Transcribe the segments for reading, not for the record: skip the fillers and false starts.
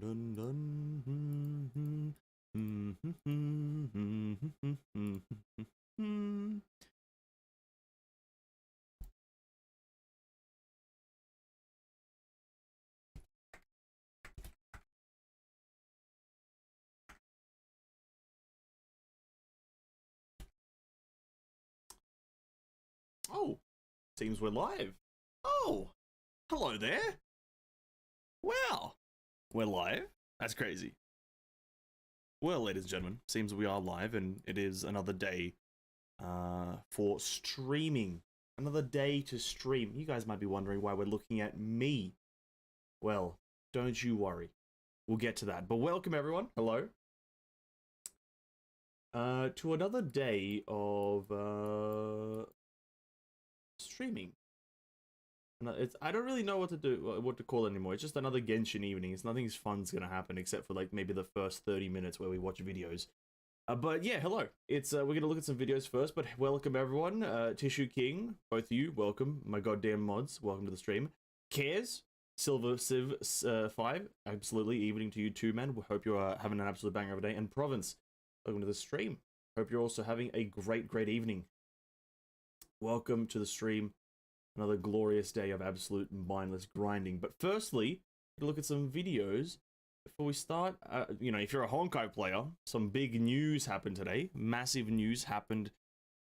dun, dun. Oh, seems we're live. Oh, hello there. Wow, we're live. That's crazy. Well, ladies and gentlemen, seems we are live, and it is another day for streaming. Another day to stream. You guys might be wondering why we're looking at me. Well, don't you worry. We'll get to that. But welcome, everyone. Hello. To another day of streaming. I don't really know what to call it anymore. It's just another Genshin evening. It's nothing fun's gonna happen except for like maybe the first 30 minutes where we watch videos. But yeah, hello. It's we're gonna look at some videos first. But welcome everyone. Tissue King, both of you, welcome. My goddamn mods, welcome to the stream. Cares, Silver Civ 5, absolutely evening to you too, man. We hope you are having an absolute banger of a day. And Province, welcome to the stream. Hope you're also having a great evening. Welcome to the stream. Another glorious day of absolute mindless grinding. But firstly, look at some videos. Before we start, you know, if you're a Honkai player, some big news happened today. Massive news happened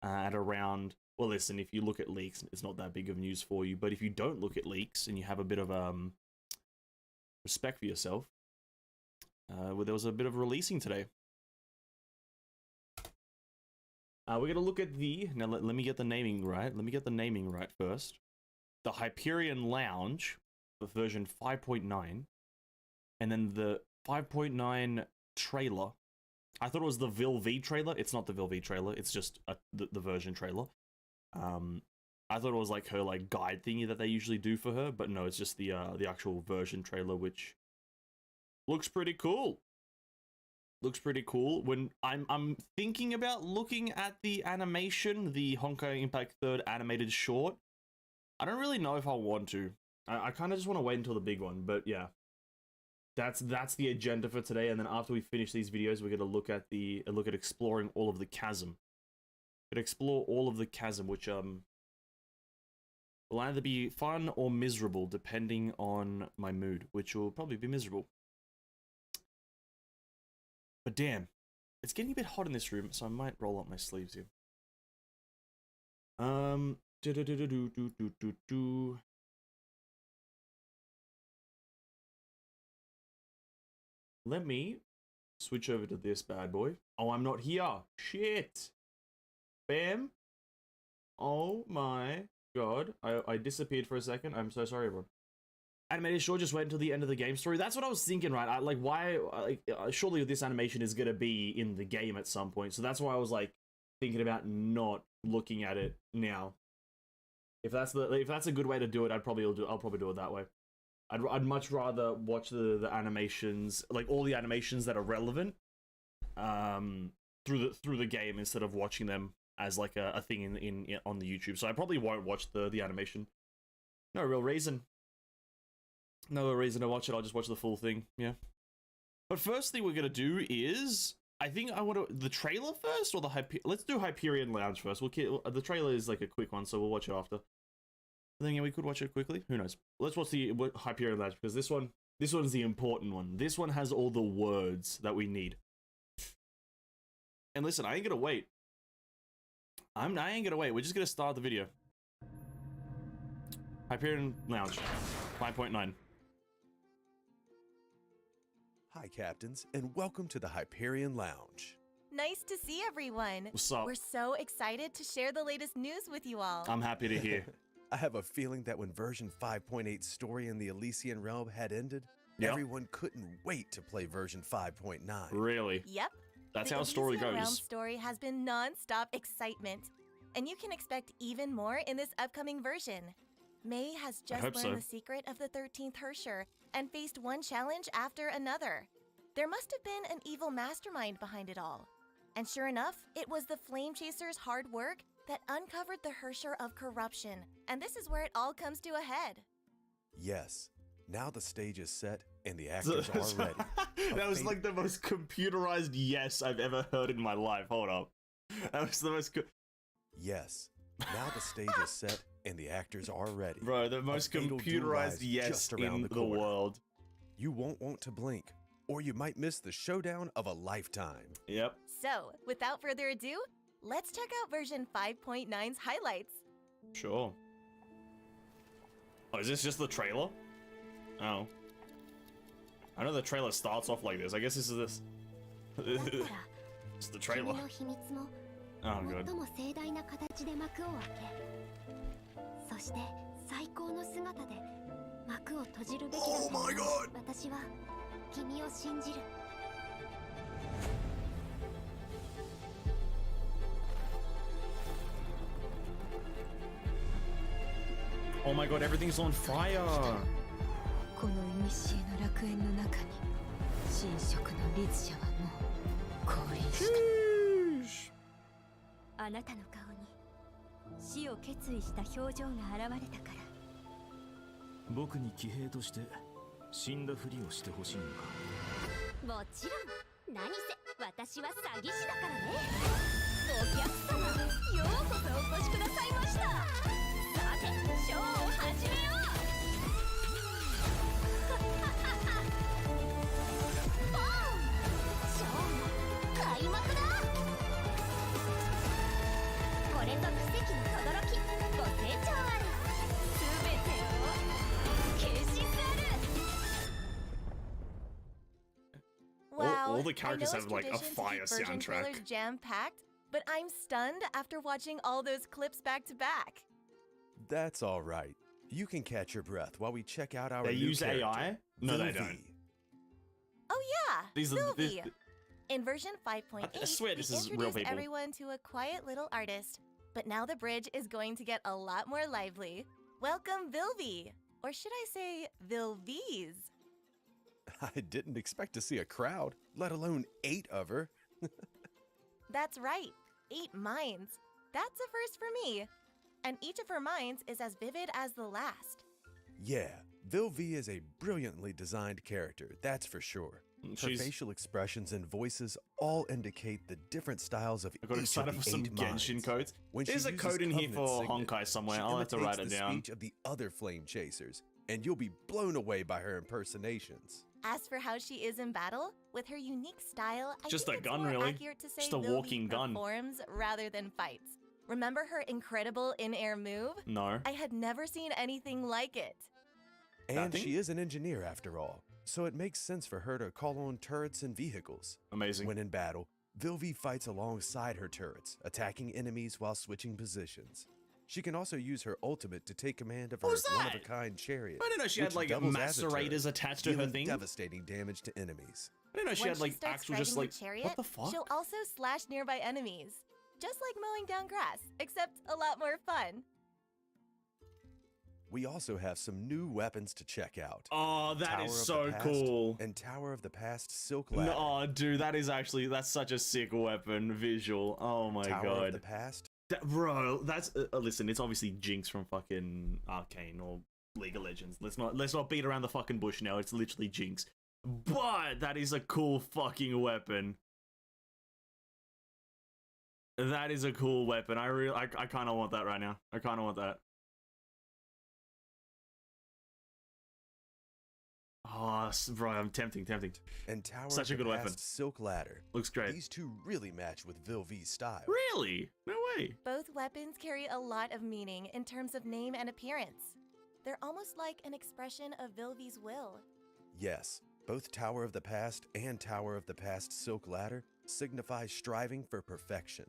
at around... Well, listen, if you look at leaks, it's not that big of news for you. But if you don't look at leaks and you have a bit of respect for yourself, well, there was a bit of releasing today. We're going to look at the... Now, let me get the naming right. Let me get the naming right first. The Hyperion Lounge, the version 5.9, and then the 5.9 trailer. I thought it was the Vil V trailer. It's not the Vil V trailer. It's just the version trailer. I thought it was like her like guide thingy that they usually do for her, but no, it's just the actual version trailer, which looks pretty cool. Looks pretty cool. When I'm thinking about looking at the animation, the Honkai Impact 3rd animated short. I don't really know if I want to. I kind of just want to wait until the big one, but yeah. That's the agenda for today, and then after we finish these videos, we're gonna look at exploring all of the Chasm. But explore all of the Chasm, which will either be fun or miserable, depending on my mood, which will probably be miserable. But damn, it's getting a bit hot in this room, so I might roll up my sleeves here. Let me switch over to this bad boy. Oh, I'm not here. Shit. Bam. Oh my god. I disappeared for a second. I'm so sorry, everyone. Animated short just wait until the end of the game story. That's what I was thinking, right? Surely this animation is gonna be in the game at some point. So that's why I was like thinking about not looking at it now. If that's a good way to do it, I'll probably do it that way. I'd much rather watch the animations, like all the animations that are relevant, through the game instead of watching them as like a thing in on the YouTube. So I probably won't watch the animation. No real reason. No reason to watch it. I'll just watch the full thing. Yeah. But first thing we're gonna do is, I think I want to the trailer first or the let's do Hyperion Lounge first. The trailer is like a quick one, so we'll watch it after. I think we could watch it quickly. Who knows? Let's watch the Hyperion Lounge because this one's the important one. This one has all the words that we need. And listen, I ain't gonna wait. I ain't gonna wait. We're just gonna start the video. Hyperion Lounge 5.9. Hi, Captains, and welcome to the Hyperion Lounge. Nice to see everyone. What's up? We're so excited to share the latest news with you all. I'm happy to hear. I have a feeling that when version 5.8 story in the Elysian Realm had ended, everyone couldn't wait to play version 5.9. Really? Yep. That's how a story The Elysian Realm goes. story has been non-stop excitement, and you can expect even more in this upcoming version. May has just learned the secret of the 13th Hersher and faced one challenge after another. There must have been an evil mastermind behind it all. And sure enough, it was the Flame Chaser's hard work that uncovered the Hersher of corruption, and this is where it all comes to a head. Yes, now the stage is set and the actors are ready. That was like the most computerized yes I've ever heard in my life. Hold up. That was the most... Yes. Now the stage is set, and the actors are ready. Bro, the most computerized yes in the world. You won't want to blink, or you might miss the showdown of a lifetime. Yep. So, without further ado, let's check out version 5.9's highlights. Sure. Oh, is this just the trailer? Oh. I know the trailer starts off like this. I guess this is this. It's the trailer. Oh, good. Oh my god! Oh my god, everything's on fire! Sheesh. あなたの顔に死を決意した表情が現れたから。僕に騎兵として死んだふりをしてほしいのか。もちろん。何せ私は詐欺師だからね。お客様、ようこそお越しくださいました。さて、ショーを始めよう。ボーン！ショーの開幕だ。これぞ奇跡の轟き、ご清聴あれ。すべてを決心する。Wow, all the characters I know have like a it's tradition to fire keep version soundtrack. trailers jam-packed, but I'm stunned after watching all those clips back to back. That's all right. You can catch your breath while we check out our They new use character, AI? No, they Vilvi. don't. Oh yeah, These are Sylvie. In version 5.8, I swear this we is real introduced people. everyone to a quiet little artist, but now the bridge is going to get a lot more lively. Welcome, Vilvi, or should I say, Vilvies? I didn't expect to see a crowd, let alone 8 of her. That's right, 8 minds. That's a first for me. And each of her minds is as vivid as the last. Yeah, Vilvi is a brilliantly designed character, that's for sure. Her facial expressions and voices all indicate the different styles of I got each excited of for the some 8 Genshin minds. codes. When There's she a uses code in here Covenant for Signet, Honkai somewhere. she I'll have to write imitates it the down. speech of the other flame chasers, and you'll be blown away by her impersonations. As for how she is in battle, with her unique style, I Just think a it's gun, more really. accurate to say Just a Vilvi walking gun. performs rather than fights. Remember her incredible in-air move? No. I had never seen anything like it. And Nothing? she is an engineer after all, so it makes sense for her to call on turrets and vehicles. Amazing. When in battle, Vilvi fights alongside her turrets, attacking enemies while switching positions. She can also use her ultimate to take command of her What was that? one-of-a-kind chariot. I didn't know she had which like doubles as a turret, macerators attached to her dealing thing. devastating damage to enemies. I didn't know she When had like starts actual just driving like her chariot, what the fuck? she'll also slash nearby enemies. Just like mowing down grass, except a lot more fun. We also have some new weapons to check out. Oh, that Tower is of the so Past cool. And Tower of the Past Silk Ladder. No, oh, dude, that is actually that's such a sick weapon visual. Oh my Tower god. of the Past. Bro, that's listen, it's obviously Jinx from fucking Arcane or League of Legends. Let's not beat around the fucking bush now. It's literally Jinx. But that is a cool fucking weapon. That is a cool weapon. I kind of want that right now. I kind of want that. Oh, bro, I'm tempting. And Tower Such a of the good Past weapon. Silk Ladder. Looks great. These two really match with Vilvi's style. Really? No way. Both weapons carry a lot of meaning in terms of name and appearance. They're almost like an expression of Vilvi's will. Yes, both Tower of the Past and Tower of the Past Silk Ladder signify striving for perfection.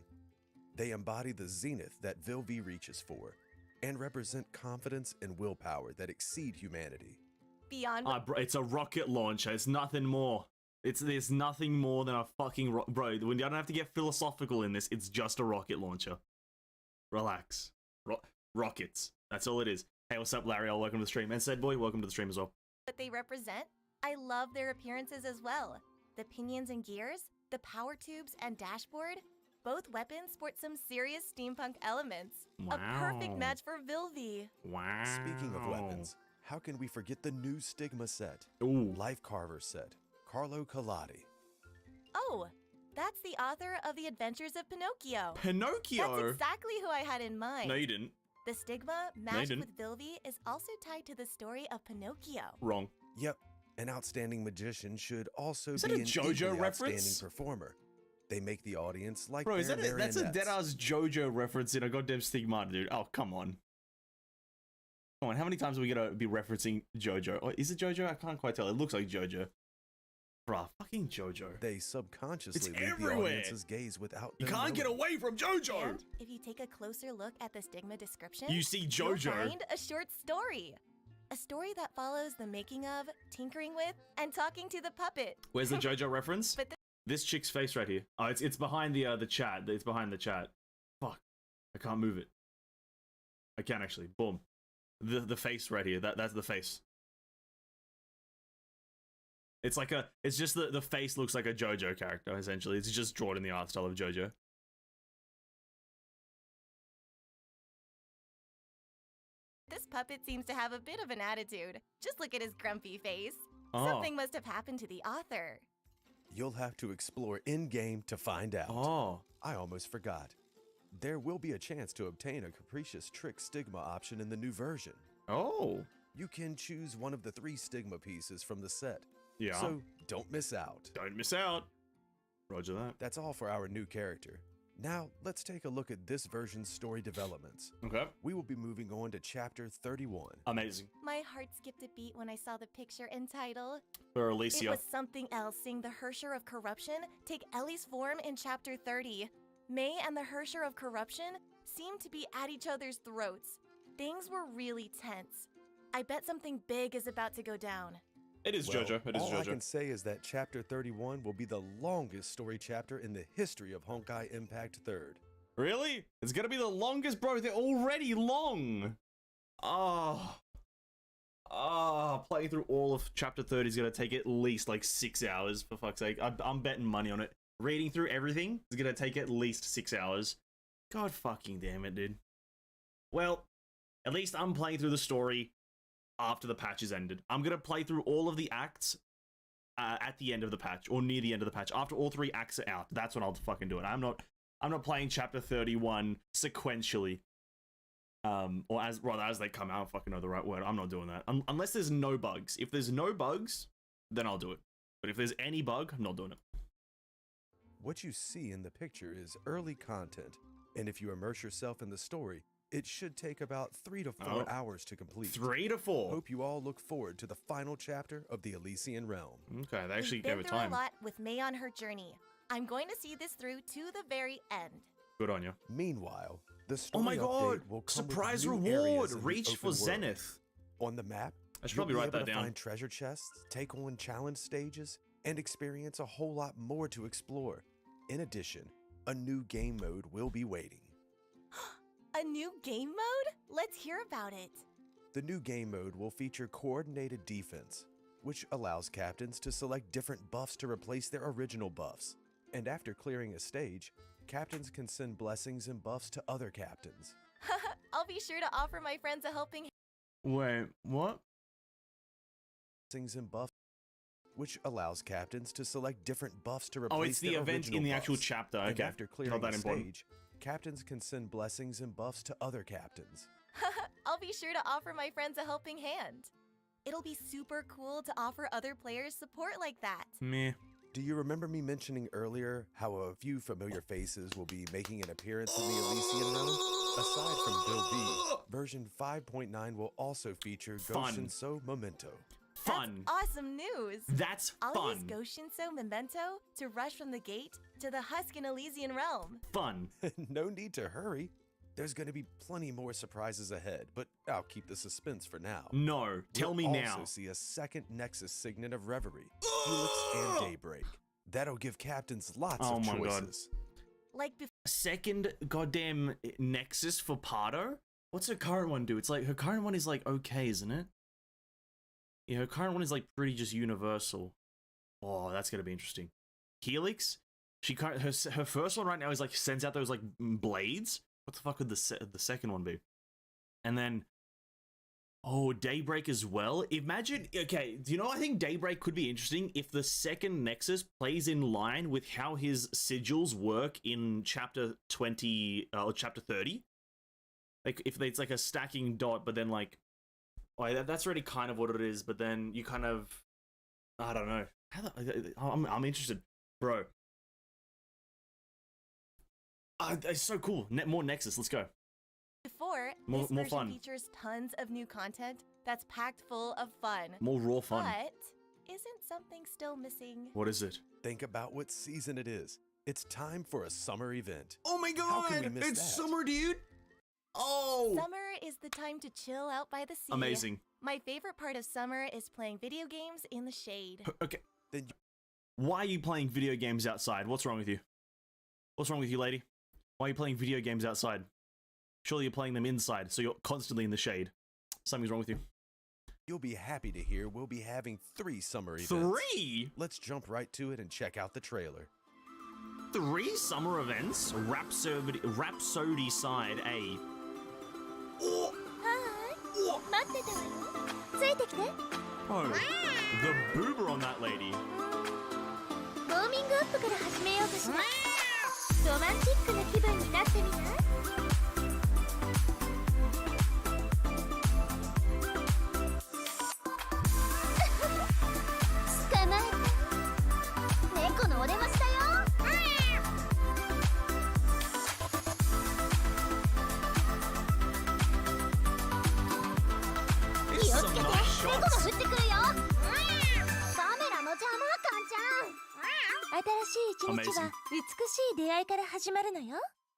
They embody the zenith that Vilvi reaches for, and represent confidence and willpower that exceed humanity. Beyond Bro, it's a rocket launcher. It's nothing more. There's nothing more than a fucking bro. When you don't have to get philosophical in this, it's just a rocket launcher. Relax. Rockets. That's all it is. Hey, what's up, Larry? Welcome to the stream. And said boy, welcome to the stream as well. what they represent, I love their appearances as well. The pinions and gears, the power tubes and dashboard, both weapons sport some serious steampunk elements. Wow. A perfect match for Vilvi. Wow. Speaking of weapons, how can we forget the new Stigma set? Ooh. Life Carver set. Carlo Collodi. Oh, that's the author of The Adventures of Pinocchio. Pinocchio? That's exactly who I had in mind. No, you didn't. The stigma matched didn't. with Vilvi is also tied to the story of Pinocchio. Wrong. Yep, an outstanding magician should also Is be that a an JoJo equally reference? outstanding performer. They make the audience like Bro, is their that a, that's a marionettes. dead-ass JoJo reference in a goddamn Stigmata, dude. Oh, come on. Come on, how many times are we gonna be referencing JoJo? Or is it JoJo? I can't quite tell. It looks like JoJo. Bruh, fucking JoJo. They subconsciously It's leave everywhere. the audience's gaze without You them can't get knowing. away from JoJo! And if you take a closer look at the stigma description, You see you'll JoJo. find a short story. A story that follows the making of, tinkering with, and talking to the puppet. Where's the JoJo reference? But This chick's face right here. Oh, it's behind the chat. It's behind the chat. Fuck. I can't move it. I can actually. Boom. The face right here. That's the face. It's like it's just the face looks like a JoJo character, essentially. It's just drawn in the art style of JoJo. This puppet seems to have a bit of an attitude. Just look at his grumpy face. Oh. Something must have happened to the author. You'll have to explore in-game to find out. Oh. I almost forgot. There will be a chance to obtain a Capricious Trick Stigma option in the new version. Oh. You can choose one of the 3 Stigma pieces from the set. Yeah. So don't miss out. Don't miss out. Roger that. That's all for our new character. Now, let's take a look at this version's story developments. Okay. We will be moving on to Chapter 31. Amazing. My heart skipped a beat when I saw the picture and title. For It Alicia. was something else seeing the Hersher of Corruption take Ellie's form in Chapter 30. May and the Hersher of Corruption seemed to be at each other's throats. Things were really tense. I bet something big is about to go down. It is Well, JoJo. It is all I JoJo. can say is that Chapter 31 will be the longest story chapter in the history of Honkai Impact 3rd. Really? It's gonna be the longest, bro. They're already long. Playing through all of Chapter 30 is gonna take at least like 6 hours, for fuck's sake. I'm betting money on it. Reading through everything is gonna take at least 6 hours. God fucking damn it, dude. Well, at least I'm playing through the story after the patch is ended. I'm gonna play through all of the acts at the end of the patch, or near the end of the patch. After all 3 acts are out, that's when I'll fucking do it. I'm not playing Chapter 31 sequentially. Or as they come out. I don't fucking know the right word. I'm not doing that. Unless there's no bugs. If there's no bugs, then I'll do it. But if there's any bug, I'm not doing it. What you see in the picture is early content, and if you immerse yourself in the story, it should take about 3 to 4 hours to complete. 3 to 4. Hope you all look forward to the final chapter of the Elysian Realm. Okay, they actually We've gave been it through time. a lot with May on her journey. I'm going to see this through to the very end. Good on you. Meanwhile, the Oh story my god! update will come Surprise with new reward! areas in the Reach open for world. Zenith. On the map, I should you'll probably be write able that to down. find treasure chests, take on challenge stages, and experience a whole lot more to explore. In addition, a new game mode will be waiting. A new game mode? Let's hear about it. The new game mode will feature coordinated defense, which allows captains to select different buffs to replace their original buffs. And after clearing a stage, captains can send blessings and buffs to other captains. I'll be sure to offer my friends a helping Wait, what? Blessings and buffs, which allows captains to select different buffs to replace Oh, it's the their event original in the actual buffs. chapter. And Okay. after clearing Not that a important. stage, captains can send blessings and buffs to other captains. I'll be sure to offer my friends a helping hand. It'll be super cool to offer other players support like that. Meh. Do you remember me mentioning earlier how a few familiar faces will be making an appearance in the Elysian Realm? Aside from Bill V, version 5.9 will also feature Fun. Goshinso Memento. Fun. That's awesome news. That's I'll use fun. Goshinso Memento to rush from the gate to the Husk in Elysian Realm. Fun. No need to hurry. There's going to be plenty more surprises ahead, but I'll keep the suspense for now. No. Tell me We'll now. also see a second Nexus Signet of Reverie, Helix, and Daybreak. That'll give captains lots Oh of my God. choices. Like before. Second goddamn Nexus for Pardo? What's her current one do? It's like, her current one is like okay, isn't it? Yeah, her current one is like pretty just universal. Oh, that's gonna be interesting. Helix? Her first one right now is like sends out those like blades. What the fuck would the second one be? And then Oh, Daybreak as well. Imagine, okay, do you know, I think Daybreak could be interesting if the second Nexus plays in line with how his sigils work in chapter 20 or chapter 30. Like, if it's like a stacking dot, but then like, oh, that's already kind of what it is, but then you kind of, I don't know. I'm interested, bro. It's so cool. More Nexus, let's go. Before, this version features tons of new content that's packed full of fun. More raw fun. But isn't something still missing? What is it? Think about what season it is. It's time for a summer event. Oh my god! How can we miss it's that? summer, dude! Oh! Summer is the time to chill out by the sea. Amazing. My favorite part of summer is playing video games in the shade. Okay. Then why are you playing video games outside? What's wrong with you? What's wrong with you, lady? Why are you playing video games outside? Surely you're playing them inside, so you're constantly in the shade. Something's wrong with you. You'll be happy to hear we'll be having 3 summer events. 3? Let's jump right to it and check out the trailer. 3 summer events? Rhapsody Side A. Oh! Oh! Oh, the boober on that lady.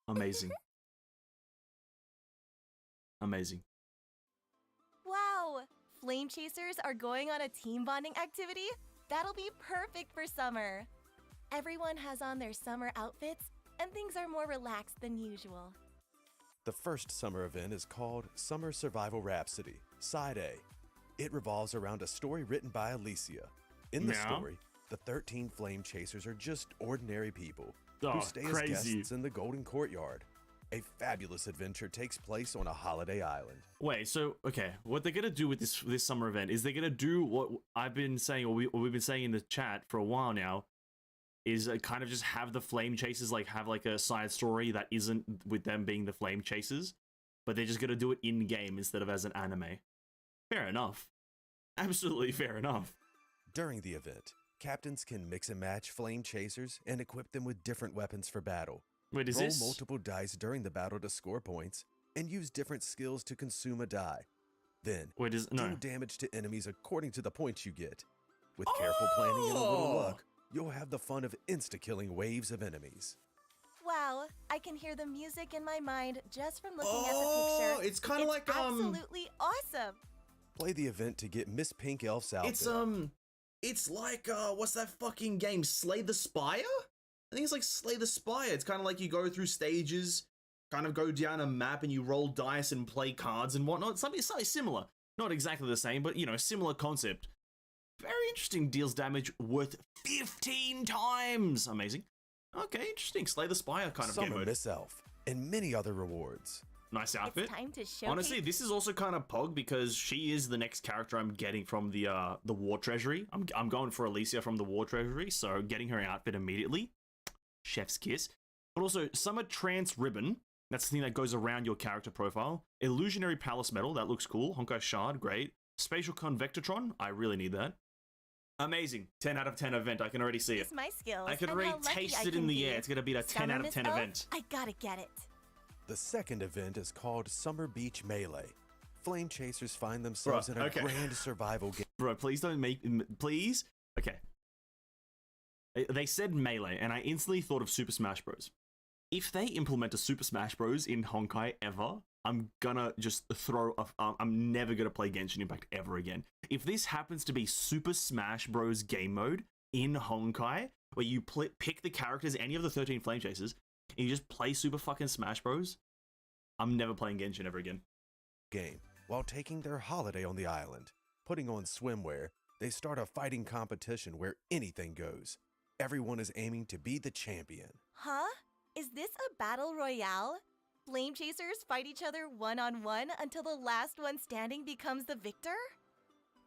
Amazing. Amazing. Amazing. Wow! Flame chasers are going on a team bonding activity? That'll be perfect for summer. Everyone has on their summer outfits, and things are more relaxed than usual. The first summer event is called Summer Survival Rhapsody, Side A. It revolves around a story written by Alicia. In the story, the 13 flame chasers are just ordinary people who stay as guests in the Golden Courtyard. A fabulous adventure takes place on a holiday island. Wait, so, okay, what they're going to do with this summer event is they're going to do what I've been saying, or we've been saying in the chat for a while now, is kind of just have the flame chasers, like, have like a side story that isn't with them being the flame chasers, but they're just going to do it in-game instead of as an anime. Fair enough. Absolutely fair enough. During the event, captains can mix and match flame chasers and equip them with different weapons for battle. Wait, is Roll this? multiple dice during the battle to score points, and use different skills to consume a die. Then, deal damage to enemies according to the points you get. With careful planning and a little luck, you'll have the fun of insta-killing waves of enemies. Wow, I can hear the music in my mind just from looking at the picture. It's kind of like absolutely awesome. Play the event to get Miss Pink Elf's outfit. It's like what's that fucking game? Slay the Spire? I think it's like Slay the Spire. It's kind of like you go through stages, kind of go down a map, and you roll dice and play cards and whatnot. Something similar. Not exactly the same, but you know, similar concept. Very interesting. Deals damage worth 15 times. Amazing. Okay, interesting. Slay the Spire kind of game mode. Miss Elf and many other rewards. Nice outfit. It's time to showcase. Honestly, this is also kind of pog because she is the next character I'm getting from the War Treasury. I'm going for Alicia from the War Treasury, so getting her outfit immediately. Chef's kiss. But also, Summer Trance Ribbon. That's the thing that goes around your character profile. Illusionary Palace Medal. That looks cool. Honkai Shard. Great. Spatial Convectotron. I really need that. Amazing. 10 out of 10 event. I can already see it. It's my skills. I can already taste it in the air. It's going to be a 10 out of 10 event. I gotta get it. The second event is called Summer Beach Melee. Flame chasers find themselves in a grand survival game. Bro, please don't make... Please? Okay. They said Melee, and I instantly thought of Super Smash Bros. If they implement a Super Smash Bros in Honkai ever, I'm gonna just throw... I'm never gonna play Genshin Impact ever again. If this happens to be Super Smash Bros game mode in Honkai, where you pick the characters, any of the 13 Flame Chasers, and you just play Super fucking Smash Bros, I'm never playing Genshin ever again. Game. While taking their holiday on the island, putting on swimwear, they start a fighting competition where anything goes. Everyone is aiming to be the champion. Huh? Is this a battle royale? Flame chasers fight each other one-on-one until the last one standing becomes the victor?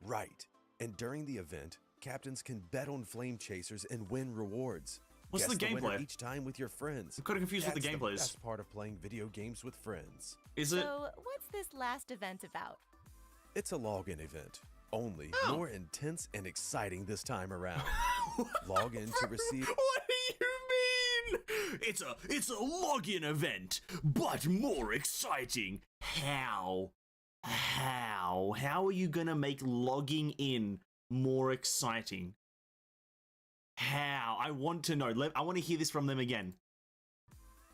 Right. And during the event, captains can bet on flame chasers and win rewards. What's Guess the winner gameplay? each time with your friends. I'm kind of confused what the gameplay is. That's the best part of playing video games with friends. Is it? So, what's this last event about? It's a login event. Only more intense and exciting this time around. Log in to receive... What do you mean? It's a login event, but more exciting. How? How are you gonna make logging in more exciting? How? I want to know. I want to hear this from them again.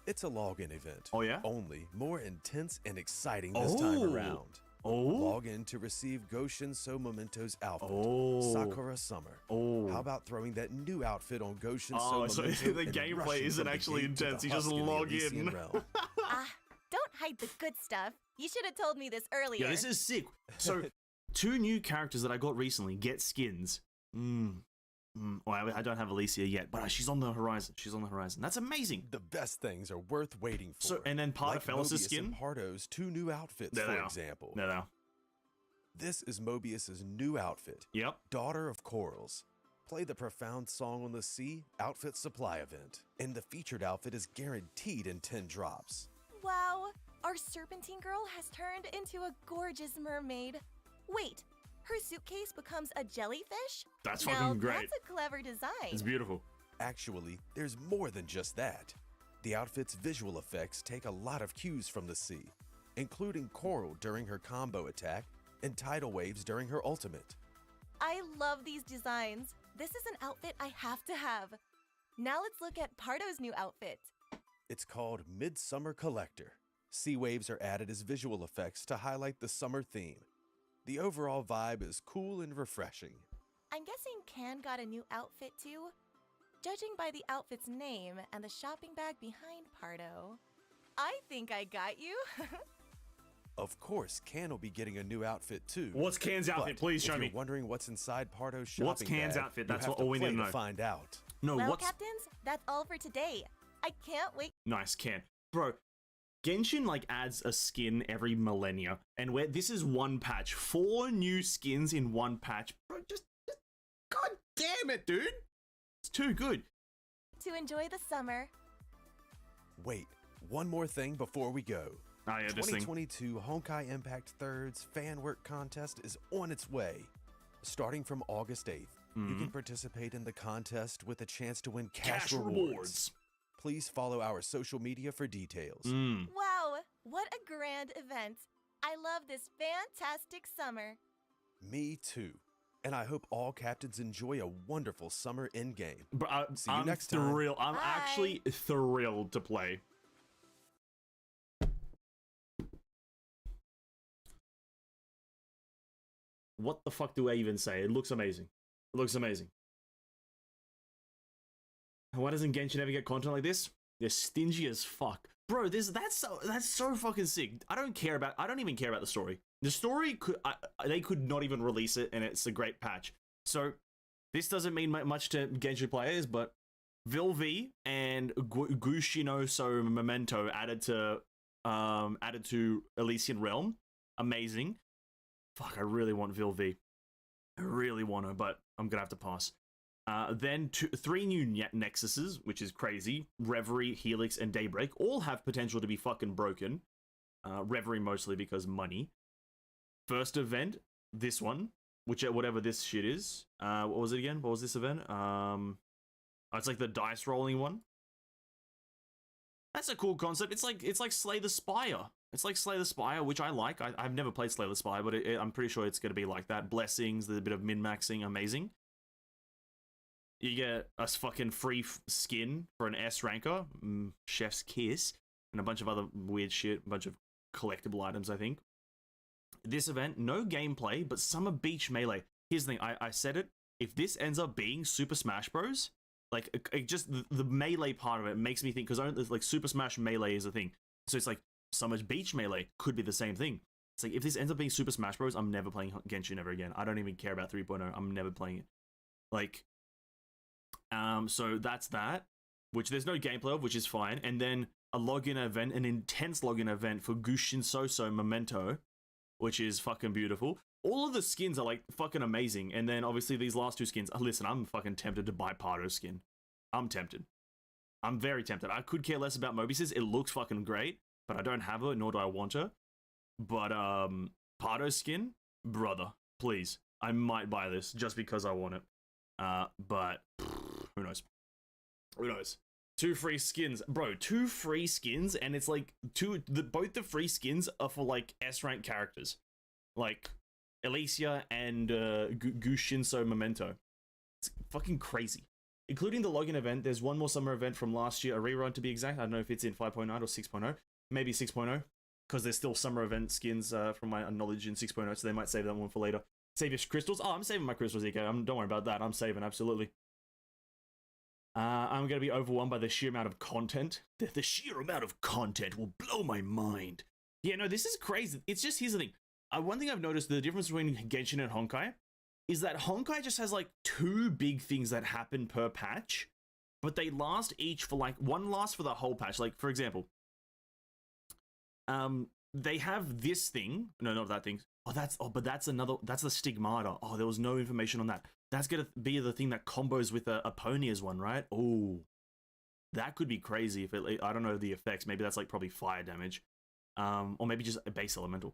It's a login event. Oh, yeah? Only more intense and exciting this time around. Oh. Log in to receive Goshin So Memento's outfit. Oh. Sakura Summer. Oh. How about throwing that new outfit on Goshin Oh, So so Memento the and gameplay rushing isn't from the actually gate to intense, the you just husk in the log Elysian in. realm. Don't hide the good stuff. You should have told me this earlier. Yeah, this is sick. So, 2 new characters that I got recently get skins. Well, I don't have Alicia yet, but she's on the horizon. She's on the horizon. That's amazing. The best things are worth waiting for. So, and then Pardo like Fellas' Mobius skin. and Pardo's 2 new outfits, There they for are. example. No, no. This is Mobius's new outfit, Yep. Daughter of Corals. Play the Profound Song on the Sea outfit supply event, and the featured outfit is guaranteed in 10 drops. Wow, our Serpentine girl has turned into a gorgeous mermaid. Wait, her suitcase becomes a jellyfish? That's Now, fucking great. That's a clever design. It's beautiful. Actually, there's more than just that. The outfit's visual effects take a lot of cues from the sea, including coral during her combo attack and tidal waves during her ultimate. I love these designs. This is an outfit I have to have. Now let's look at Pardo's new outfit. It's called Midsummer Collector. Sea waves are added as visual effects to highlight the summer theme. The overall vibe is cool and refreshing. I'm guessing Can got a new outfit too? Judging by the outfit's name and the shopping bag behind Pardo, I think I got you. Of course, Can will be getting a new outfit too. What's Can's outfit? But Please show if me. you're wondering what's inside Pardo's shopping What's Can's bag, outfit? you That's have what to all we need play to know. find out. No, Well, what's... Captains, that's all for today. I can't wait. Nice, Can. Bro, Genshin, like, adds a skin every millennia. And where this is one patch. 4 new skins in one patch. Bro, just... God damn it, dude. It's too good. To enjoy the summer. Wait, one more thing before we go. Oh, yeah, this thing. 2022 Honkai Impact Thirds fan work contest is on its way. Starting from August 8th, you can participate in the contest with a chance to win cash rewards. Please follow our social media for details. Wow, what a grand event. I love this fantastic summer. Me too. And I hope all captains enjoy a wonderful summer in-game. But See you I'm next time. thrilled. I'm Bye. actually thrilled to play. What the fuck do I even say? It looks amazing. It looks amazing. And why doesn't Genshin ever get content like this? They're stingy as fuck. Bro, that's so fucking sick. I don't even care about the story. The story they could not even release it, and it's a great patch. So this doesn't mean much to Genshin players, but Vilvi and Gushino So Memento added to Elysian Realm. Amazing. Fuck, I really want Vilvi. I really want her, but I'm gonna have to pass. Then 3 new Nexuses, which is crazy. Reverie, Helix, and Daybreak all have potential to be fucking broken. Reverie mostly because money. First event, this one, whatever this shit is. What was it again? What was this event? It's like the dice rolling one. That's a cool concept. It's like Slay the Spire. It's like Slay the Spire, which I like. I've never played Slay the Spire, but I'm pretty sure it's going to be like that. Blessings, there's a bit of min-maxing, amazing. You get a fucking free skin for an S ranker, Chef's Kiss, and a bunch of other weird shit, a bunch of collectible items, I think. This event, no gameplay, but Summer Beach Melee. Here's the thing, I said it, if this ends up being Super Smash Bros., like, just the melee part of it makes me think, because like Super Smash Melee is a thing, so it's like Summer Beach Melee could be the same thing. It's like, if this ends up being Super Smash Bros., I'm never playing Genshin ever again. I don't even care about 3.0, I'm never playing it. Like, so that's that, which there's no gameplay of, which is fine. And then a login event, an intense login event for Gushin Soso Memento, which is fucking beautiful. All of the skins are like fucking amazing. And then obviously these last two skins, listen, I'm fucking tempted to buy Pardo's skin. I'm tempted. I'm very tempted. I could care less about Mobius's. It looks fucking great, but I don't have her, nor do I want her. But Pardo's skin, brother, please. I might buy this just because I want it. But who knows? Who knows? 2 free skins, bro. 2 free skins, and it's like both the free skins are for like S rank characters, like Alicia and Gushinso Memento. It's fucking crazy. Including the login event, there's one more summer event from last year, a rerun to be exact. I don't know if it's in 5.9 or 6.0. Maybe 6.0, because there's still summer event skins from my knowledge in 6.0, so they might save that one for later. Save your crystals. Oh, I'm saving my crystals, EK. Don't worry about that. I'm saving, absolutely. I'm going to be overwhelmed by the sheer amount of content. The sheer amount of content will blow my mind. Yeah, no, this is crazy. It's just, here's the thing. One thing I've noticed, the difference between Genshin and Honkai, is that Honkai just has like 2 big things that happen per patch, but they last each for like, one lasts for the whole patch. Like, for example, they have this thing. No, not that thing. But that's the Stigmata. Oh, there was no information on that. That's gonna be the thing that combos with a Ponia's one, right? Oh, that could be crazy if it, I don't know the effects. Maybe that's like probably fire damage, or maybe just a base elemental.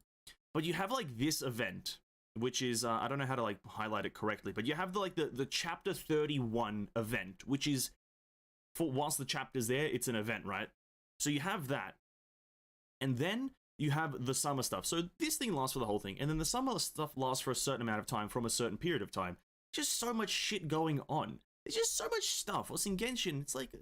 But you have like this event, which is, I don't know how to like highlight it correctly, but you have the chapter 31 event, which is for whilst the chapter's there, it's an event, right? So you have that. And then you have the summer stuff. So this thing lasts for the whole thing. And then the summer stuff lasts for a certain amount of time from a certain period of time. Just so much shit going on. There's just so much stuff. What's in Genshin? It's like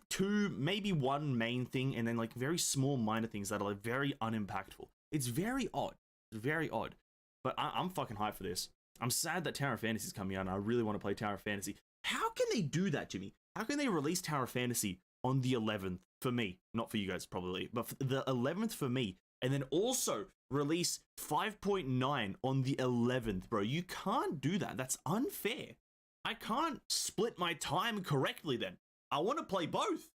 2, maybe 1 main thing, and then like very small minor things that are like very unimpactful. It's very odd. It's very odd. But I'm fucking hyped for this. I'm sad that Tower of Fantasy is coming out, and I really want to play Tower of Fantasy. How can they do that, Jimmy? How can they release Tower of Fantasy on the 11th for me? Not for you guys, probably, but for the 11th for me, and then also release 5.9 on the 11th, bro. You can't do that. That's unfair. I can't split my time correctly then. I want to play both.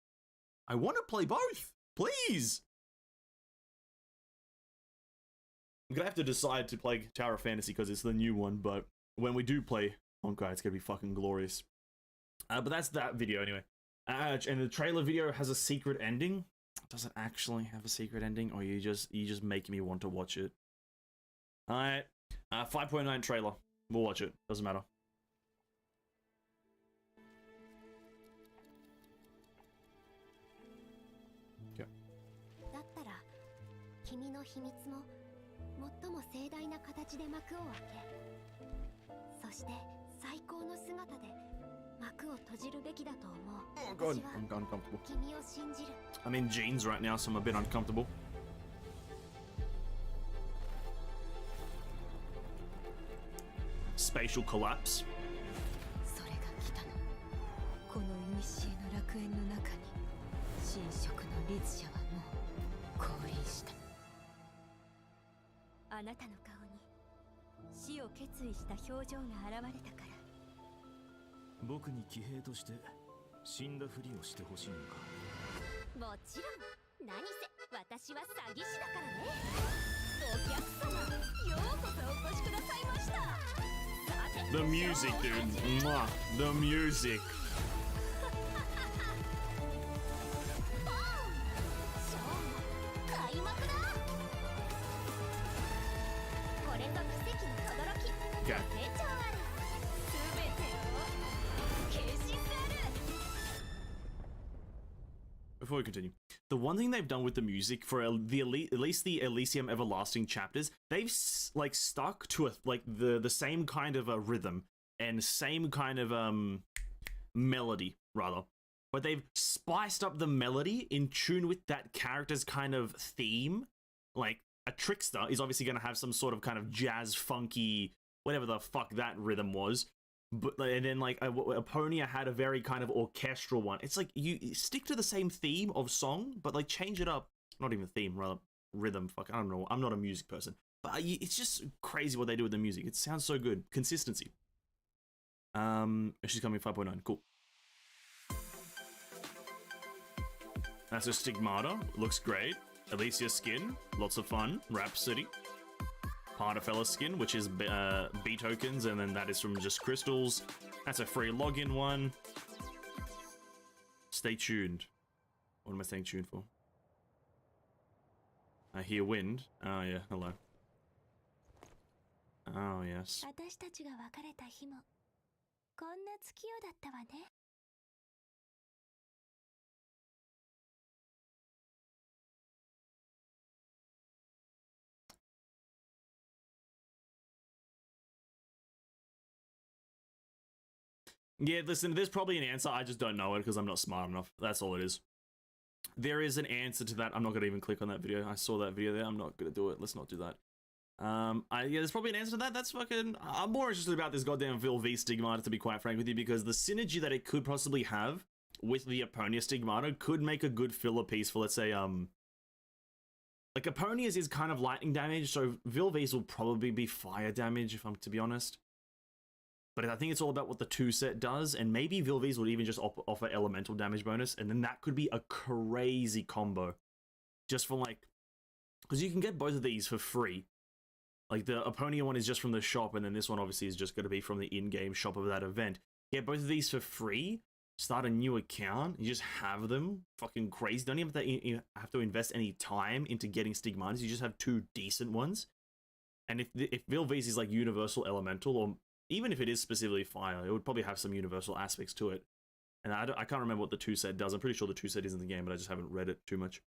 I want to play both. Please. I'm gonna have to decide to play Tower of Fantasy because it's the new one, but when we do play Honkai, it's gonna be fucking glorious. But that's that video anyway. And the trailer video has a secret ending. Does it actually have a secret ending, or you just make me want to watch it? Alright, 5.9 trailer. We'll watch it. Doesn't matter. だったら君の秘密も最も盛大な形で幕を開け、そして最高の姿で幕を閉じるべきだと思う。Oh god, I'm uncomfortable. 君を信じる。 I'm in jeans right now, so I'm a bit uncomfortable. Spatial collapse. それが来たの。この古の楽園の中に神職の律者はもう降臨した。あなたの顔に死を決意した表情が現れたから。僕に騎兵として死んだふりをしてほしいのか。もちろん。何せ私は詐欺師だからね。お客様、ようこそお越しくださいました。 The music, dude. Mwah. The music. ショーの開幕だ。これぞ奇跡の轟き。 Okay. 成長ある。すべてを消し去る。 Before we continue, the one thing they've done with the music for at least the Elysium Everlasting chapters, they've like stuck to the same kind of a rhythm and same kind of melody rather, but they've spiced up the melody in tune with that character's kind of theme. Like a trickster is obviously going to have some sort of kind of jazz funky whatever the fuck that rhythm was. But and then like Aponia had a very kind of orchestral one. It's like you stick to the same theme of song, but like change it up. Not even theme, rather rhythm. Fuck, I don't know. I'm not a music person, but it's just crazy what they do with the music. It sounds so good. Consistency. She's coming 5.9. Cool. That's a Stigmata. Looks great. Alicia skin. Lots of fun. Rhapsody. Partafella skin, which is B tokens, and then that is from just crystals. That's a free login one. Stay tuned. What am I staying tuned for? I hear wind. Oh yeah, hello. Oh yes. 私たちが別れた日もこんな月夜だったわね。Yeah, listen, there's probably an answer. I just don't know it because I'm not smart enough. That's all it is. There is an answer to that. I'm not going to even click on that video. I saw that video there. I'm not going to do it. Let's not do that. Yeah, there's probably an answer to that. That's fucking... I'm more interested about this goddamn Vil V Stigmata, to be quite frank with you, because the synergy that it could possibly have with the Aponia Stigmata could make a good filler piece for, let's say, like, Aponia's is kind of lightning damage, so Vil V's will probably be fire damage, if I'm to be honest. But I think it's all about what the 2 set does, and maybe Vil V's would even just offer elemental damage bonus, and then that could be a crazy combo. Just for, like... Because you can get both of these for free. Like, the Aponia one is just from the shop, and then this one obviously is just going to be from the in-game shop of that event. Get both of these for free, start a new account, you just have them. Fucking crazy. Don't even have to invest any time into getting Stigmatas, you just have 2 decent ones. And if Vil V's is like universal elemental, or even if it is specifically fire, it would probably have some universal aspects to it. And I can't remember what the 2 set does. I'm pretty sure the 2 set is in the game, but I just haven't read it too much.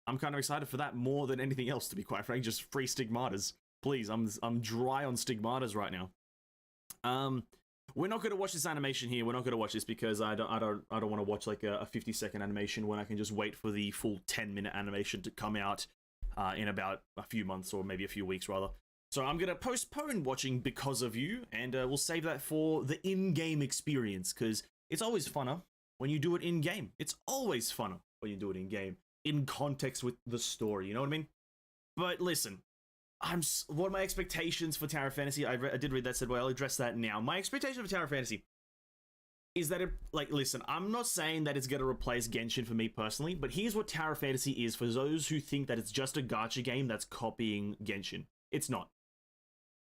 I'm kind of excited for that more than anything else, to be quite frank. Just free Stigmatas. Please, I'm dry on Stigmatas right now. We're not going to watch this animation here. We're not going to watch this because I don't want to watch like a 50-second animation when I can just wait for the full 10-minute animation to come out in about a few months, or maybe a few weeks rather. So I'm going to postpone watching because of you, and we'll save that for the in-game experience, because it's always funner when you do it in-game. It's always funner when you do it in-game, in context with the story, you know what I mean? But listen, what are my expectations for Tower Fantasy? I did read that, said, well, I'll address that now. My expectation for Tower Fantasy is that listen, I'm not saying that it's going to replace Genshin for me personally, but here's what Tower Fantasy is for those who think that it's just a gacha game that's copying Genshin. It's not.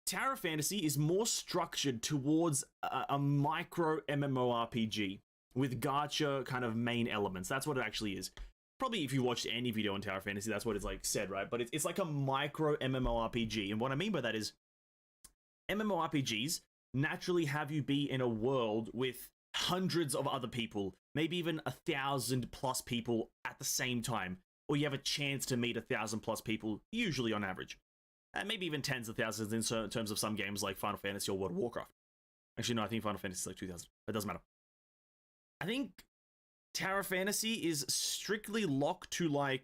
Tower Fantasy is more structured towards a micro MMORPG with gacha kind of main elements. That's what it actually is. Probably if you watched any video on Tower Fantasy, that's what it's like said, right? But it's like a micro MMORPG. And what I mean by that is MMORPGs naturally have you be in a world with hundreds of other people, maybe even 1,000+ people at the same time, or you have a chance to meet 1,000+ people, usually on average. And maybe even tens of thousands in terms of some games like Final Fantasy or World of Warcraft. Actually, no, I think Final Fantasy is like 2,000. It doesn't matter. I think Tower Fantasy is strictly locked to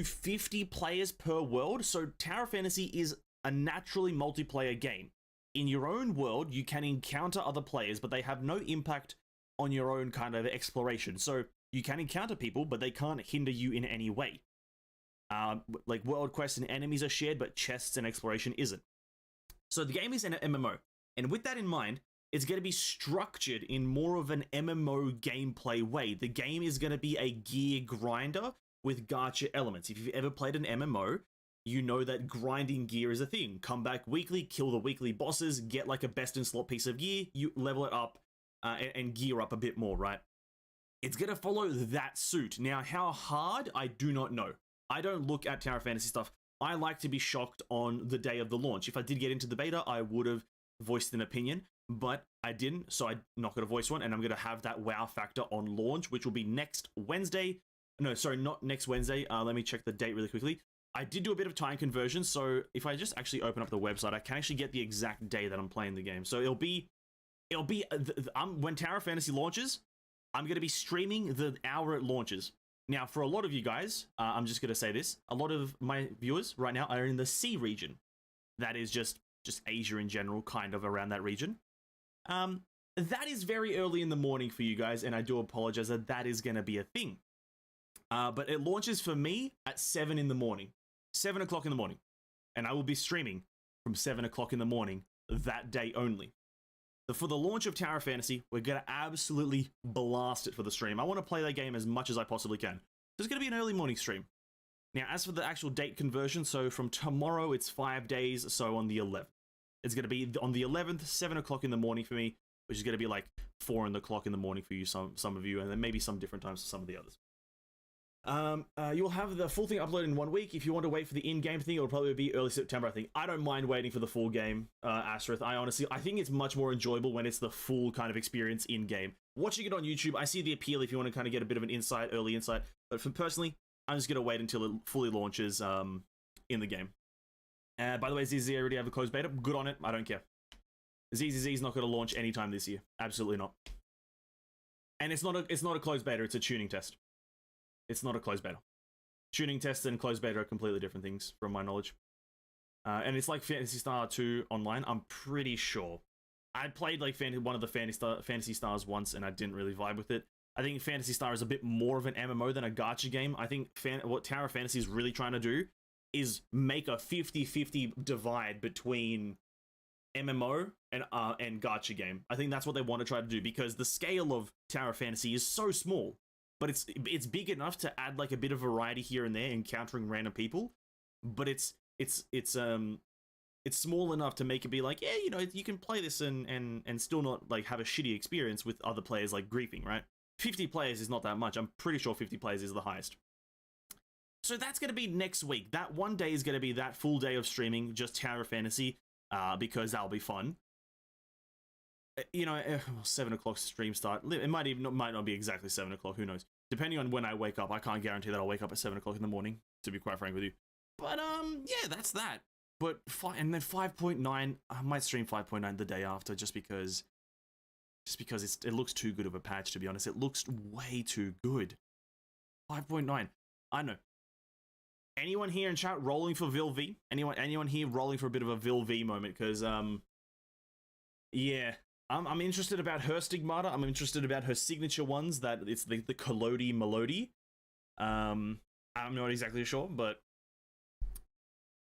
50 players per world. So Tower Fantasy is a naturally multiplayer game. In your own world, you can encounter other players, but they have no impact on your own kind of exploration. So you can encounter people, but they can't hinder you in any way. Like world quests and enemies are shared, but chests and exploration isn't. So the game is an MMO. And with that in mind, it's going to be structured in more of an MMO gameplay way. The game is going to be a gear grinder with gacha elements. If you've ever played an MMO, you know that grinding gear is a thing. Come back weekly, kill the weekly bosses, get like a best in slot piece of gear, you level it up and gear up a bit more, right? It's going to follow that suit. Now, how hard? I do not know. I don't look at Tower Fantasy stuff. I like to be shocked on the day of the launch. If I did get into the beta, I would have voiced an opinion, but I didn't, so I'm not going to voice one, and I'm going to have that wow factor on launch, which will be next Wednesday. No, sorry, not next Wednesday. Let me check the date really quickly. I did do a bit of time conversion, so if I just actually open up the website, I can actually get the exact day that I'm playing the game. So it'll be when Tower Fantasy launches, I'm going to be streaming the hour it launches. Now, for a lot of you guys, I'm just going to say this. A lot of my viewers right now are in the C region. That is just Asia in general, kind of around that region. That is very early in the morning for you guys, and I do apologize that is going to be a thing. But it launches for me at 7 in the morning. 7 o'clock in the morning. And I will be streaming from 7 o'clock in the morning that day only. For the launch of Tower of Fantasy, we're going to absolutely blast it for the stream. I want to play that game as much as I possibly can. There's going to be an early morning stream. Now, as for the actual date conversion, so from tomorrow, it's 5 days, so on the 11th. It's going to be on the 11th, 7 o'clock in the morning for me, which is going to be like 4 o'clock in the morning for you, some of you, and then maybe some different times for some of the others. You'll have the full thing uploaded in 1 week. If you want to wait for the in-game thing, it'll probably be early September, I think. I don't mind waiting for the full game, Asterith. I think it's much more enjoyable when it's the full kind of experience in-game. Watching it on YouTube, I see the appeal if you want to kind of get a bit of an insight, early insight, but for personally, I'm just going to wait until it fully launches in the game. By the way, ZZ already have a closed beta. Good on it. I don't care. ZZZ is not going to launch anytime this year. Absolutely not. And it's not a closed beta. It's a tuning test. It's not a closed beta. Tuning tests and closed beta are completely different things, from my knowledge. And it's like Phantasy Star 2 online. I'm pretty sure. I played like one of the Phantasy Stars once, and I didn't really vibe with it. I think Phantasy Star is a bit more of an MMO than a gacha game. I think what Tower of Fantasy is really trying to do is make a 50-50 divide between MMO and gacha game. I think that's what they want to try to do, because the scale of Tower of Fantasy is so small, but it's big enough to add like a bit of variety here and there, encountering random people. But it's small enough to make it be like, yeah, you know, you can play this and still not like have a shitty experience with other players like griefing, right? 50 players is not that much. I'm pretty sure 50 players is the highest. So that's going to be next week. That 1 day is going to be that full day of streaming, just Tower of Fantasy, because that'll be fun. You know, 7 o'clock stream start. It might not be exactly 7 o'clock. Who knows? Depending on when I wake up. I can't guarantee that I'll wake up at 7 o'clock in the morning, to be quite frank with you. But, yeah, that's that. But, and then 5.9, I might stream 5.9 the day after, just because it looks too good of a patch, to be honest. It looks way too good. 5.9. I know. Anyone here in chat rolling for Vil V? Anyone here rolling for a bit of a Vil V moment? Because, yeah. I'm interested about her stigmata. I'm interested about her signature ones, that it's the Collodi Melody. I'm not exactly sure, but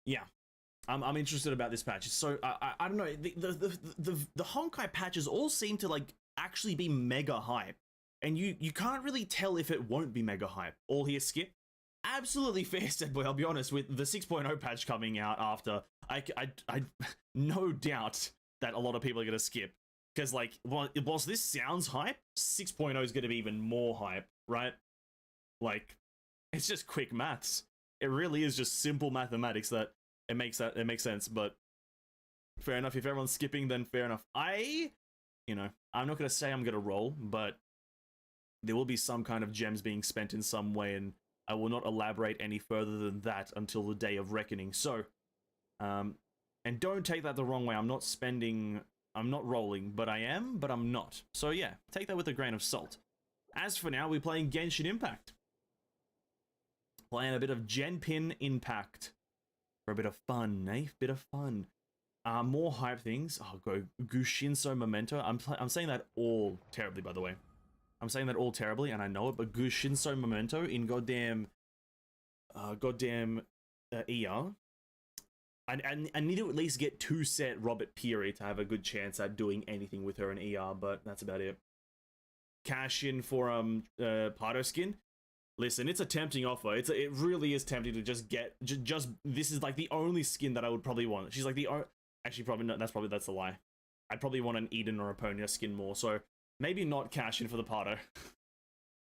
yeah. I'm interested about this patch. So I don't know, the Honkai patches all seem to like actually be mega hype, and you can't really tell if it won't be mega hype. All here, Skip. Absolutely fair said, boy. I'll be honest, with the 6.0 patch coming out after, I no doubt that a lot of people are gonna skip, because like, whilst this sounds hype, 6.0 is gonna be even more hype, right? Like, it's just quick maths. It really is just simple mathematics that. It makes sense, but fair enough. If everyone's skipping, then fair enough. I'm not going to say I'm going to roll, but there will be some kind of gems being spent in some way, and I will not elaborate any further than that until the day of reckoning. So, and don't take that the wrong way. I'm not rolling, but I am, but I'm not. So yeah, take that with a grain of salt. As for now, we're playing Genshin Impact. Playing a bit of Genpin Impact. For a bit of fun, eh? Bit of fun. More hype things. Oh, go Gushinso Memento. I'm saying that all terribly, by the way. I'm saying that all terribly, and I know it, but Gushinso Memento in goddamn ER. I need to at least get 2 set Robert Peary to have a good chance at doing anything with her in ER, but that's about it. Cash in for Pardo skin. Listen, it's a tempting offer. It really is tempting to just get just this is like the only skin that I would probably want. She's like the actually probably not. That's a lie. I'd probably want an Eden or a Ponya skin more. So maybe not cash in for the Pardo.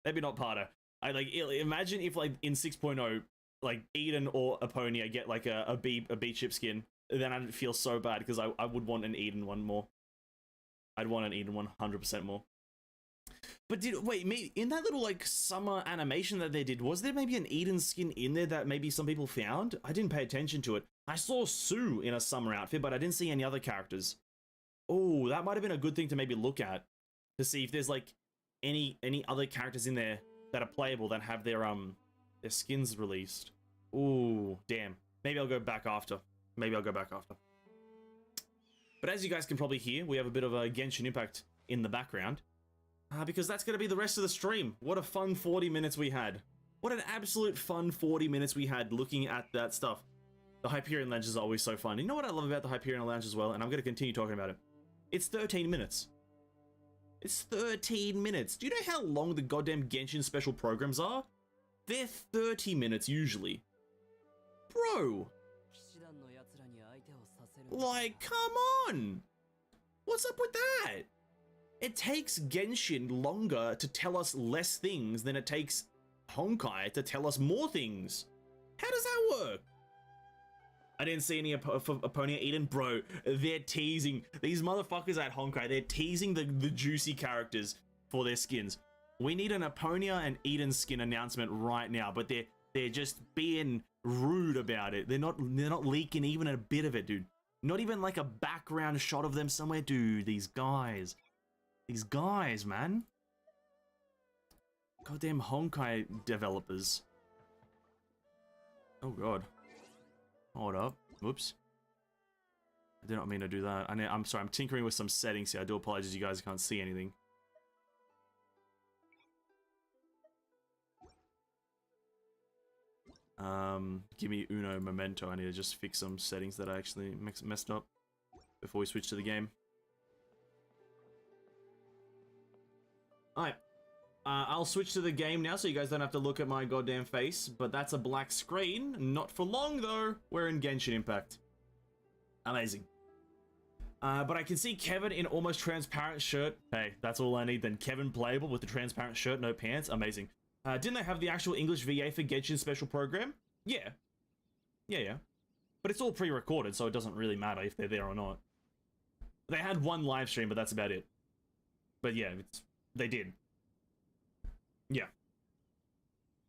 Maybe not Pardo. I like imagine if like in 6.0 like Eden or Aponia get like a B chip skin, then I'd feel so bad, because I would want an Eden one more. I'd want an Eden 100% more. But in that little like summer animation that they did, was there maybe an Eden skin in there that maybe some people found? I didn't pay attention to it. I saw Sue in a summer outfit, but I didn't see any other characters. Oh, that might have been a good thing to maybe look at, to see if there's like any other characters in there that are playable that have their skins released. Ooh, damn. Maybe I'll go back after. But as you guys can probably hear, we have a bit of a Genshin Impact in the background. Because that's going to be the rest of the stream. What a fun 40 minutes we had. What an absolute fun 40 minutes we had looking at that stuff. The Hyperion Lounge is always so fun. You know what I love about the Hyperion Lounge as well, and I'm going to continue talking about it, It's 13 minutes. It's 13 minutes. Do you know how long the goddamn Genshin special programs are? They're 30 minutes usually. Bro! Like, come on! What's up with that? It takes Genshin longer to tell us less things than it takes Honkai to tell us more things. How does that work? I didn't see any Epona Eden. Bro, they're teasing. These motherfuckers at Honkai, they're teasing the juicy characters for their skins. We need an Epona and Eden skin announcement right now, but they're just being rude about it. They're not leaking even a bit of it, dude. Not even like a background shot of them somewhere, dude. These guys, man. Goddamn Honkai developers. Oh god. Hold up. Whoops. I did not mean to do that. I'm sorry, I'm tinkering with some settings here. I do apologize, you guys can't see anything. Give me uno momento. I need to just fix some settings that I actually messed up before we switch to the game. Alright. I'll switch to the game now so you guys don't have to look at my goddamn face, but that's a black screen. Not for long though. We're in Genshin Impact. Amazing. But I can see Kevin in almost transparent shirt. Hey, that's all I need then. Kevin playable with the transparent shirt, no pants. Amazing. Didn't they have the actual English VA for Genshin special program? Yeah. Yeah. But it's all pre-recorded, so it doesn't really matter if they're there or not. They had one live stream, but that's about it. But yeah, they did. Yeah.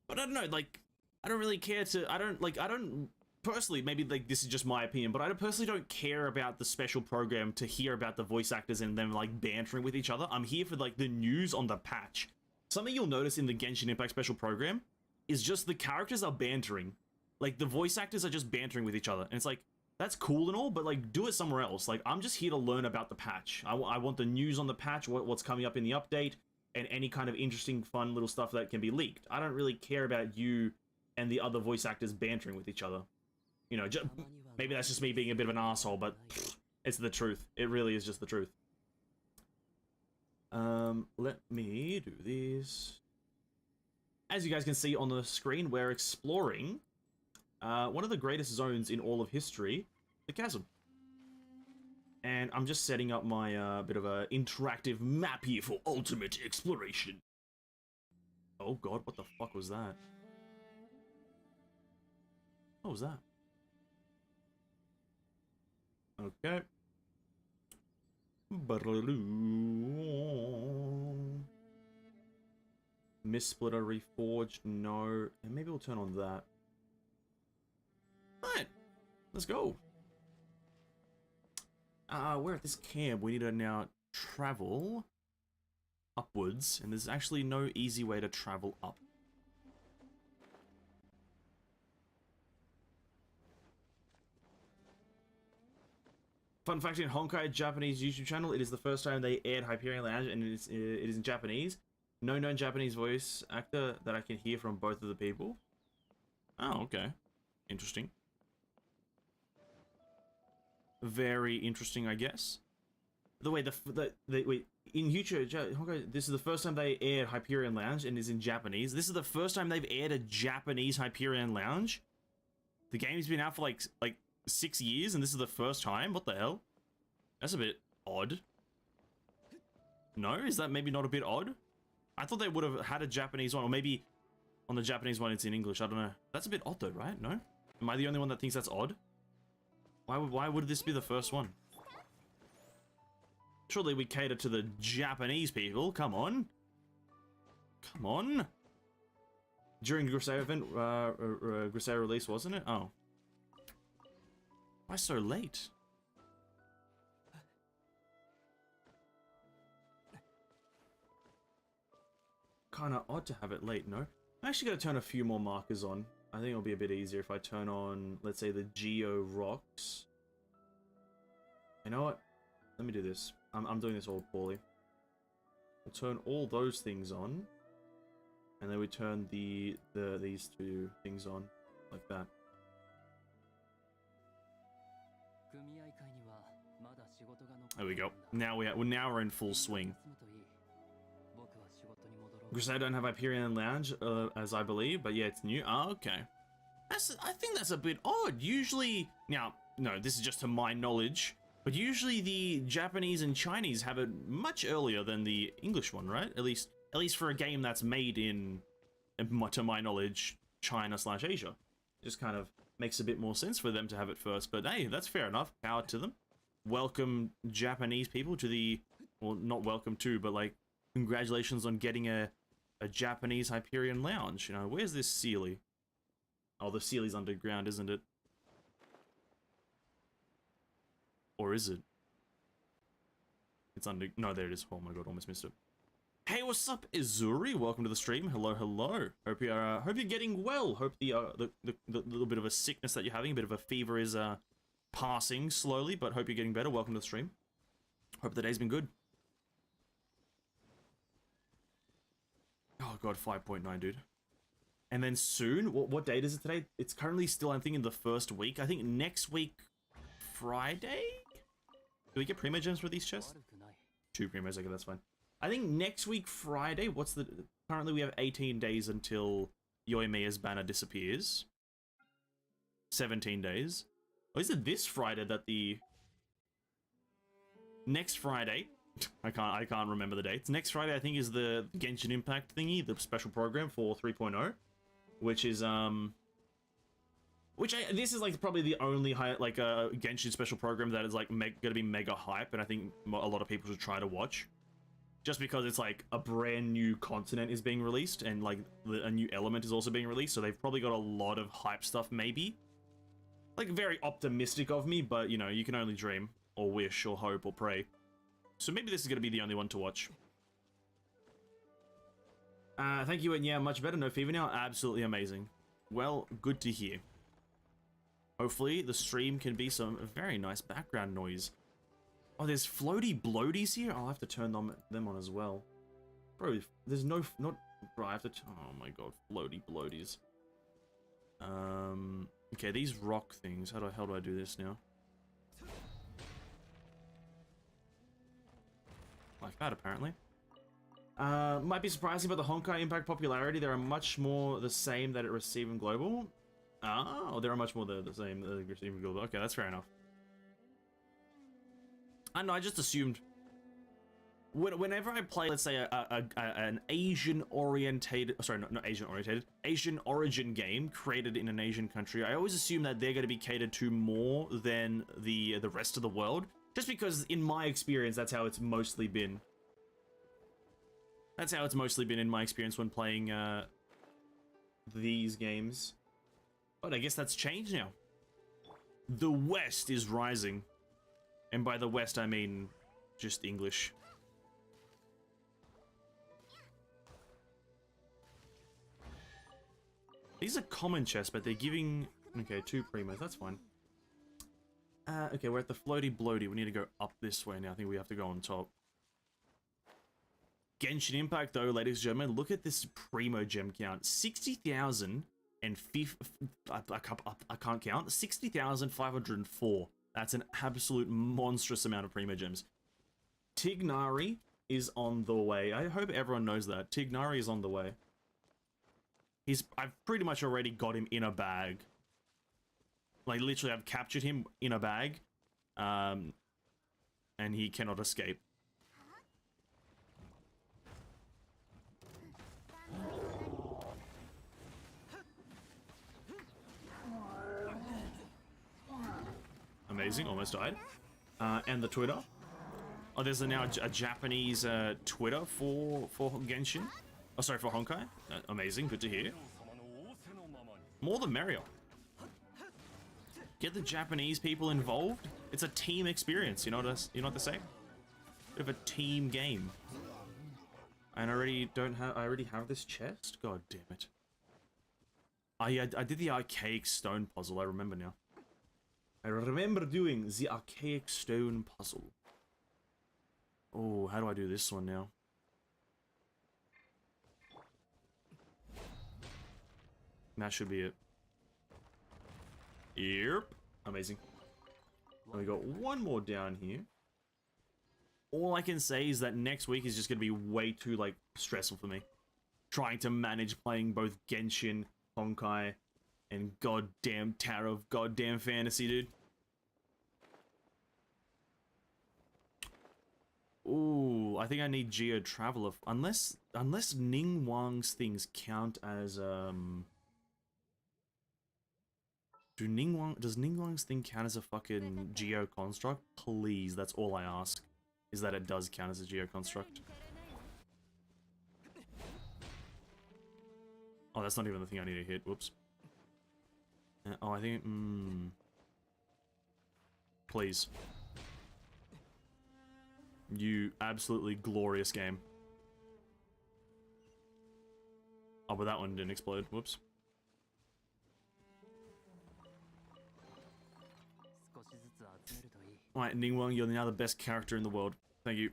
But I don't know, like, I don't really care to, I don't, personally, maybe, like, this is just my opinion, but I personally don't care about the special program to hear about the voice actors and them, like, bantering with each other. I'm here for, like, the news on the patch. Something you'll notice in the Genshin Impact special program is just the characters are bantering. Like, the voice actors are just bantering with each other. And it's like, that's cool and all, but, like, do it somewhere else. Like, I'm just here to learn about the patch. I want the news on the patch, what's coming up in the update, and any kind of interesting, fun little stuff that can be leaked. I don't really care about you and the other voice actors bantering with each other. You know, maybe that's just me being a bit of an asshole, but it's the truth. It really is just the truth. Let me do this. As you guys can see on the screen, we're exploring one of the greatest zones in all of history, the Chasm. And I'm just setting up my bit of a interactive map here for ultimate exploration. Oh god, what the fuck was that? What was that? Okay. Mist Splitter Reforged, no. And maybe we'll turn on that. Alright, let's go. We're at this camp. We need to now travel upwards, and there's actually no easy way to travel up. Fun fact, in Honkai Japanese YouTube channel, it is the first time they aired Hyperion Lounge, and it is in Japanese. No known Japanese voice actor that I can hear from both of the people. Oh, okay. Interesting. Very interesting, I guess. The way wait, in YouTube, Honkai, this is the first time they aired Hyperion Lounge, and is in Japanese. This is the first time they've aired a Japanese Hyperion Lounge. The game's been out for like 6 years, and this is the first time? What the hell? That's a bit odd. No? Is that maybe not a bit odd? I thought they would have had a Japanese one, or maybe on the Japanese one it's in English, I don't know. That's a bit odd though, right? No? Am I the only one that thinks that's odd? Why would this be the first one? Surely we cater to the Japanese people, come on. Come on. During Griseo event, Griseo release, wasn't it? Oh. Why so late? Kinda odd to have it late, no? I'm actually gonna turn a few more markers on. I think it'll be a bit easier if I turn on, let's say, the Geo Rocks. You know what? Let me do this. I'm doing this all poorly. We'll turn all those things on. And then we turn these two things on. Like that. There we go. Now we're in full swing. Because I don't have Hyperion Lounge, as I believe, but yeah, it's new. Oh, okay. I think that's a bit odd. Usually, now, no, this is just to my knowledge, but usually the Japanese and Chinese have it much earlier than the English one, right? At least for a game that's made in, to my knowledge, China/Asia. Just kind of makes a bit more sense for them to have it first, but hey, that's fair enough. Power to them. Welcome Japanese people to the, well, not welcome to, but like, congratulations on getting a Japanese Hyperion Lounge. You know, where's this Sealy? Oh, the Sealy's underground, isn't it? Or is it? It's under, no, there it is. Oh my god, almost missed it. Hey, what's up, Izuri? Welcome to the stream. Hello, hello. Hope you're getting well. Hope the little bit of a sickness that you're having, a bit of a fever is passing slowly, but hope you're getting better. Welcome to the stream. Hope the day's been good. Oh god, 5.9, dude. And then soon, what date is it today? It's currently still, I'm thinking, the first week. I think next week, Friday? Do we get Primogems for these chests? 2 Primos, okay, that's fine. I think next week, Friday, currently we have 18 days until Yoimiya's banner disappears. 17 days. Or is it this Friday that next Friday, I can't remember the dates. Next Friday, I think, is the Genshin Impact thingy, the special program for 3.0, which is this is like probably the only Genshin special program that is like gonna be mega hype, and I think a lot of people should try to watch, just because it's like a brand new continent is being released, and like a new element is also being released, so they've probably got a lot of hype stuff. Maybe, like, very optimistic of me, but you know, you can only dream or wish or hope or pray. So maybe this is going to be the only one to watch. Thank you, and yeah, much better. No fever now. Absolutely amazing. Well, good to hear. Hopefully the stream can be some very nice background noise. Oh, there's floaty bloaties here? I'll have to turn them on as well. Bro, there's no... Bro, I have to... Oh my god, floaty bloaties. Okay, these rock things. How do I do this now? Like that, apparently. Might be surprising about the Honkai Impact popularity. There are much more the same that it received in global. Oh, there are much more the same that it received in global. Okay, that's fair enough. I don't know, I just assumed... Whenever I play, let's say, an Asian-orientated... Sorry, not Asian-orientated. Asian origin game created in an Asian country, I always assume that they're going to be catered to more than the rest of the world. Just because, in my experience, that's how it's mostly been. That's how it's mostly been in my experience when playing these games. But I guess that's changed now. The West is rising. And by the West, I mean just English. These are common chests, but they're giving... Okay, 2 primos, that's fine. Okay, we're at the floaty bloaty. We need to go up this way now. I think we have to go on top. Genshin Impact, though, ladies and gentlemen, look at this Primogem count. 60,000 and I can't count. 60,504. That's an absolute monstrous amount of Primogems. Tignari is on the way. I hope everyone knows that. Tignari is on the way. I've pretty much already got him in a bag. Like, literally, I've captured him in a bag. And he cannot escape. Amazing, almost died. And the Twitter. Oh, there's now a Japanese Twitter for Genshin. Oh, sorry, for Honkai. Amazing, good to hear. More the merrier. Get the Japanese people involved. It's a team experience, you know what to say? Bit of a team game. And I already have this chest? God damn it. I did the archaic stone puzzle, I remember now. I remember doing the archaic stone puzzle. Oh, how do I do this one now? That should be it. Yep. Amazing. And we got one more down here. all I can say is that next week is just going to be way too, like, stressful for me. Trying to manage playing both Genshin, Honkai, and goddamn Tower of goddamn Fantasy, dude. Ooh, I think I need Geo Traveler, unless Ning Wang's things count as, does Ning Wang's thing count as a fucking Geo Construct? Please, that's all I ask, is that it does count as a Geo Construct. Oh, that's not even the thing I need to hit, whoops. Oh, I think, please. You absolutely glorious game. Oh, but that one didn't explode. Whoops. Alright, Ningguang, you're now the best character in the world. Thank you.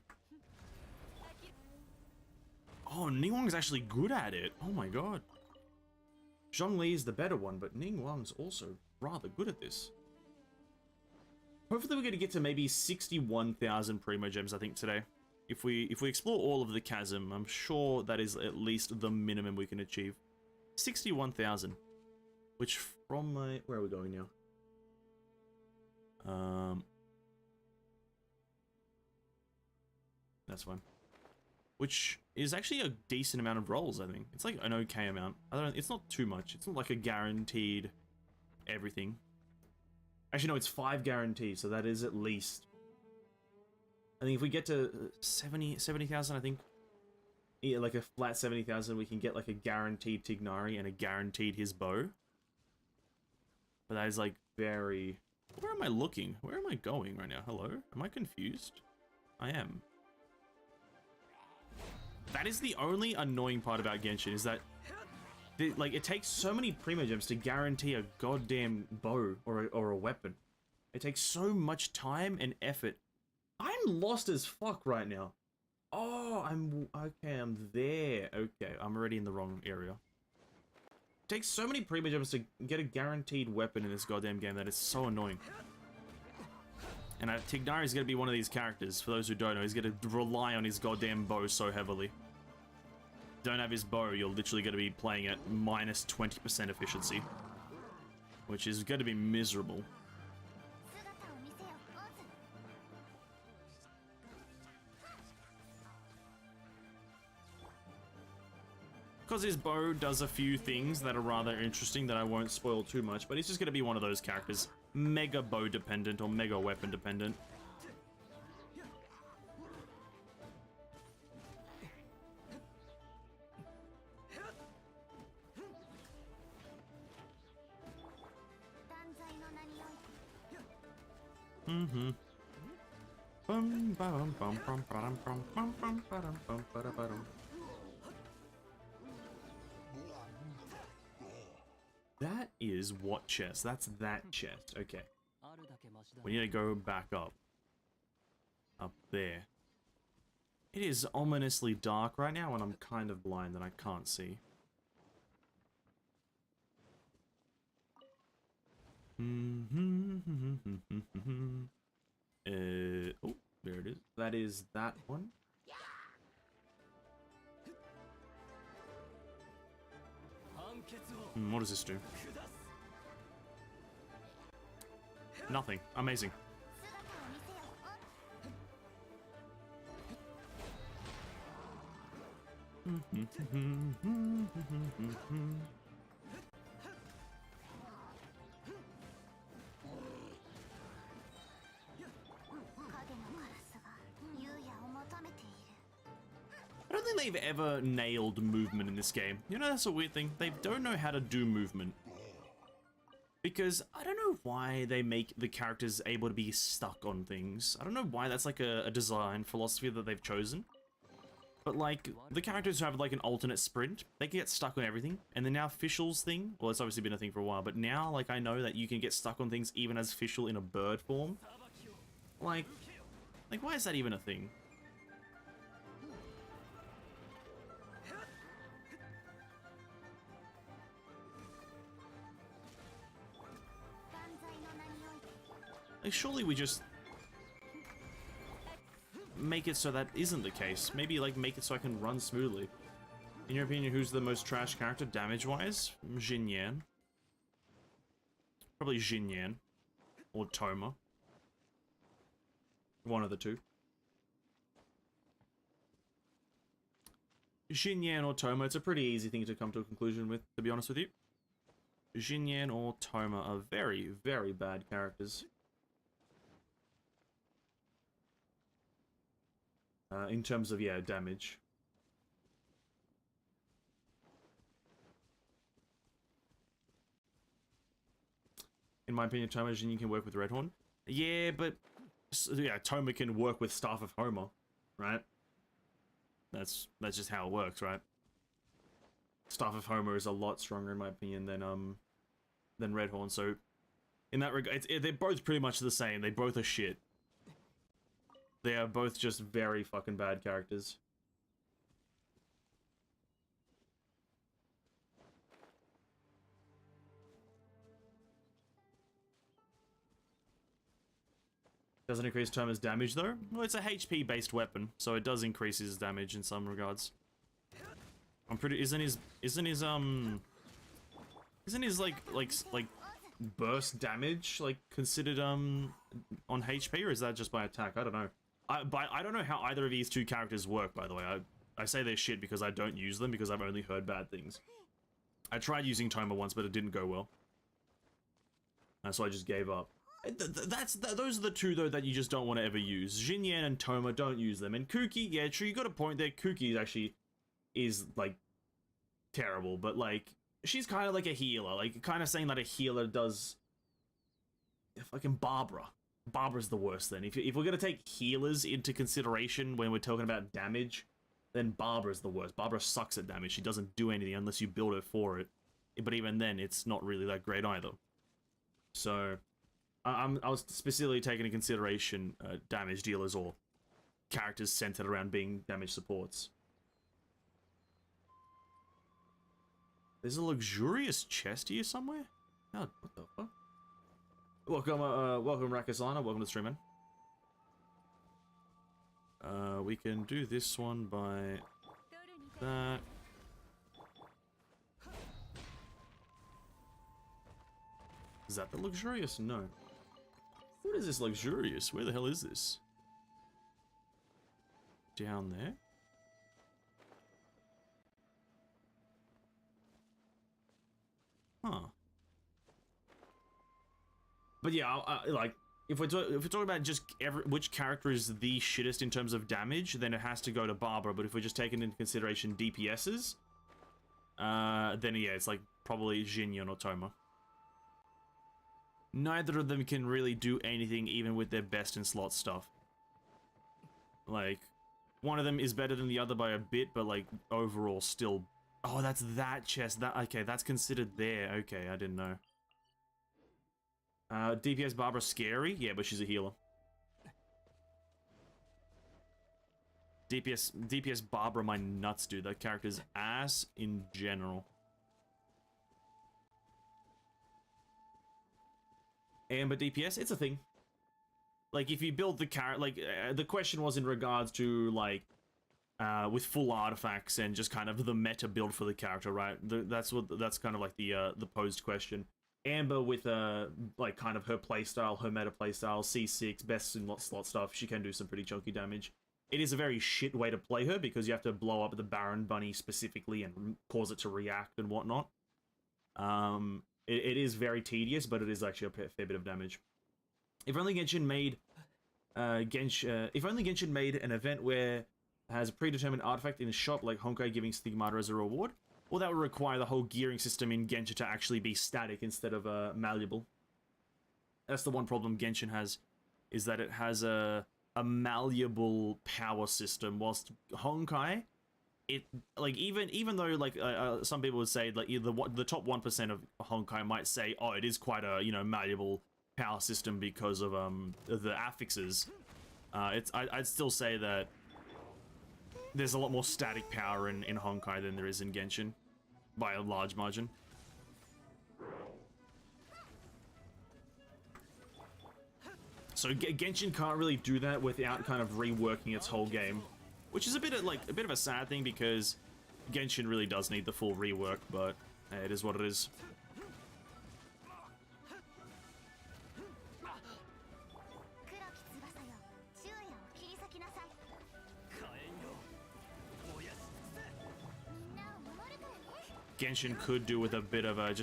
Oh, Ningguang's actually good at it. Oh my god. Zhongli is the better one, but Ningguang's also rather good at this. Hopefully we're going to get to maybe 61,000 Primogems, I think, today. If we explore all of the Chasm, I'm sure that is at least the minimum we can achieve. 61,000. Which from my... Where are we going now? That's fine. Which is actually a decent amount of rolls, I think. It's like an okay amount. It's not too much. It's not like a guaranteed everything. Actually, no, it's 5 guarantees, so that is at least... I think if we get to 70,000, I think... Yeah, like a flat 70,000, we can get like a guaranteed Tignari and a guaranteed his bow. But that is like very... Where am I looking? Where am I going right now? Hello? Am I confused? I am. That is the only annoying part about Genshin, is that... Like, it takes so many Primogems to guarantee a goddamn bow or a weapon. It takes so much time and effort. I'm lost as fuck right now. Oh, okay, I'm there. Okay, I'm already in the wrong area. It takes so many Primogems to get a guaranteed weapon in this goddamn game that is so annoying. And Tignari is going to be one of these characters, for those who don't know. He's going to rely on his goddamn bow so heavily. Don't have his bow, you're literally going to be playing at minus 20% efficiency. Which is going to be miserable. Because his bow does a few things that are rather interesting that I won't spoil too much, but he's just going to be one of those characters. Mega bow dependent or mega weapon dependent. That is what chest? That's that chest. Okay. We need to go back up. Up there. It is ominously dark right now and I'm kind of blind and I can't see. Oh, there it is. That is that one. What does this do? Nothing. Amazing. I don't think they've ever nailed movement in this game. You know, that's a weird thing. They don't know how to do movement. Because I don't know why they make the characters able to be stuck on things. I don't know why that's like a design philosophy that they've chosen. But like, the characters who have like an alternate sprint, they can get stuck on everything. And then now Fischl's thing, well, it's obviously been a thing for a while, but now like I know that you can get stuck on things even as Fischl in a bird form. Like why is that even a thing? Like, surely we just make it so that isn't the case. Maybe, like, make it so I can run smoothly. In your opinion, who's the most trash character damage-wise? Jinyan. Probably Jinyan. Or Toma. One of the two. Jinyan or Toma, it's a pretty easy thing to come to a conclusion with, to be honest with you. Jinyan or Toma are very, very bad characters. In terms of, yeah, damage. In my opinion, Toma Jinyan can work with Redhorn. Yeah, but... yeah, Toma can work with Staff of Homer, right? That's just how it works, right? Staff of Homer is a lot stronger, in my opinion, than Redhorn, so... in that regard, they're both pretty much the same. They both are shit. They are both just very fucking bad characters. Doesn't increase Toma's damage though? Well, it's a HP based weapon, so it does increase his damage in some regards. I'm pretty isn't his like burst damage like considered on HP, or is that just by attack? I don't know. I don't know how either of these two characters work, by the way. I say they're shit because I don't use them because I've only heard bad things. I tried using Toma once, but it didn't go well. So I just gave up. Those are the two, though, that you just don't want to ever use. Jinyan and Toma, don't use them. And Kuki, yeah, true, you got a point there. Kuki actually is, like, terrible. But, like, she's kind of like a healer. Like, kind of saying that a healer does... fucking Barbara. Barbara's the worst, then. If we're going to take healers into consideration when we're talking about damage, then Barbara's the worst. Barbara sucks at damage. She doesn't do anything unless you build her for it. But even then, it's not really that great either. So... I was specifically taking into consideration damage dealers or characters centered around being damage supports. There's a luxurious chest here somewhere? Oh, what the fuck? Welcome Rakasana, welcome to the stream, man. We can do this one by that. Is that the luxurious? No. What is this luxurious? Where the hell is this? Down there? Huh. But yeah, like, if we're talking about just which character is the shittest in terms of damage, then it has to go to Barbara. But if we're just taking into consideration DPSs, then yeah, it's like probably Jinyan or Toma. Neither of them can really do anything even with their best in slot stuff. Like, one of them is better than the other by a bit, but like, overall still... oh, that's that chest. Okay, that's considered there. Okay, I didn't know. DPS Barbara scary? Yeah, but she's a healer. DPS Barbara my nuts, dude. That character's ass in general. Amber DPS, it's a thing. Like, if you build the character, like, the question was in regards to, like, with full artifacts and just kind of the meta build for the character, right? That's kind of like the posed question. Amber with, like, kind of her playstyle, her meta playstyle, C6, best in slot stuff, she can do some pretty chunky damage. It is a very shit way to play her because you have to blow up the Baron Bunny specifically and cause it to react and whatnot. It is very tedious, but it is actually a fair bit of damage. If only Genshin made if only Genshin made an event where it has a predetermined artifact in a shop like Honkai giving Stigmata as a reward, well, that would require the whole gearing system in Genshin to actually be static instead of malleable. That's the one problem Genshin has, is that it has a malleable power system, whilst Honkai, it, like, even though, like, some people would say, like, the top 1% of Honkai might say, oh, it is quite a, you know, malleable power system because of the affixes. I'd still say that there's a lot more static power in Honkai than there is in Genshin, by a large margin. So Genshin can't really do that without kind of reworking its whole game, which is a bit of a sad thing because Genshin really does need the full rework, but hey, it is what it is. Genshin could do with a bit of a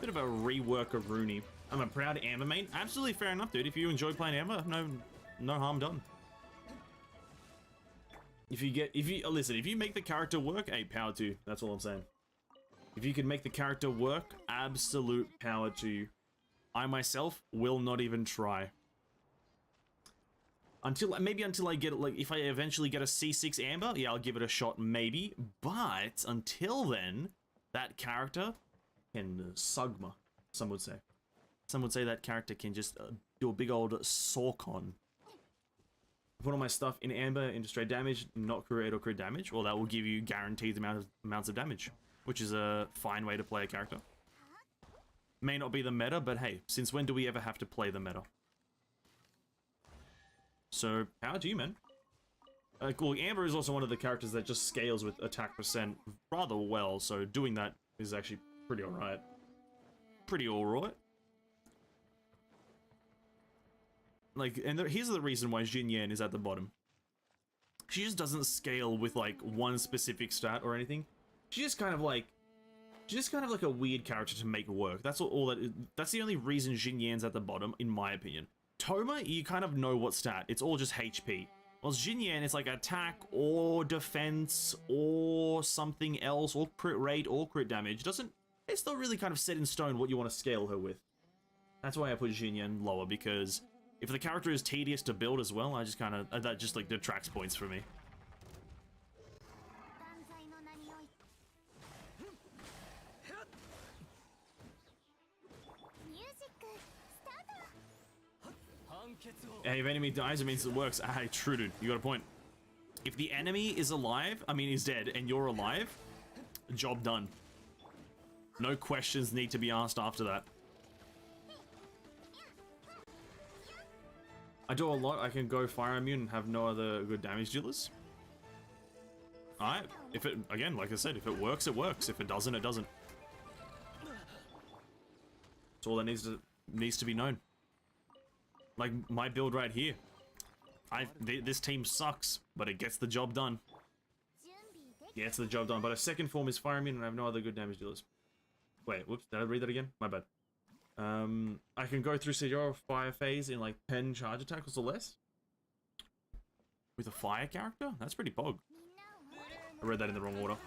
rework of Rooney. I'm a proud Amber main. Absolutely fair enough, dude. If you enjoy playing Amber, no harm done. If you make the character work, hey, power to you. That's all I'm saying. If you can make the character work, absolute power to you. I myself will not even try. Until I get, like, if I eventually get a C6 Amber, yeah, I'll give it a shot, maybe. But until then, that character can sugma, some would say. Some would say that character can just do a big old Sorcon. Put all my stuff in Amber into straight damage, not crit or crit damage. Well, that will give you guaranteed amounts of damage, which is a fine way to play a character. May not be the meta, but hey, since when do we ever have to play the meta? So, power to you, man. Cool, Amber is also one of the characters that just scales with attack percent rather well, so doing that is actually pretty alright. Pretty alright. Like, and here's the reason why Jin Yan is at the bottom. She just doesn't scale with, like, one specific stat or anything. She's just kind of like a weird character to make work. That's that's the only reason Jin Yan's at the bottom, in my opinion. Toma, you kind of know what stat. It's all just HP. While Jin Yan, it's like attack or defense or something else, or crit rate or crit damage. It's not really kind of set in stone what you want to scale her with. That's why I put Jin Yan lower, because if the character is tedious to build as well, that just like detracts points for me. Hey, if enemy dies, it means it works. Ah, true, dude. You got a point. If the enemy is alive, is dead, and you're alive, job done. No questions need to be asked after that. I do a lot. I can go fire immune and have no other good damage dealers. Alright. If it, again, like I said, if it works, it works. If it doesn't, it doesn't. That's all that needs to be known. Like my build right here. This team sucks, but it gets the job done. Gets the job done. But a second form is fire immune and I have no other good damage dealers. Wait, whoops, did I read that again? My bad. I can go through Zero Fire phase in like 10 charge attackles or less. With a fire character? That's pretty pog. I read that in the wrong order.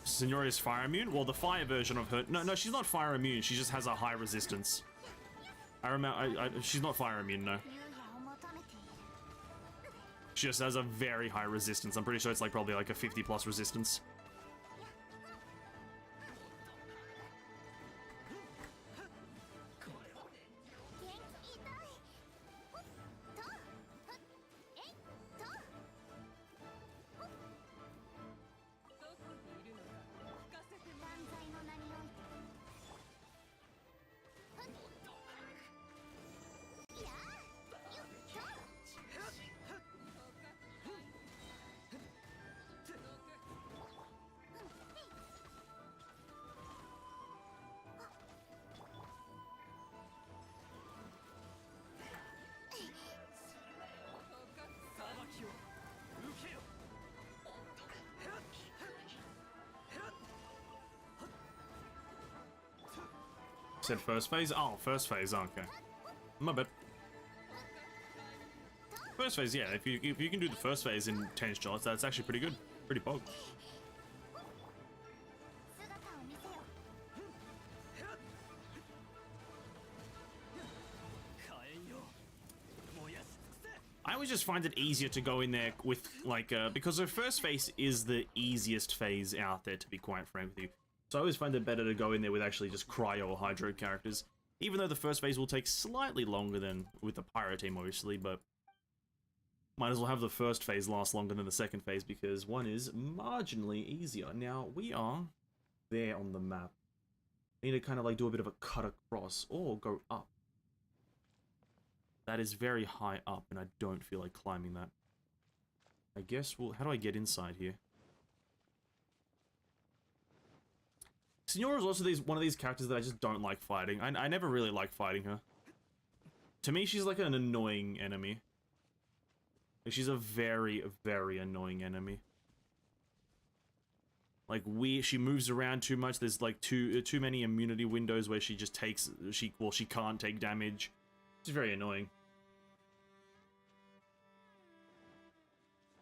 Senoria's fire immune? Well, the fire version of her... No, she's not fire immune. She just has a high resistance. I remember... she's not fire immune, no. She just has a very high resistance. I'm pretty sure it's like probably like a 50+ resistance. Said first phase? Oh, first phase, okay. My bad. First phase, yeah, if you can do the first phase in 10 shots, that's actually pretty good. Pretty pog. I always just find it easier to go in there with, like, because the first phase is the easiest phase out there, to be quite frank with you. So I always find it better to go in there with actually just Cryo or Hydro characters. Even though the first phase will take slightly longer than with the Pyro team, obviously, but Might as well have the first phase last longer than the second phase because one is marginally easier. Now, we are there on the map. I need to kind of like do a bit of a cut across or go up. That is very high up and I don't feel like climbing that. I guess, well, how do I get inside here? Signora is also one of these characters that I just don't like fighting. I never really like fighting her. To me, she's like an annoying enemy. Like, she's a very, very annoying enemy. Like, she moves around too much. There's like too many immunity windows where she just takes, she can't take damage. It's very annoying.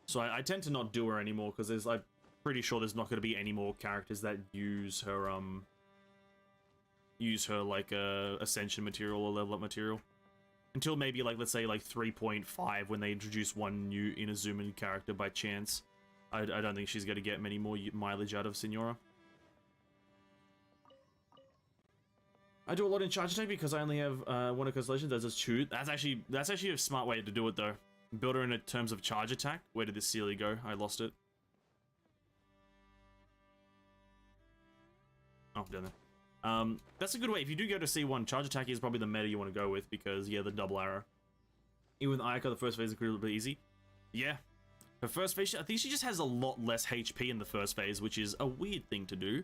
So I tend to not do her anymore because I'm pretty sure there's not going to be any more characters that use her like ascension material or level up material. Until maybe, like, let's say, like, 3.5 when they introduce one new Inazuma character by chance. I don't think she's going to get many more mileage out of Signora. I do a lot in charge attack because I only have one of Constellations as a shoot. That's actually a smart way to do it, though. Build her in terms of charge attack. Where did this Sealy go? I lost it. Oh, down there. That's a good way. If you do go to C1, charge attack is probably the meta you want to go with because, yeah, the double arrow. Even with Ayaka, the first phase is incredibly easy. Yeah. Her first phase, I think she just has a lot less HP in the first phase, which is a weird thing to do.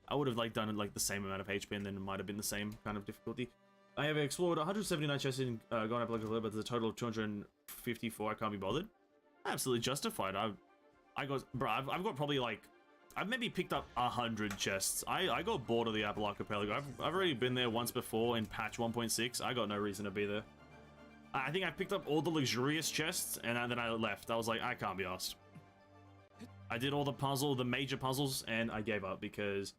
I would have, like, done, like, the same amount of HP and then it might have been the same kind of difficulty. I have explored 179 chests in Gone Archipelago, but there's a total of 254. I can't be bothered. Absolutely justified. I've got probably, like, I've maybe picked up 100 chests. I got bored of the Archipelago. I've already been there once before in patch 1.6. I got no reason to be there. I think I picked up all the luxurious chests, and then I left. I was like, I can't be asked. I did all the major puzzles, and I gave up because,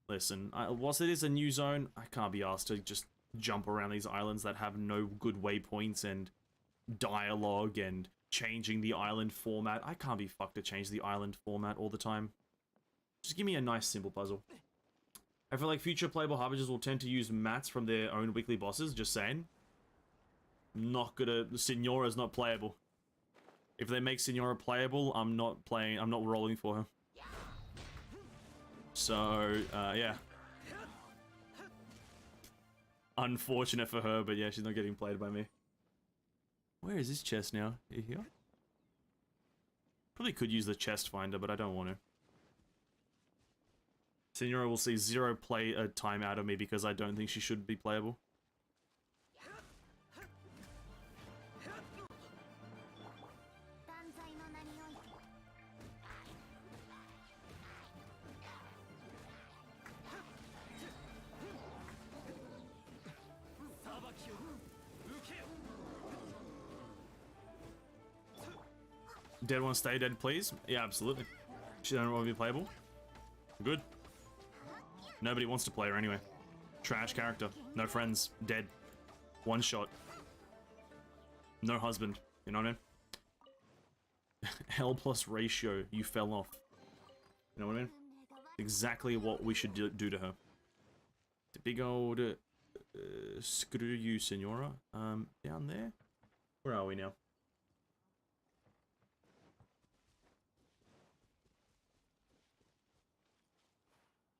listen, whilst it is a new zone, I can't be asked to just jump around these islands that have no good waypoints and dialogue and changing the island format. I can't be fucked to change the island format all the time. Just give me a nice, simple puzzle. I feel like future playable harbingers will tend to use mats from their own weekly bosses, just saying. Not gonna... Signora's not playable. If they make Signora playable, I'm not rolling for her. So, yeah. Unfortunate for her, but yeah, she's not getting played by me. Where is this chest now? Here? Probably could use the chest finder, but I don't want to. Signora will see 0 play time out of me because I don't think she should be playable. Dead one, stay dead, please. Yeah, absolutely. She don't want to be playable. Good. Nobody wants to play her anyway. Trash character. No friends. Dead. One shot. No husband. You know what I mean? L plus ratio. You fell off. You know what I mean? Exactly what we should do to her. The big old screw you, Signora. Down there. Where are we now?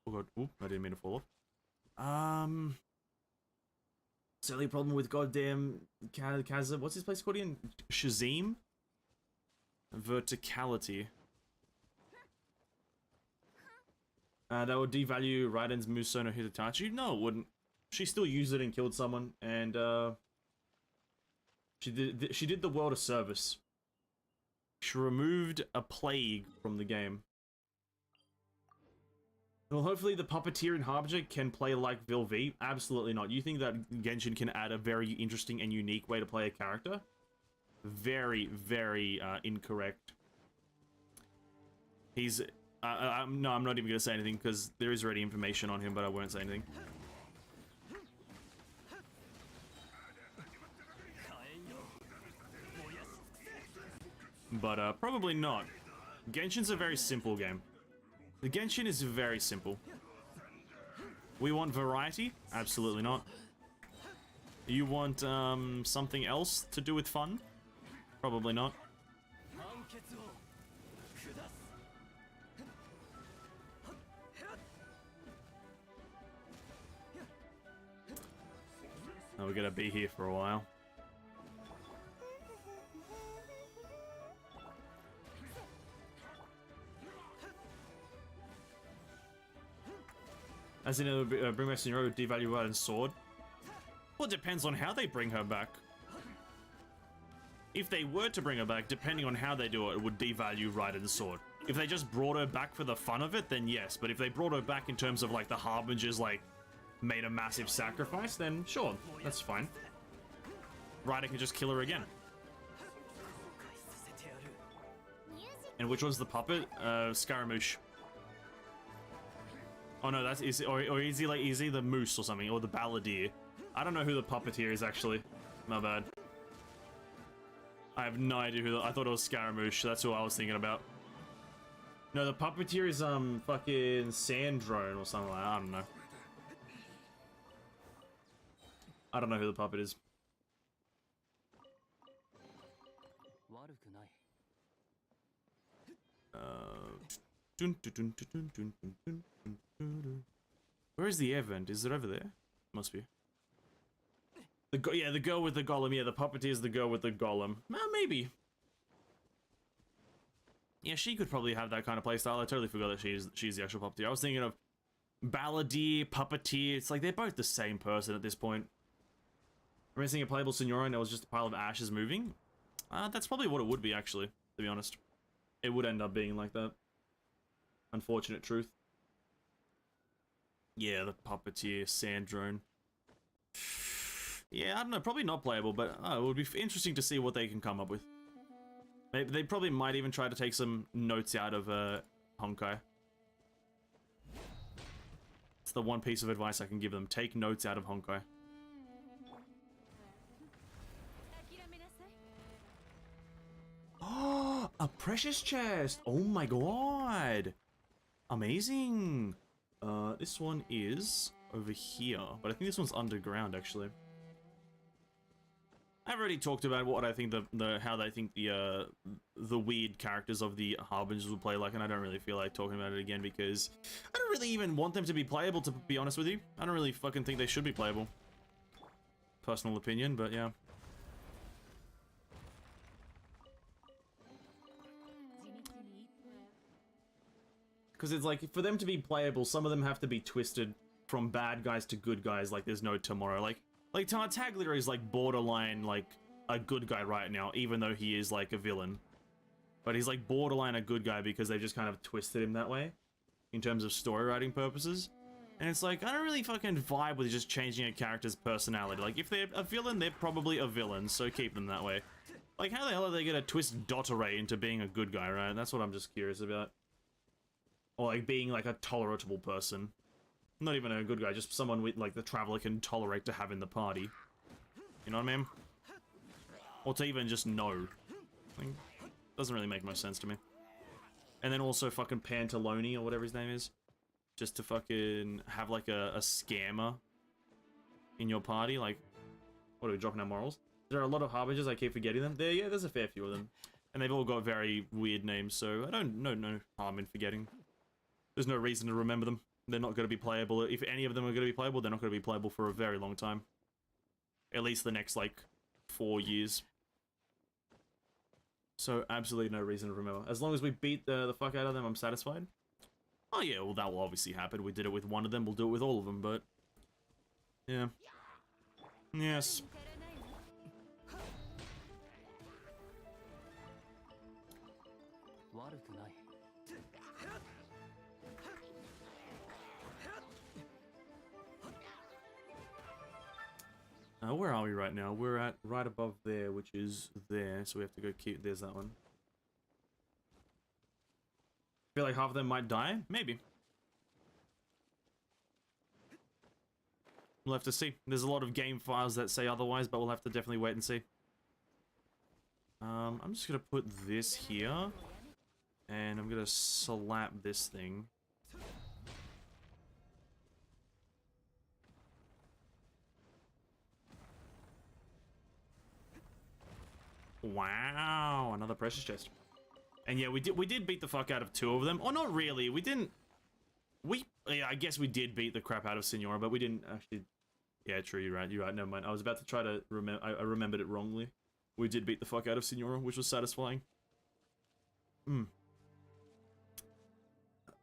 Oh god, ooh, I didn't mean to fall off. Silly problem with goddamn Kazuha. What's his place called again? Shazim? Verticality. That would devalue Raiden's Musono Hitachi. No, it wouldn't. She still used it and killed someone, and she did the world a service. She removed a plague from the game. Well, hopefully the Puppeteer and Harbinger can play like Vilv. Absolutely not. You think that Genshin can add a very interesting and unique way to play a character? Very, very incorrect. He's... no, I'm not even going to say anything because there is already information on him, but I won't say anything. But probably not. Genshin's a very simple game. The Genshin is very simple. We want variety? Absolutely not. You want something else to do with fun? Probably not. Oh, we're gonna be here for a while. As in, bring back Senora, devalue Ride and Sword. Well, it depends on how they bring her back. If they were to bring her back, depending on how they do it, it would devalue Ride and Sword. If they just brought her back for the fun of it, then yes. But if they brought her back in terms of like the Harbingers like made a massive sacrifice, then sure, that's fine. Ryder can just kill her again. And which one's the puppet? Scaramouche. Oh no, that's is or is he the moose or something, or the balladeer? I don't know who the puppeteer is actually. My bad. I have no idea who. I thought it was Scaramouche. That's who I was thinking about. No, the puppeteer is fucking Sand Drone or something like that. I don't know. I don't know who the puppet is. Where is the air vent? Is it over there? Must be. Yeah, the girl with the golem. Yeah, the puppeteer is the girl with the golem. Maybe. Yeah, she could probably have that kind of playstyle. I totally forgot that she's the actual puppeteer. I was thinking of balladeer, puppeteer. It's like they're both the same person at this point. I'm missing a playable Senora and it was just a pile of ashes moving. That's probably what it would be, actually, to be honest. It would end up being like that. Unfortunate truth. Yeah, the puppeteer, sand drone. Yeah, I don't know, probably not playable, but it would be interesting to see what they can come up with. Maybe they probably might even try to take some notes out of Honkai. It's the one piece of advice I can give them. Take notes out of Honkai. Oh, a precious chest! Oh my god! Amazing! This one is over here, but I think this one's underground, actually. I've already talked about what I think how they think the weird characters of the Harbingers will play like, and I don't really feel like talking about it again because I don't really even want them to be playable, to be honest with you. I don't really fucking think they should be playable. Personal opinion, but yeah. Because it's like, for them to be playable, some of them have to be twisted from bad guys to good guys like there's no tomorrow. Like Tartaglia is like borderline like a good guy right now, even though he is like a villain. But he's like borderline a good guy because they've just kind of twisted him that way in terms of story writing purposes. And it's like, I don't really fucking vibe with just changing a character's personality. Like, if they're a villain, they're probably a villain, so keep them that way. Like, how the hell are they gonna twist Dottore into being a good guy, right? That's what I'm just curious about. Or like being like a tolerable person. Not even a good guy, just someone with like the Traveler can tolerate to have in the party. You know what I mean? Or to even just know. Like, doesn't really make much sense to me. And then also fucking Pantalone or whatever his name is. Just to fucking have like a scammer in your party. Like, what are we dropping our morals? There are a lot of Harbingers, I keep forgetting them. Yeah, there's a fair few of them. And they've all got very weird names, so I don't know no harm in forgetting. There's no reason to remember them. They're not going to be playable. If any of them are going to be playable, they're not going to be playable for a very long time. At least the next, like, 4 years. So, absolutely no reason to remember. As long as we beat the fuck out of them, I'm satisfied. Oh yeah, well that will obviously happen. We did it with one of them, we'll do it with all of them, but... yeah. Yes. Where are we right now? We're at right above there, which is there, so we have to go keep... there's that one. I feel like half of them might die? Maybe. We'll have to see. There's a lot of game files that say otherwise, but we'll have to definitely wait and see. I'm just gonna put this here. And I'm gonna slap this thing. Wow, another precious chest. And yeah, we did beat the fuck out of 2 of them. Oh, not really. We didn't... yeah, I guess we did beat the crap out of Senora, but we didn't actually Yeah, true, you're right, never mind. I was about to try to remember, I remembered it wrongly. We did beat the fuck out of Signora, which was satisfying. Hmm.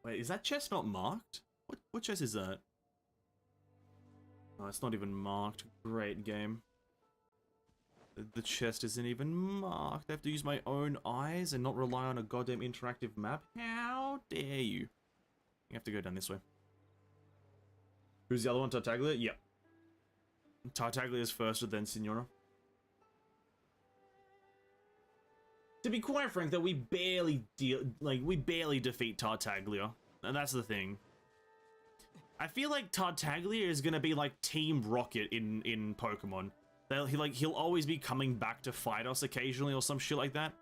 Wait, is that chest not marked? What chest is that? Oh, it's not even marked. Great game. The chest isn't even marked. I have to use my own eyes and not rely on a goddamn interactive map. How dare you? You have to go down this way. Who's the other one? Tartaglia? Yep. Tartaglia is first, then Signora. To be quite frank, though, we barely defeat Tartaglia, and that's the thing. I feel like Tartaglia is gonna be like Team Rocket in Pokemon. He'll always be coming back to fight us occasionally or some shit like that,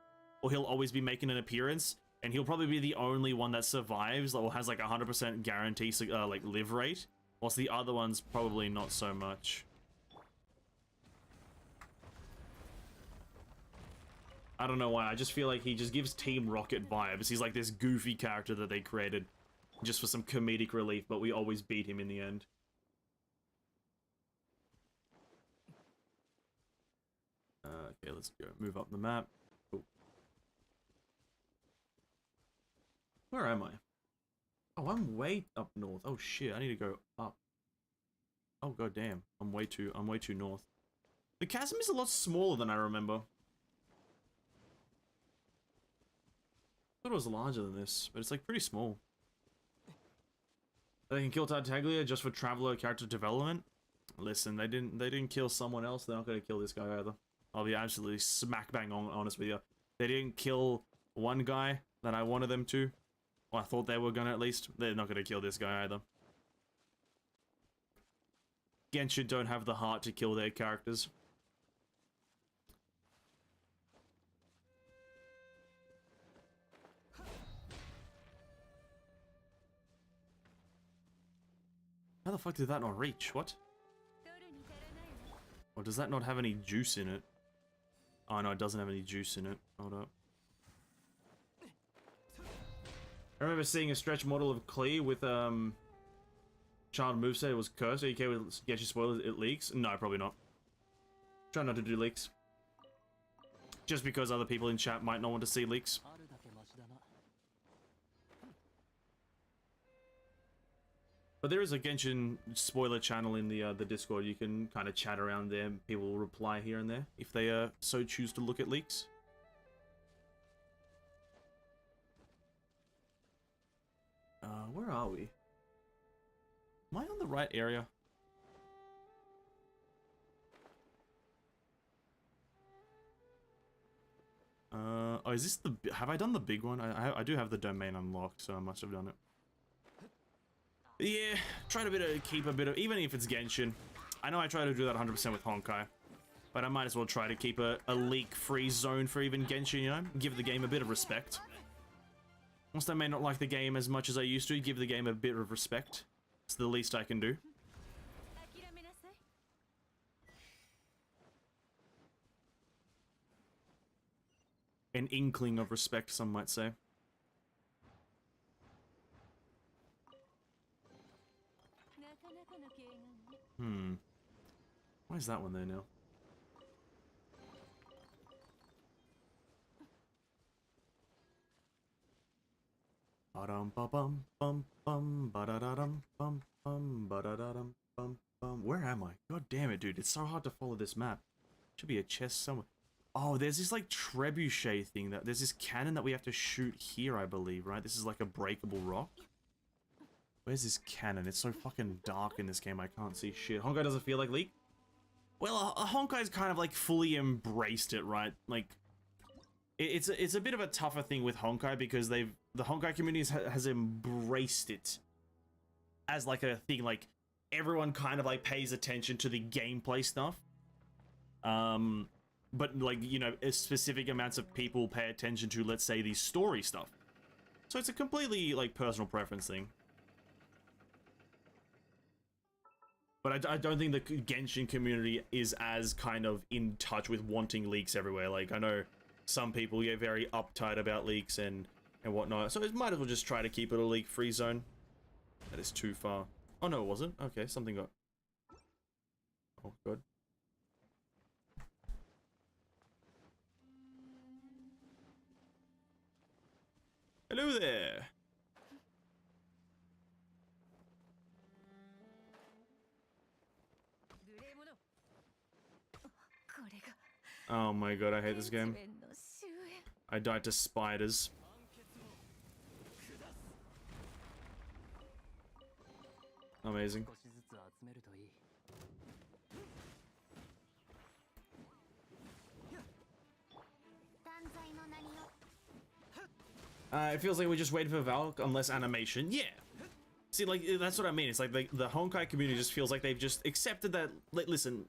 or he'll always be making an appearance, and he'll probably be the only one that survives or has like 100% guarantee like live rate, whilst the other ones probably not so much. I don't know why, I just feel like he just gives Team Rocket vibes. He's like this goofy character that they created just for some comedic relief, but we always beat him in the end. Okay, let's go. Move up the map. Cool. Where am I? Oh, I'm way up north. Oh shit, I need to go up. Oh god damn, I'm way too north. The chasm is a lot smaller than I remember. I thought it was larger than this, but it's like pretty small. They can kill Tartaglia just for Traveler character development. Listen, they didn't kill someone else. They're not gonna kill this guy either. I'll be absolutely smack bang honest with you. They didn't kill one guy that I wanted them to. Well, I thought they were gonna at least. They're not gonna kill this guy either. Genshin don't have the heart to kill their characters. How the fuck did that not reach? What? Or does that not have any juice in it? Oh no, it doesn't have any juice in it. Hold up. I remember seeing a stretch model of Klee with child moveset. It was cursed. Are you okay with get your spoilers? It leaks? No, probably not. Try not to do leaks. Just because other people in chat might not want to see leaks. But there is a Genshin spoiler channel in the Discord. You can kind of chat around there. People will reply here and there if they so choose to look at leaks. Where are we? Am I on the right area? Oh, is this the... Have I done the big one? I do have the domain unlocked, so I must have done it. Yeah, try to keep a bit of... Even if it's Genshin. I know I try to do that 100% with Honkai. But I might as well try to keep a leak-free zone for even Genshin, you know? Give the game a bit of respect. Whilst I may not like the game as much as I used to, give the game a bit of respect. It's the least I can do. An inkling of respect, some might say. Why is that one there now? Where am I? God damn it, dude. It's so hard to follow this map. Should be a chest somewhere. Oh, there's this like trebuchet thing that there's this cannon that we have to shoot here, I believe, right? This is like a breakable rock. Where's this cannon? It's so fucking dark in this game, I can't see shit. Honkai doesn't feel like leak? Well, Honkai's kind of like fully embraced it, right? Like, it's a bit of a tougher thing with Honkai because the Honkai community has embraced it as like a thing. Like, everyone kind of like pays attention to the gameplay stuff. But like, you know, specific amounts of people pay attention to, let's say, the story stuff. So it's a completely like personal preference thing. But I don't think the Genshin community is as kind of in touch with wanting leaks everywhere. Like, I know some people get very uptight about leaks and whatnot. So it might as well just try to keep it a leak-free zone. That is too far. Oh, no, it wasn't. Okay, something got... Oh, God. Hello there. Oh my god, I hate this game. I died to spiders. Amazing. It feels like we're just waiting for Valk unless animation. Yeah. See, like, that's what I mean. It's like the Honkai community just feels like they've just accepted that, like, listen,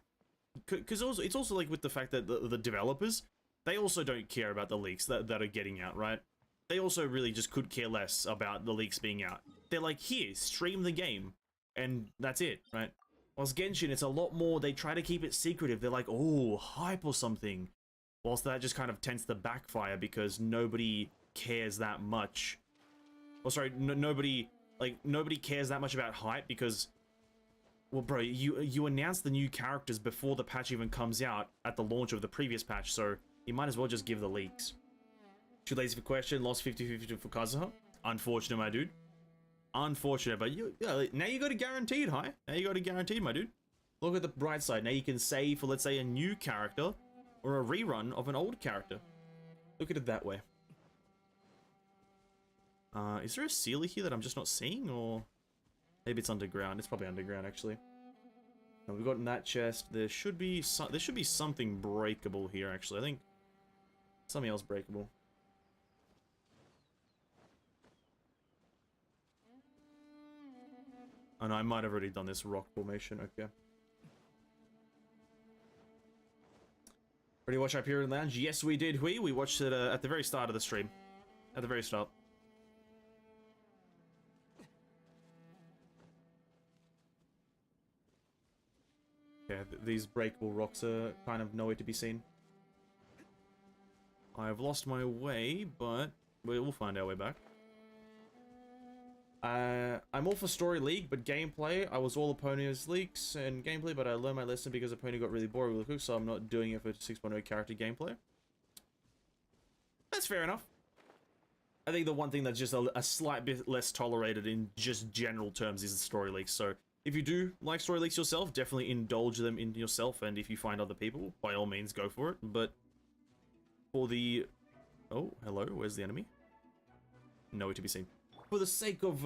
because also it's also like with the fact that the developers, they also don't care about the leaks that are getting out, right? They also really just could care less about the leaks being out. They're like, here, stream the game, and that's it, right? Whilst Genshin, it's a lot more, they try to keep it secretive. They're like, oh, hype or something. Whilst that just kind of tends to backfire because nobody cares that much. Oh, sorry, nobody cares that much about hype because, well, bro, you announced the new characters before the patch even comes out at the launch of the previous patch, so you might as well just give the leaks. Too lazy for question, lost 50-50 for Kazuha. Unfortunate, my dude. Unfortunate, but now you got it guaranteed, hi? Now you got it guaranteed, my dude. Look at the bright side. Now you can save for, let's say, a new character or a rerun of an old character. Look at it that way. Is there a sealer here that I'm just not seeing, or maybe it's underground? It's probably underground, actually. No, we've got in that chest. There should be something breakable here, actually. I think something else breakable. Oh no, I might have already done this rock formation. Okay. Ready to watch Hyperion Lounge? Yes, we did. We watched it at the very start of the stream. At the very start. Yeah, these breakable rocks are kind of nowhere to be seen. I've lost my way, but we'll find our way back. I'm all for Story League, but gameplay, I was all Eponia's leaks and gameplay, but I learned my lesson because Eponia got really boring really quick, so I'm not doing it for 6.0 character gameplay. That's fair enough. I think the one thing that's just a slight bit less tolerated in just general terms is the story leaks, so if you do like story leaks yourself, definitely indulge them in yourself, and if you find other people, by all means, go for it, but for the... Oh, hello, where's the enemy? Nowhere to be seen. For the sake of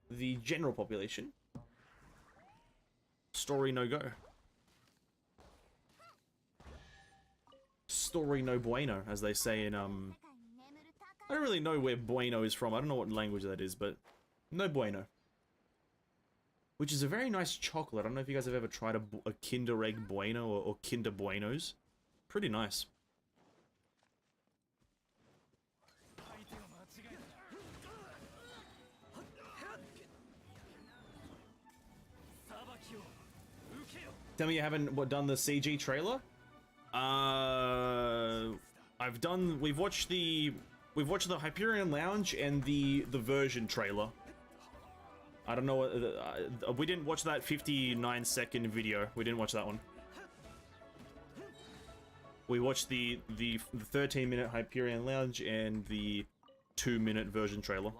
the general population, story no go. Story no bueno, as they say in I don't really know where bueno is from. I don't know what language that is, but no bueno. Which is a very nice chocolate. I don't know if you guys have ever tried a Kinder Egg Bueno or Kinder Buenos. Pretty nice. Tell me you haven't done the CG trailer? We've watched the Hyperion Lounge and the version trailer. I don't know what we didn't watch that 59-second video. We didn't watch that one. We watched the 13-minute Hyperion Lounge and the 2-minute version trailer.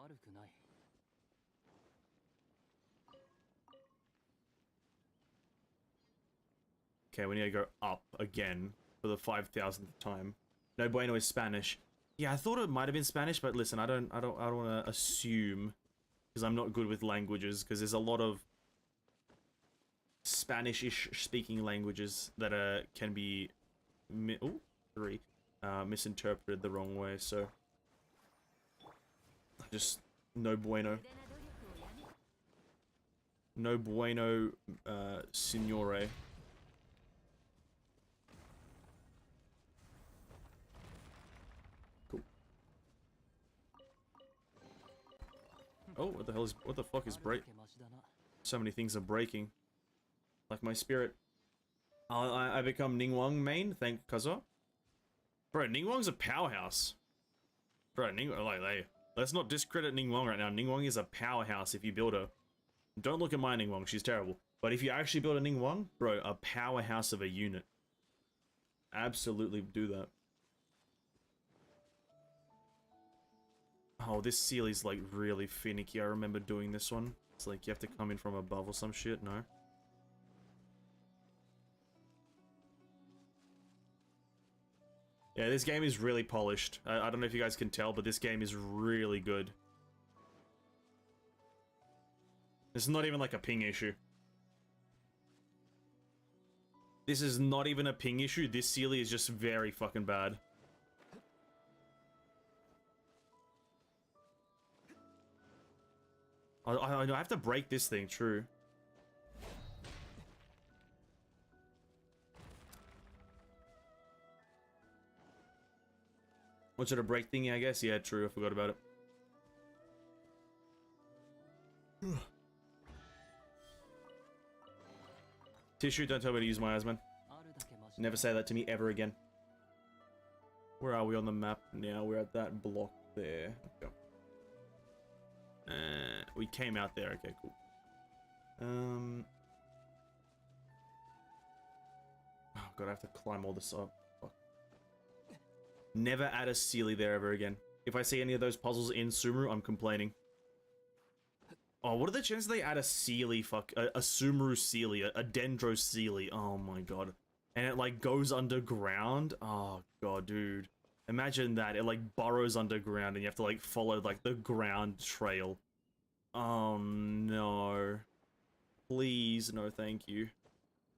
Okay, we need to go up again for the 5,000th time. No bueno is Spanish. Yeah, I thought it might have been Spanish, but listen, I don't want to assume because I'm not good with languages. Because there's a lot of Spanish-ish speaking languages that can be misinterpreted the wrong way. So just no bueno. No bueno, signore. Oh, what the fuck is break? So many things are breaking. Like my spirit. I become Ningguang main, thank Kazuha. Bro, Ningguang's a powerhouse. Bro, let's not discredit Ningguang right now. Ningguang is a powerhouse if you build her. Don't look at my Ningguang, she's terrible. But if you actually build a Ningguang, bro, a powerhouse of a unit. Absolutely do that. Oh, this Sealy's like really finicky. I remember doing this one. It's like you have to come in from above or some shit, no? Yeah, this game is really polished. I don't know if you guys can tell, but this game is really good. It's not even like a ping issue. This is not even a ping issue. This Sealy is just very fucking bad. I have to break this thing, true. What's it, a break thingy, I guess? Yeah, true, I forgot about it. Tissue, don't tell me to use my eyes, man. Never say that to me ever again. Where are we on the map now? We're at that block there. Okay. We came out there, okay, cool. Oh god, I have to climb all this up. Fuck. Never add a Sealy there ever again. If I see any of those puzzles in Sumeru, I'm complaining. Oh, what are the chances they add a Sealy, a Sumeru Sealy, a Dendro Sealy? Oh my god. And it like goes underground? Oh god, dude. Imagine that, it like burrows underground and you have to like follow like the ground trail. Oh no. Please, no thank you.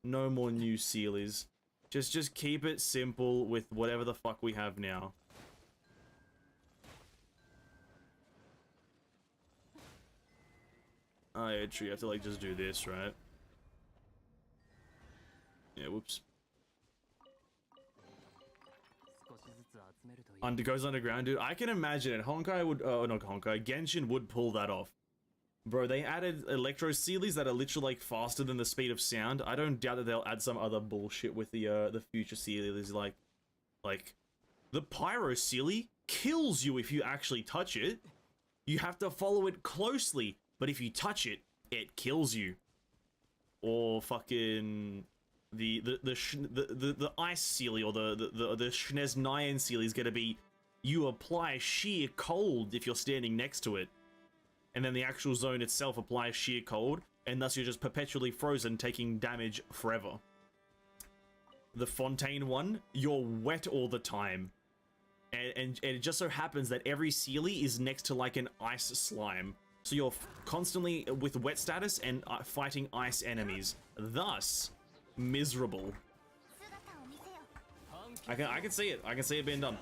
No more new Sealies. Just keep it simple with whatever the fuck we have now. Oh yeah, true, you have to like just do this, right? Yeah, whoops. Goes underground, dude. I can imagine it. Honkai would, not Honkai, Genshin would pull that off. Bro, they added Electro Sealies that are literally like faster than the speed of sound. I don't doubt that they'll add some other bullshit with the future Sealies, like the Pyro Sealy kills you if you actually touch it. You have to follow it closely, but if you touch it, it kills you. Or fucking the Ice Sealy or the Shneznayan Sealy is gonna be you apply sheer cold if you're standing next to it. And then the actual zone itself applies sheer cold, and thus you're just perpetually frozen, taking damage forever. The Fontaine one, you're wet all the time. And it just so happens that every Sealy is next to like an ice slime. So you're constantly with wet status and fighting ice enemies. Thus, miserable. I can see it. I can see it being done.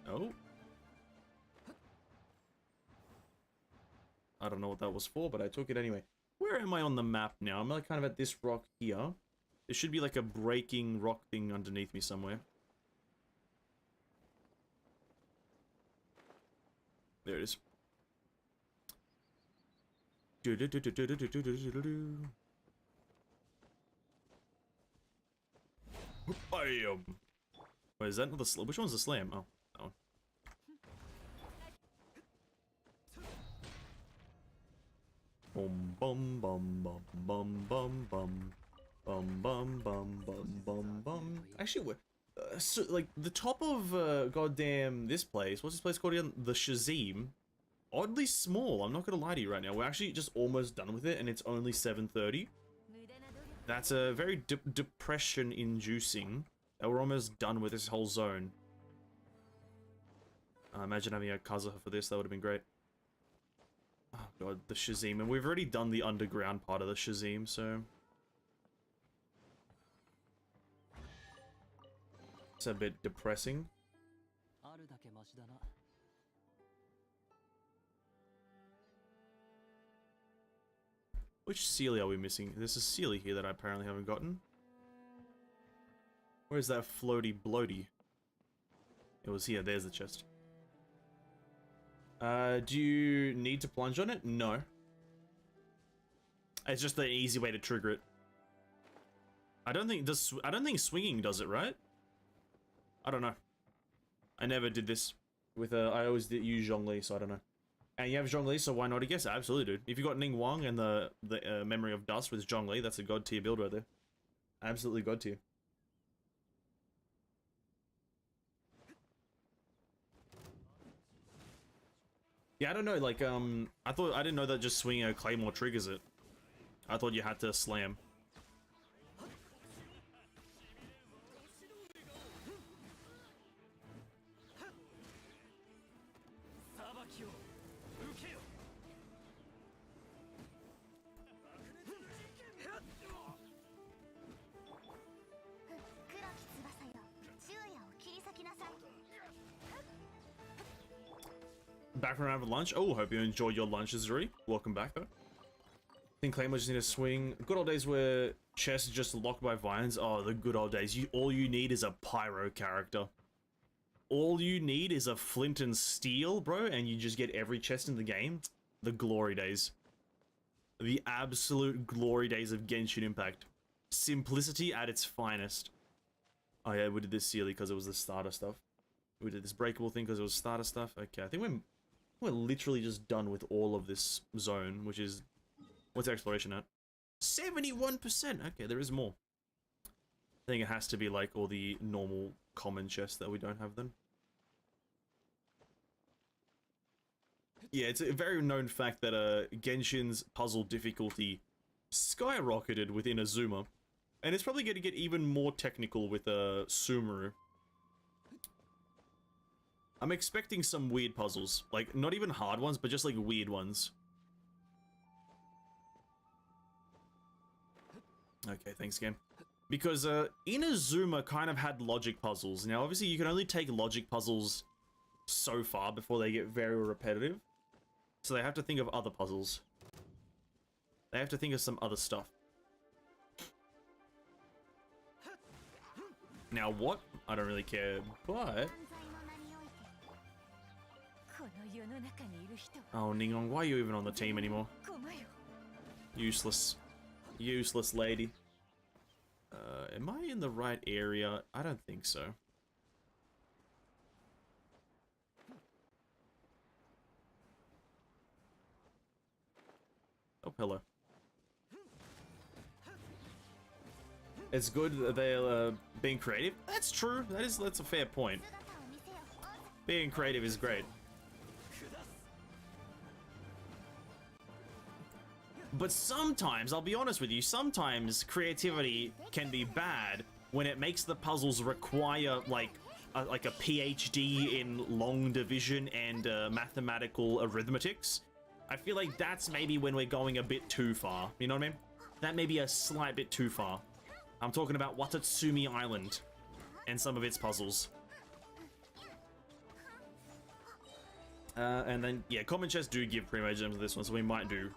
Oh. I don't know what that was for, but I took it anyway. Where am I on the map now? I'm like kind of at this rock here. There should be like a breaking rock thing underneath me somewhere. There it is. Bam! Wait, is that not the slam? Which one's the slam? Oh, that one. Bum bum bum bum bum bum bum bum bum bum bum bum. Actually, so like the top of goddamn this place. What's this place called again? The Shazim. Oddly small. I'm not gonna lie to you right now. We're actually just almost done with it, and it's only 7:30. That's a very depression-inducing. That we're almost done with this whole zone. Imagine having a Kazuha for this. That would have been great. Oh god, the Shazim. And we've already done the underground part of the Shazim, so... it's a bit depressing. Which Sealy are we missing? There's a Sealy here that I apparently haven't gotten. Where's that floaty bloaty? It was here. There's the chest. Do you need to plunge on it? No. It's just an easy way to trigger it. I don't think swinging does it, right? I don't know. I never did this. With I always use Zhongli, so I don't know. And you have Zhongli, so why not a guess? Absolutely, dude. If you got Ning Wang and the Memory of Dust with Zhongli, that's a god tier build right there. Absolutely god tier. Yeah, I don't know, like, I didn't know that just swinging a Claymore triggers it. I thought you had to slam. Back from having lunch. Oh, hope you enjoyed your lunch, Zuri. Welcome back, though. I think Claymore just need to swing. Good old days where chess is just locked by vines. Oh, the good old days. All you need is a pyro character. All you need is a flint and steel, bro, and you just get every chest in the game. The glory days. The absolute glory days of Genshin Impact. Simplicity at its finest. Oh yeah, we did this Sealy because it was the starter stuff. We did this breakable thing because it was starter stuff. Okay, I think we're literally just done with all of this zone, which is... What's exploration at? 71%! Okay, there is more. I think it has to be like all the normal common chests that we don't have then. Yeah, it's a very known fact that Genshin's puzzle difficulty skyrocketed with Inazuma. And it's probably going to get even more technical with Sumeru. I'm expecting some weird puzzles. Like, not even hard ones, but just like weird ones. Okay, thanks, game. Because Inazuma kind of had logic puzzles. Now, obviously, you can only take logic puzzles so far before they get very repetitive. So they have to think of other puzzles. They have to think of some other stuff. Now, what? I don't really care, but... Oh, Ningong, why are you even on the team anymore? Useless. Useless lady. Am I in the right area? I don't think so. Oh, hello. It's good that they're being creative. That's true. That's a fair point. Being creative is great. But sometimes, I'll be honest with you, sometimes creativity can be bad when it makes the puzzles require like a PhD in long division and mathematical arithmetics. I feel like that's maybe when we're going a bit too far. You know what I mean? That may be a slight bit too far. I'm talking about Watatsumi Island and some of its puzzles. And then, yeah, common chests do give Primogems to this one, so we might do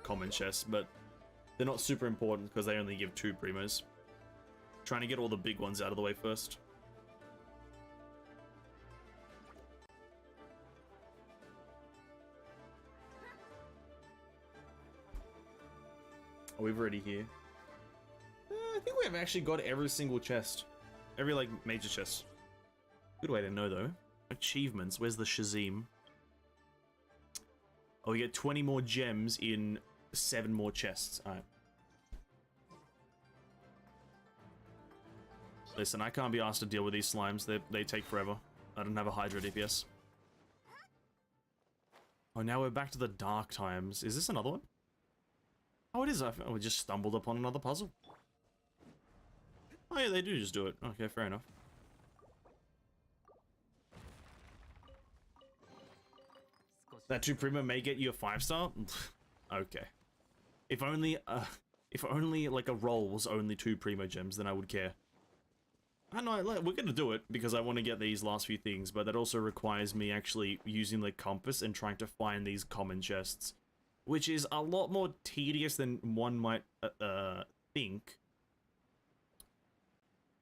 common chests, but they're not super important because they only give 2 Primos. Trying to get all the big ones out of the way first. Oh, we're already here. I think we have actually got every single chest. Every, like, major chest. Good way to know, though. Achievements. Where's the Shazim? Oh, we get 20 more gems in 7 more chests. Alright. Listen, I can't be asked to deal with these slimes. They take forever. I don't have a Hydra DPS. Oh, now we're back to the dark times. Is this another one? Oh, it is. We just stumbled upon another puzzle. Oh, yeah, they do just do it. Okay, fair enough. That 2 Primo may get you a 5-star? Okay. If only like a roll was only 2 Primogems, then I would care. I know, we're gonna do it because I want to get these last few things, but that also requires me actually using the compass and trying to find these common chests, which is a lot more tedious than one might think.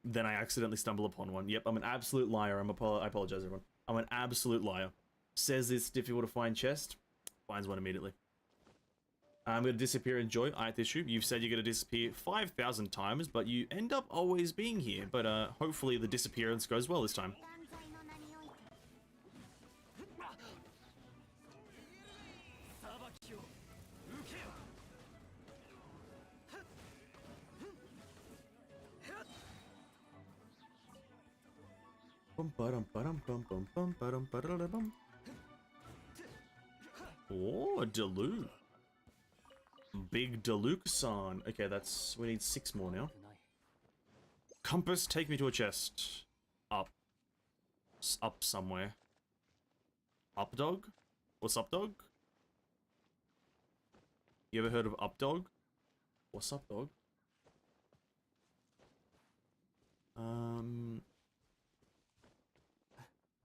Then I accidentally stumble upon one. Yep, I'm an absolute liar. I apologize, everyone. I'm an absolute liar. Says it's difficult to find chest, finds one immediately. I'm going to disappear in joy. Ith issue. You've said you're going to disappear 5,000 times, but you end up always being here. But hopefully the disappearance goes well this time. Oh, Dalu. Big Daluke-san. Okay, that's... we need 6 more now. Compass, take me to a chest. Up. Up somewhere. Up dog? What's up dog? You ever heard of up dog? What's up dog?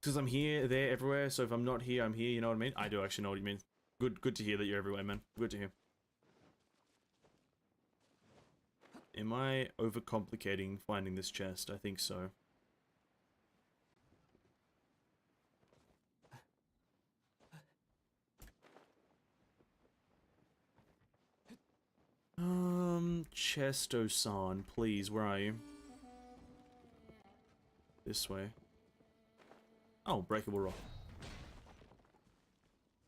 Because I'm here, there, everywhere, so if I'm not here, I'm here, you know what I mean? I do actually know what you mean. Good to hear that you're everywhere, man. Good to hear. Am I overcomplicating finding this chest? I think so. Chesto-san, please, where are you? This way. Oh, breakable rock.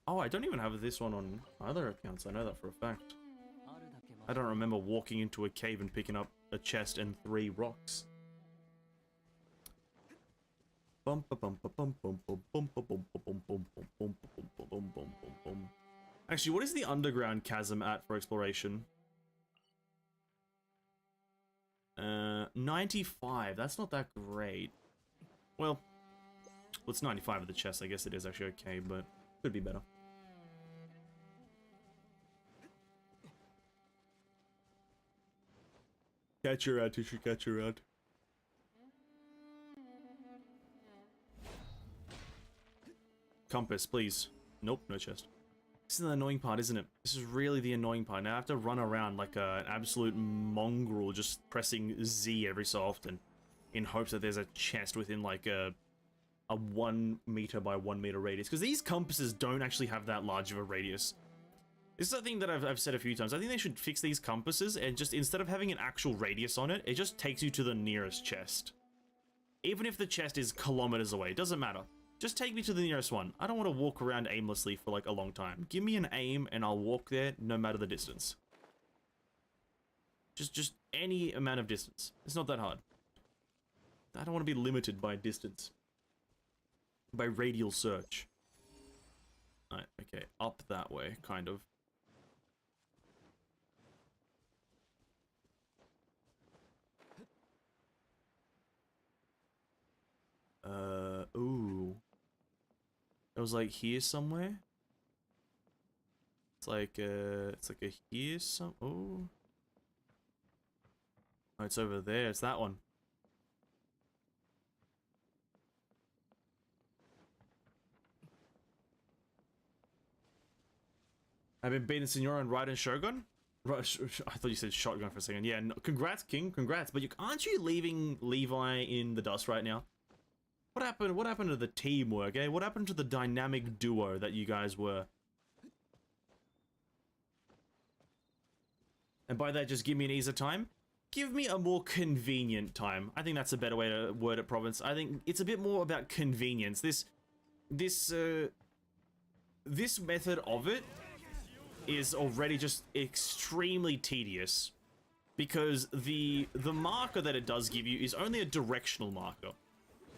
Oh, I don't even have this one on other accounts, I know that for a fact. I don't remember walking into a cave and picking up a chest and 3 rocks. Actually, what is the underground chasm at for exploration? 95. That's not that great. Well, it's 95 of the chest. I guess it is actually okay, but could be better. Catch her out, Tisha, catch her out. Compass, please. Nope, no chest. This is the annoying part, isn't it? This is really the annoying part. Now I have to run around like an absolute mongrel, just pressing Z every so often, in hopes that there's a chest within like a 1 meter by 1 meter radius. Because these compasses don't actually have that large of a radius. This is a thing that I've said a few times. I think they should fix these compasses and just, instead of having an actual radius on it, it just takes you to the nearest chest. Even if the chest is kilometers away, it doesn't matter. Just take me to the nearest one. I don't want to walk around aimlessly for like a long time. Give me an aim and I'll walk there no matter the distance. Just any amount of distance. It's not that hard. I don't want to be limited by distance. By radial search. Alright, okay. Up that way, kind of. Ooh. It was like here somewhere. It's like a here some. Oh, it's over there. It's that one. I've been beating Senora and Raiden Shogun. I thought you said shotgun for a second. Yeah, no, congrats, King. Congrats. But aren't you leaving Levi in the dust right now? What happened? What happened to the teamwork, eh? What happened to the dynamic duo that you guys were? And by that, just give me an easier time. Give me a more convenient time. I think that's a better way to word it, Province. I think it's a bit more about convenience. This method of it is already just extremely tedious, because the marker that it does give you is only a directional marker.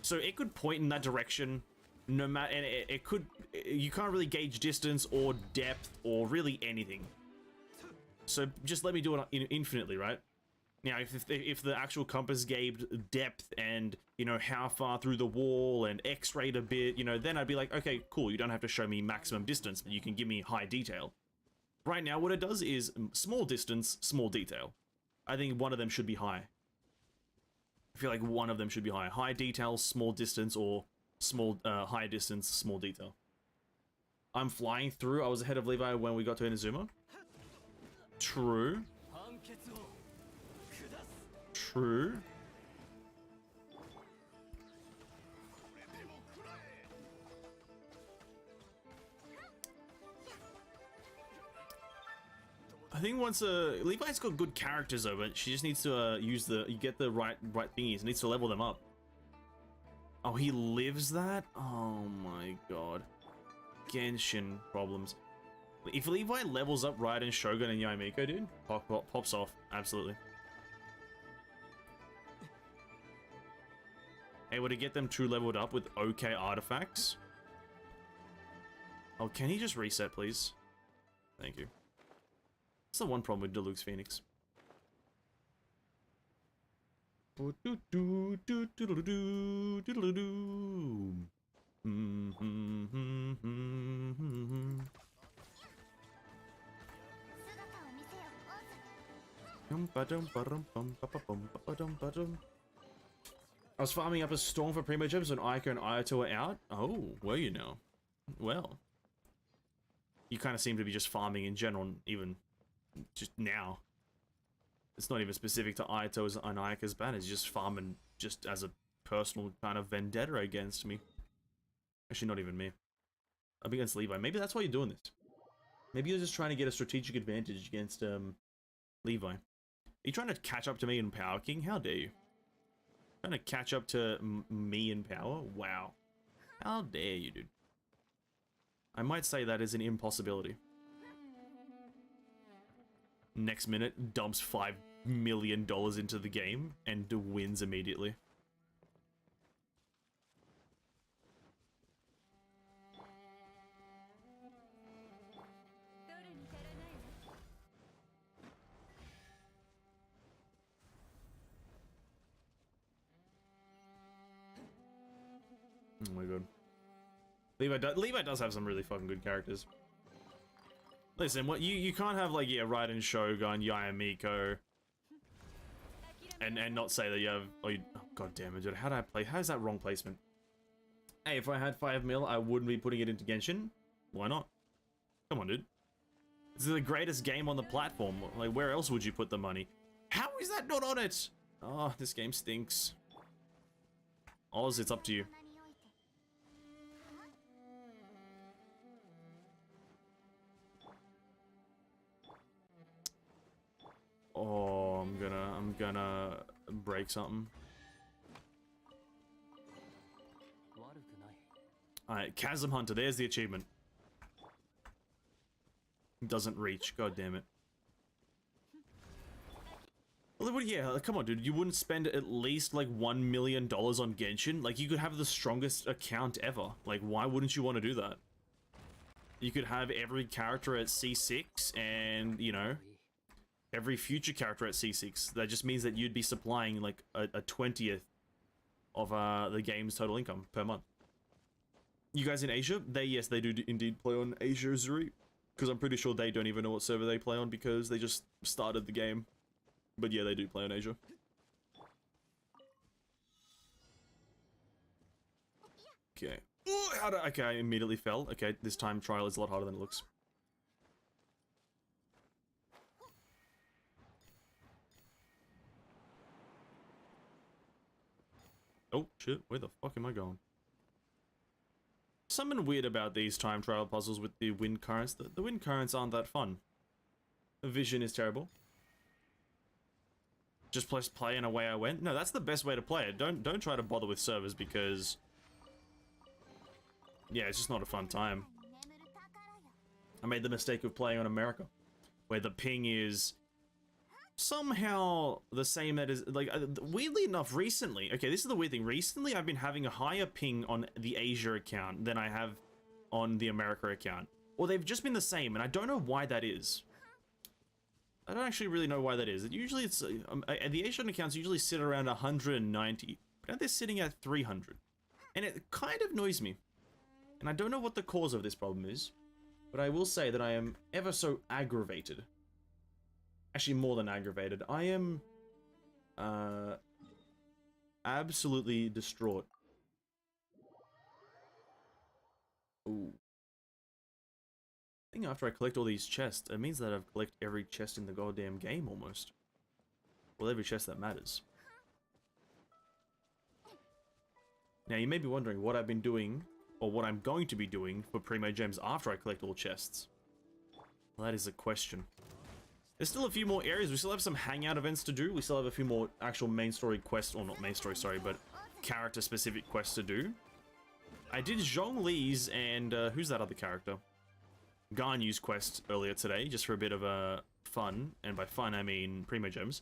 So it could point in that direction, no matter, and it could, you can't really gauge distance or depth or really anything. So just let me do it infinitely, right? Now, if the actual compass gave depth and, you know, how far through the wall and x-rayed a bit, you know, then I'd be like, okay, cool, you don't have to show me maximum distance, but you can give me high detail. Right now, what it does is small distance, small detail. I think one of them should be high. I feel like one of them should be high. High detail, small distance, or small high distance, small detail. I'm flying through. I was ahead of Levi when we got to Inazuma. True. True. I think once Levi's got good characters over it, she just needs to get the right thingies, needs to level them up. Oh, he lives that? Oh my god. Genshin problems. If Levi levels up Raiden, Shogun, and Yaimiko, dude, pops off. Absolutely. able to get them true leveled up with okay artifacts. Oh, can he just reset, please? Thank you. That's the one problem with Deluxe Phoenix. I was farming up a storm for Primogems when Aiko and Ayato were out. Oh, were you now? Well, you kind of seem to be just farming in general, even just now. It's not even specific to Ayato's and Ayaka's banners, just farming just as a personal kind of vendetta against me. Actually, not even me. I'm against Levi. Maybe that's why you're doing this. Maybe you're just trying to get a strategic advantage against Levi. Are you trying to catch up to me in Power King? How dare you? Trying to catch up to me in power? Wow. How dare you, dude. I might say that is an impossibility. Next minute, dumps $5 million into the game and wins immediately. Oh my god. Levi does have some really fucking good characters. Listen, what you can't have like Raiden Shogun, Yayamiko, and not say that you have oh god damn it, dude. How is that wrong placement? Hey, if I had 5 mil, I wouldn't be putting it into Genshin. Why not? Come on, dude. This is the greatest game on the platform. Like, where else would you put the money? How is that not on it? Oh, this game stinks. Oz, it's up to you. Oh, I'm gonna break something. Alright, Chasm Hunter, there's the achievement. Doesn't reach, god damn it. Well, yeah, come on, dude. You wouldn't spend at least like $1 million on Genshin? Like, you could have the strongest account ever. Like, why wouldn't you want to do that? You could have every character at C6 and, you know, every future character at C6. That just means that you'd be supplying like a 20th of the game's total income per month. You guys in Asia? Yes, they do indeed play on Asia Zuri. Because I'm pretty sure they don't even know what server they play on because they just started the game. But yeah, they do play on Asia. Okay. Ooh, okay, I immediately fell. Okay, this time trial is a lot harder than it looks. Oh, shit. Where the fuck am I going? Something weird about these time trial puzzles with the wind currents. The wind currents aren't that fun. The vision is terrible. Just press play and away I went. No, that's the best way to play it. Don't try to bother with servers because... yeah, it's just not a fun time. I made the mistake of playing on America, where the ping is somehow the same that is, like, weirdly enough, recently, okay, this is the weird thing, recently I've been having a higher ping on the Asia account than I have on the America account. Or they've just been the same, and I don't know why that is. I don't actually really know why that is. Usually it's, the Asian accounts usually sit around 190, but now they're sitting at 300. And it kind of annoys me. And I don't know what the cause of this problem is, but I will say that I am ever so aggravated. Actually, more than aggravated. I am absolutely distraught. Ooh. I think after I collect all these chests, it means that I've collected every chest in the goddamn game almost. Well, every chest that matters. Now, you may be wondering what I've been doing, or what I'm going to be doing for Primogems after I collect all chests. Well, that is a question. There's still a few more areas. We still have some hangout events to do. We still have a few more actual main story quests, or not main story, sorry, but character-specific quests to do. I did Zhongli's and, who's that other character? Ganyu's quest earlier today, just for a bit of fun, and by fun I mean Primogems.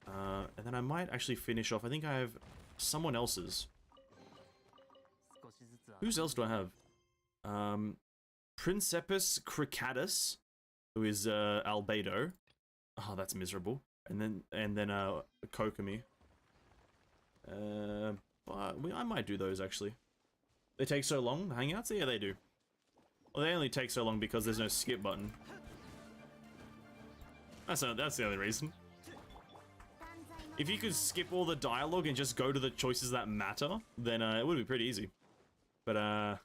And then I might actually finish off, I think I have someone else's. Whose else do I have? Principus Cricatus, who is Albedo. Oh, that's miserable. And then Kokomi. But I might do those actually. They take so long, the hangouts? Yeah, they do. Well, they only take so long because there's no skip button. That's the only reason. If you could skip all the dialogue and just go to the choices that matter, then it would be pretty easy. But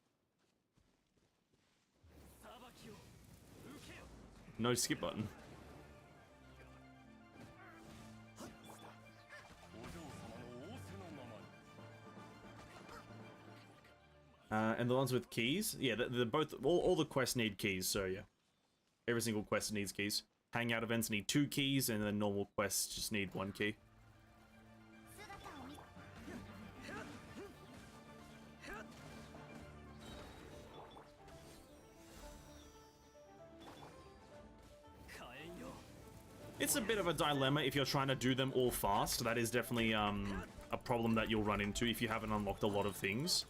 no skip button. And the ones with keys, yeah, they're both, all the quests need keys, so yeah. Every single quest needs keys. Hangout events need 2 keys, and then normal quests just need 1 key. It's a bit of a dilemma if you're trying to do them all fast. That is definitely a problem that you'll run into if you haven't unlocked a lot of things.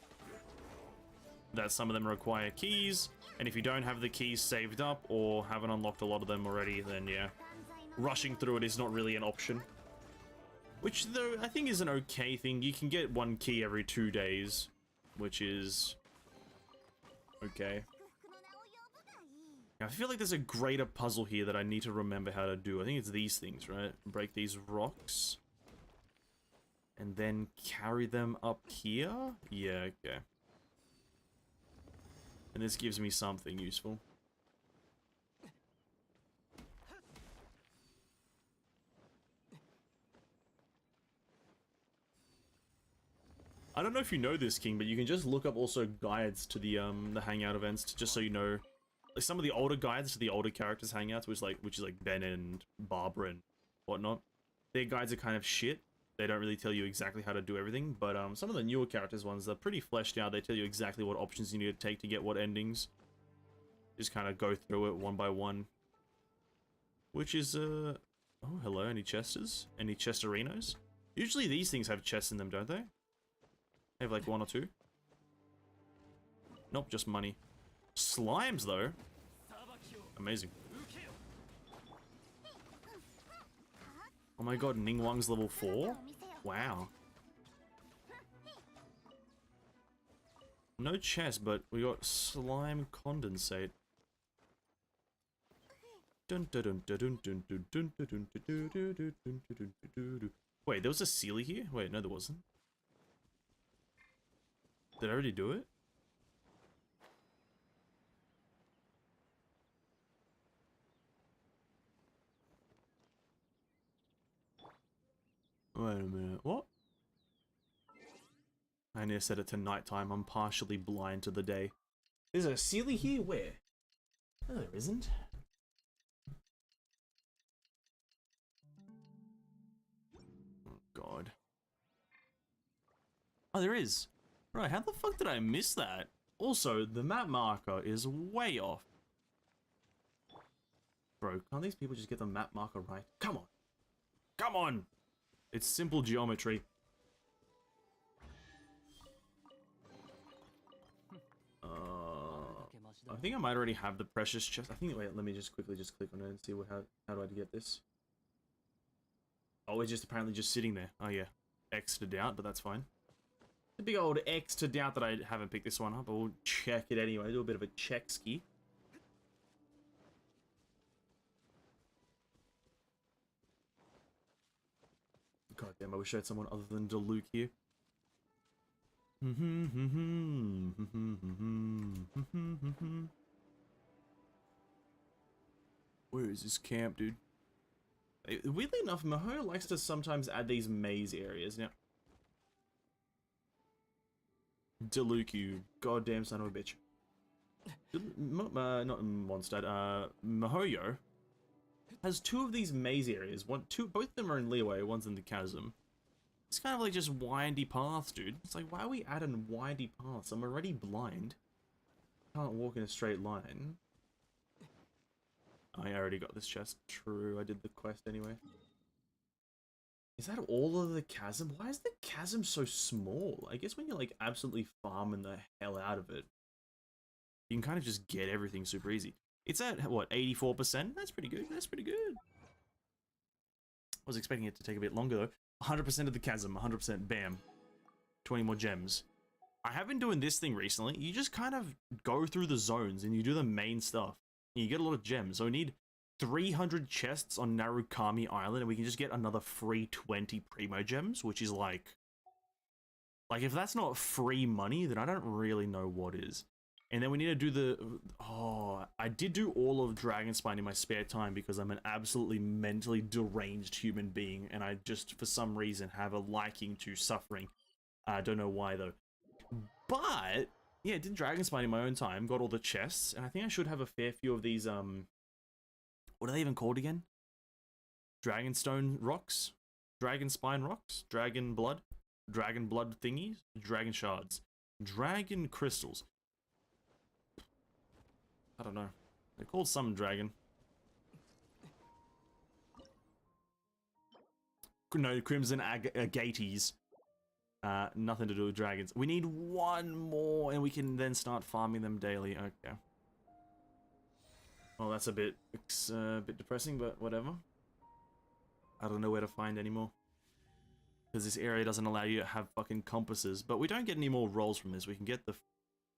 That some of them require keys, and if you don't have the keys saved up or haven't unlocked a lot of them already, then yeah, rushing through it is not really an option. Which, though, I think is an okay thing. You can get 1 key every 2 days, which is okay. I feel like there's a greater puzzle here that I need to remember how to do. I think it's these things, right? Break these rocks. And then carry them up here? Yeah, okay. And this gives me something useful. I don't know if you know this, King, but you can just look up also guides to the hangout events, just so you know. Like some of the older guides to the older characters' hangouts, which is like Ben and Barbara and whatnot. Their guides are kind of shit. They don't really tell you exactly how to do everything, but some of the newer characters' ones, they're pretty fleshed out. They tell you exactly what options you need to take to get what endings. Just kind of go through it one by one. Which is, oh, hello, any chesters? Any chesterinos? Usually these things have chests in them, don't they? They have like 1 or 2. Nope, just money. Slimes, though. Amazing. Oh my god, Ningguang's level 4? Wow. No chest, but we got slime condensate. Wait, there was a Sealy here? Wait, no there wasn't. Did I already do it? Wait a minute, what? I need to set it to nighttime. I'm partially blind to the day. There's a Sealy here? Where? No, there isn't. Oh, God. Oh, there is. Right, how the fuck did I miss that? Also, the map marker is way off. Bro, can't these people just get the map marker right? Come on. Come on! It's simple geometry. I think I might already have the precious chest. I think, wait, let me just quickly just click on it and see how do I get this? Oh, it's just apparently just sitting there. Oh yeah, X'd out, but that's fine. The big old X'd out that I haven't picked this one up, but we'll check it anyway. Do a bit of a check ski. God damn, I wish I had someone other than Diluc here. Where is this camp, dude? Weirdly enough, Miho likes to sometimes add these maze areas. Now, Diluc, you goddamn son of a bitch. Not Mondstadt, Mihoyo has 2 of these maze areas. Both of them are in Leeway, one's in the Chasm. It's kind of like just windy paths, dude. It's like, why are we adding windy paths? I'm already blind. Can't walk in a straight line. I already got this chest. True, I did the quest anyway. Is that all of the chasm? Why is the chasm so small? I guess when you're like absolutely farming the hell out of it, you can kind of just get everything super easy. It's at, what, 84%? That's pretty good. That's pretty good. I was expecting it to take a bit longer, though. 100% of the chasm, 100%, bam. 20 more gems. I have been doing this thing recently. You just kind of go through the zones and you do the main stuff. And you get a lot of gems. So we need 300 chests on Narukami Island, and we can just get another free 20 Primogems, which is like if that's not free money, then I don't really know what is. And then we need to do the... Oh, I did do all of Dragonspine in my spare time because I'm an absolutely mentally deranged human being, and I just, for some reason, have a liking to suffering. I don't know why, though. But, yeah, did Dragonspine in my own time, got all the chests, and I think I should have a fair few of these, what are they even called again? Dragonstone rocks? Dragonspine rocks? Dragon blood thingies? Dragon shards. Dragon crystals. I don't know. They're called some dragon. No, Crimson Agates. Nothing to do with dragons. We need one more, and we can then start farming them daily. Okay. Well, that's a bit depressing, but whatever. I don't know where to find anymore. Because this area doesn't allow you to have fucking compasses. But we don't get any more rolls from this. We can get the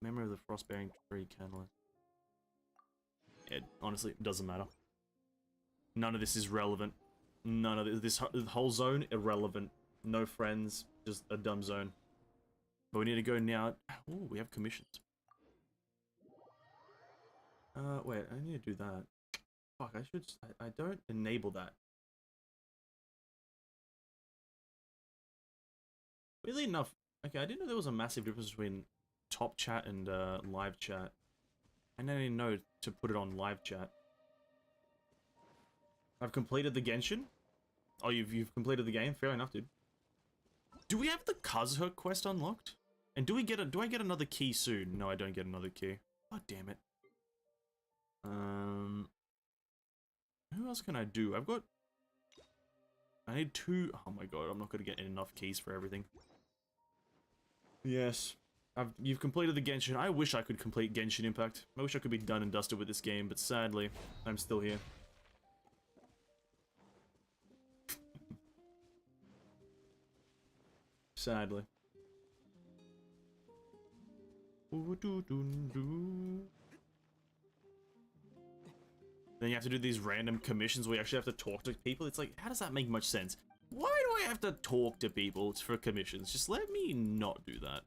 Memory of the Frostbearing Tree Catalyst. It honestly doesn't matter. None of this is relevant. None of this whole zone irrelevant. No friends, just a dumb zone. But we need to go now. Oh, we have commissions. Wait, I need to do that. Fuck, I don't enable that. Weirdly enough, okay, I didn't know there was a massive difference between top chat and live chat. I didn't know to put it on live chat. I've completed the Genshin. Oh, you've completed the game? Fair enough, dude. Do we have the Kazuha quest unlocked? And do I get another key soon? No, I don't get another key. God damn it. Who else can I do? I need 2. Oh my god, I'm not gonna get enough keys for everything. Yes. You've completed the Genshin. I wish I could complete Genshin Impact. I wish I could be done and dusted with this game, but sadly, I'm still here. Sadly. Then you have to do these random commissions where you actually have to talk to people. It's like, how does that make much sense? Why do I have to talk to people for commissions? Just let me not do that.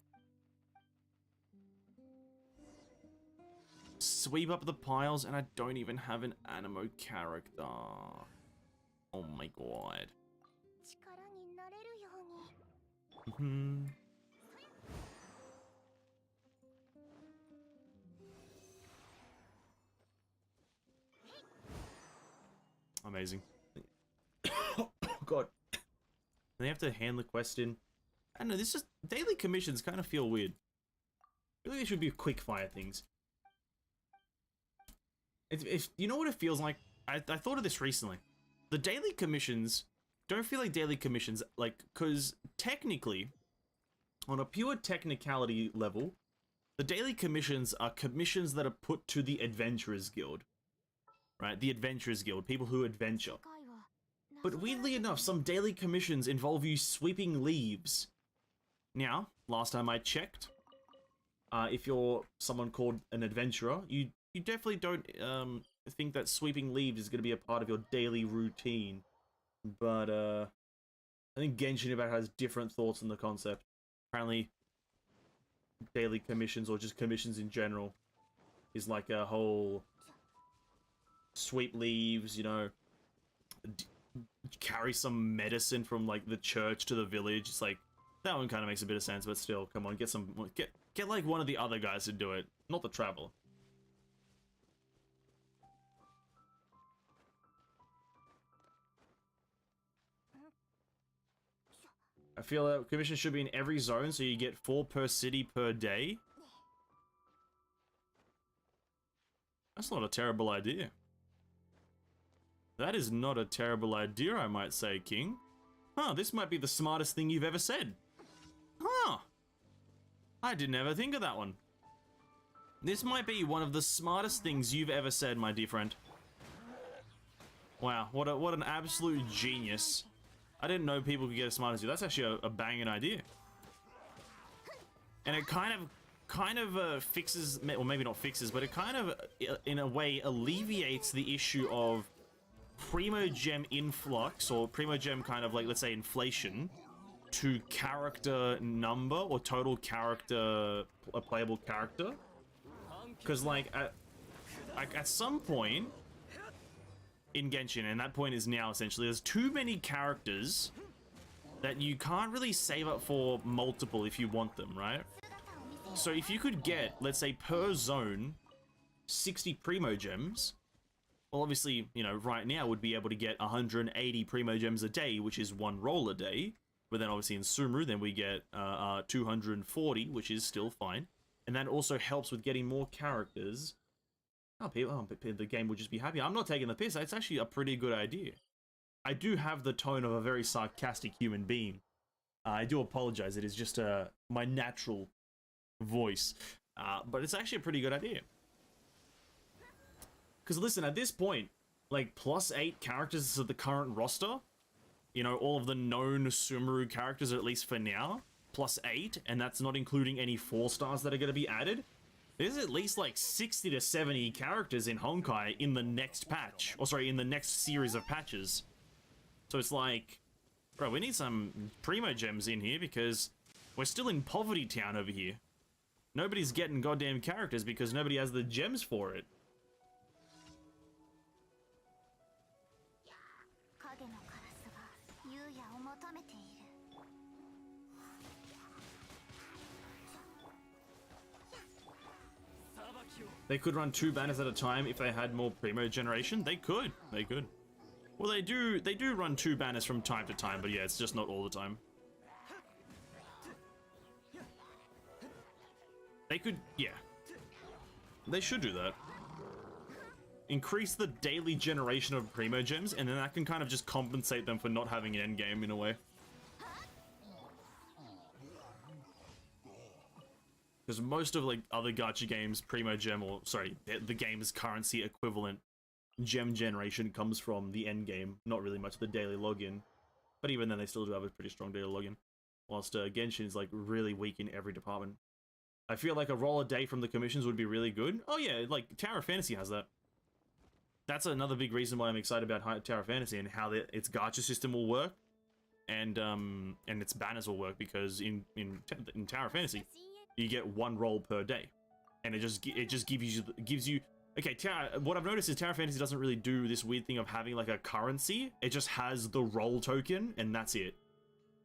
Sweep up the piles, and I don't even have an animo character. Oh my god. Amazing. Oh god. They have to hand the quest in. I don't know, this just daily commissions kind of feel weird. I feel like they should be quick fire things. If you know what it feels like, I thought of this recently. The daily commissions don't feel like daily commissions, like, because technically, on a pure technicality level, the daily commissions are commissions that are put to the Adventurers Guild. Right? The Adventurers Guild, people who adventure. But weirdly enough, some daily commissions involve you sweeping leaves. Now, last time I checked, if you're someone called an adventurer, you definitely don't think that sweeping leaves is going to be a part of your daily routine. But I think Genshin Impact has different thoughts on the concept. Apparently, daily commissions, or just commissions in general, is like a whole sweep leaves, you know, carry some medicine from like the church to the village. It's like, that one kind of makes a bit of sense, but still, come on, get like one of the other guys to do it, not the traveler. I feel that commission should be in every zone, so you get 4 per city per day. That's not a terrible idea. That is not a terrible idea, I might say, King. Huh, this might be the smartest thing you've ever said. Huh. I didn't ever think of that one. This might be one of the smartest things you've ever said, my dear friend. Wow, what an absolute genius. I didn't know people could get as smart as you. That's actually a banging idea. And it kind of fixes, or maybe not fixes, but it kind of, in a way, alleviates the issue of Primogem influx, or Primogem kind of like, let's say, inflation, to character number, or total character, a playable character. Because, like, at some point in Genshin, and that point is now, essentially, there's too many characters that you can't really save up for multiple if you want them, right? So if you could get, let's say, per zone, 60 Primogems, well, obviously, you know, right now would be able to get 180 Primogems a day, which is one roll a day. But then obviously in Sumru, then we get 240, which is still fine. And that also helps with getting more characters. The game would just be happy. I'm not taking the piss. It's actually a pretty good idea. I do have the tone of a very sarcastic human being. I do apologize. It is just my natural voice. But it's actually a pretty good idea. Because listen, at this point, like, +8 characters of the current roster, you know, all of the known Sumeru characters, at least for now, +8, and that's not including any 4-stars that are going to be added. There's at least like 60 to 70 characters in Honkai in the next patch, or sorry, in the next series of patches. So it's like, bro, we need some Primogems in here because we're still in Poverty Town over here. Nobody's getting goddamn characters because nobody has the gems for it. They could run 2 banners at a time if they had more Primo generation. They could. They could. Well, they do run 2 banners from time to time, but yeah, it's just not all the time. They could, yeah. They should do that. Increase the daily generation of Primogems, and then that can kind of just compensate them for not having an endgame in a way. Because most of, like, other gacha games, Primogem, or, sorry, the game's currency equivalent gem generation comes from the end game, not really much the daily login. But even then, they still do have a pretty strong daily login. Whilst Genshin is, like, really weak in every department. I feel like a roll a day from the commissions would be really good. Oh yeah, like, Tower of Fantasy has that. That's another big reason why I'm excited about Tower of Fantasy and how its gacha system will work. And its banners will work, because in Tower of Fantasy, you get 1 roll per day, and it just gives you. Okay, what I've noticed is Tower of Fantasy doesn't really do this weird thing of having like a currency. It just has the roll token, and that's it.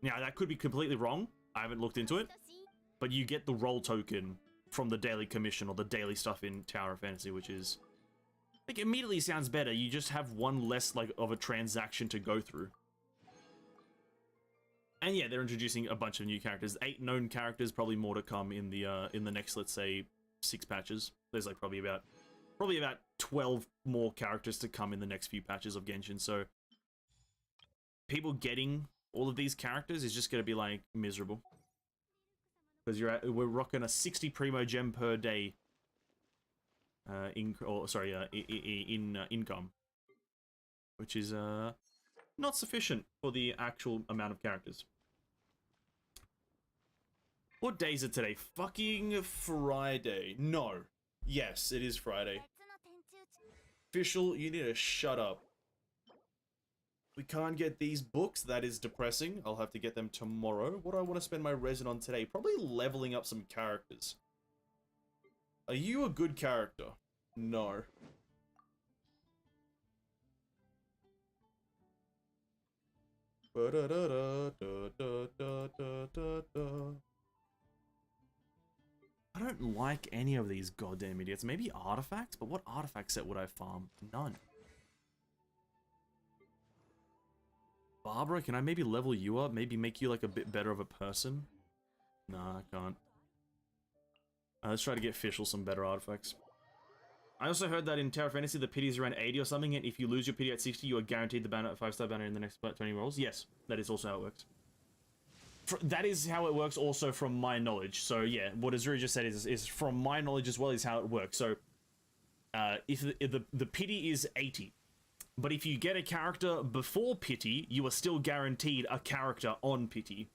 Now that could be completely wrong. I haven't looked into it, but you get the roll token from the daily commission or the daily stuff in Tower of Fantasy, which is like immediately sounds better. You just have 1 less like of a transaction to go through. And yeah, they're introducing a bunch of new characters. 8 known characters, probably more to come in the next, let's say, 6 patches. There's like probably about 12 more characters to come in the next few patches of Genshin. So people getting all of these characters is just going to be like miserable, because we're rocking a 60 Primogem per day income, which is not sufficient for the actual amount of characters. What day is it today? Fucking Friday. No. Yes, it is Friday. Official, you need to shut up. We can't get these books. That is depressing. I'll have to get them tomorrow. What do I want to spend my resin on today? Probably leveling up some characters. Are you a good character? No. I don't like any of these goddamn idiots. Maybe artifacts, but what artifact set would I farm? None. Barbara, can I maybe level you up? Maybe make you like a bit better of a person? Nah, I can't. Let's try to get Fischl some better artifacts. I also heard that in Terra Fantasy, the pity is around 80 or something, and if you lose your pity at 60, you are guaranteed the banner, 5-star banner in the next 20 rolls. Yes, that is also how it works. That is how it works also from my knowledge. So yeah, what Azuri just said is from my knowledge as well is how it works. So if the pity is 80, but if you get a character before pity, you are still guaranteed a character on pity.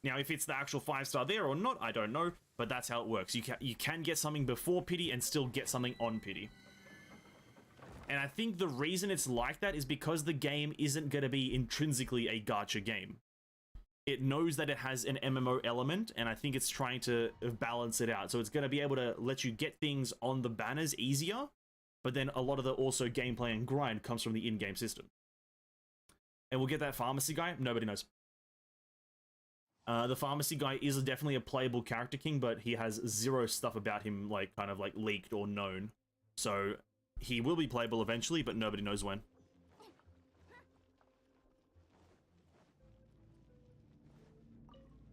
Now, if it's the actual 5-star there or not, I don't know, but that's how it works. You can get something before pity and still get something on pity. And I think the reason it's like that is because the game isn't going to be intrinsically a gacha game. It knows that it has an MMO element, and I think it's trying to balance it out. So it's going to be able to let you get things on the banners easier, but then a lot of the also gameplay and grind comes from the in-game system. And we'll get that pharmacy guy? Nobody knows. The pharmacy guy is definitely a playable character king, but he has zero stuff about him, like, kind of, like, leaked or known. So he will be playable eventually, but nobody knows when.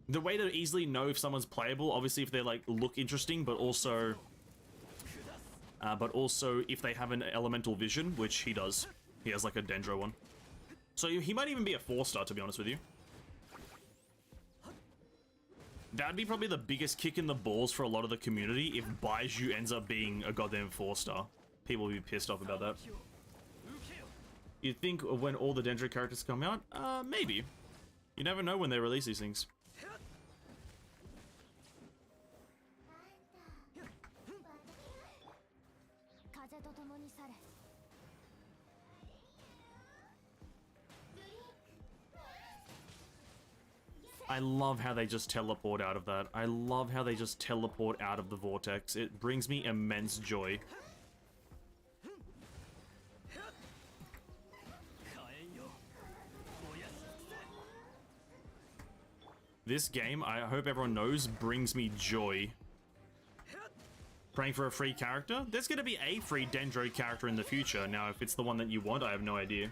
The way to easily know if someone's playable, obviously if they, like, look interesting, but also if they have an elemental vision, which he does. He has, like, a Dendro one. So he might even be a 4-star, to be honest with you. That'd be probably the biggest kick in the balls for a lot of the community if Baizhu ends up being a goddamn 4-star. People will be pissed off about that. You'd think when all the Dendro characters come out? Maybe. You never know when they release these things. I love how they just teleport out of that. I love how they just teleport out of the vortex. It brings me immense joy. This game, I hope everyone knows, brings me joy. Praying for a free character? There's going to be a free Dendro character in the future. Now, if it's the one that you want, I have no idea.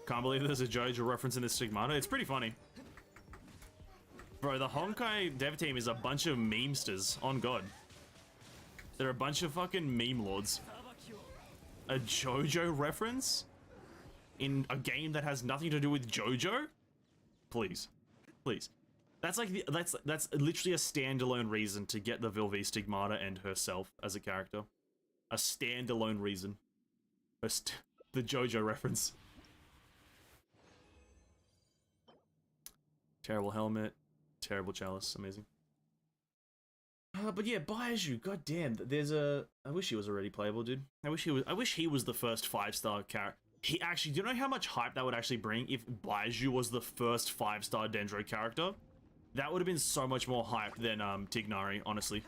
Can't believe there's a JoJo reference in this Stigmata. It's pretty funny. Bro, the Honkai dev team is a bunch of memesters. On God. They're a bunch of fucking meme lords. A JoJo reference? In a game that has nothing to do with JoJo? Please. Please. That's like that's literally a standalone reason to get the Vilvi Stigmata and herself as a character. A standalone reason. The JoJo reference. Terrible helmet, terrible chalice, amazing. But yeah, Baizhu, goddamn, there's a. I wish he was already playable, dude. I wish he was the first 5-star character. He actually, do you know how much hype that would actually bring if Baizhu was the first 5-star Dendro character? That would have been so much more hype than Tignari, honestly.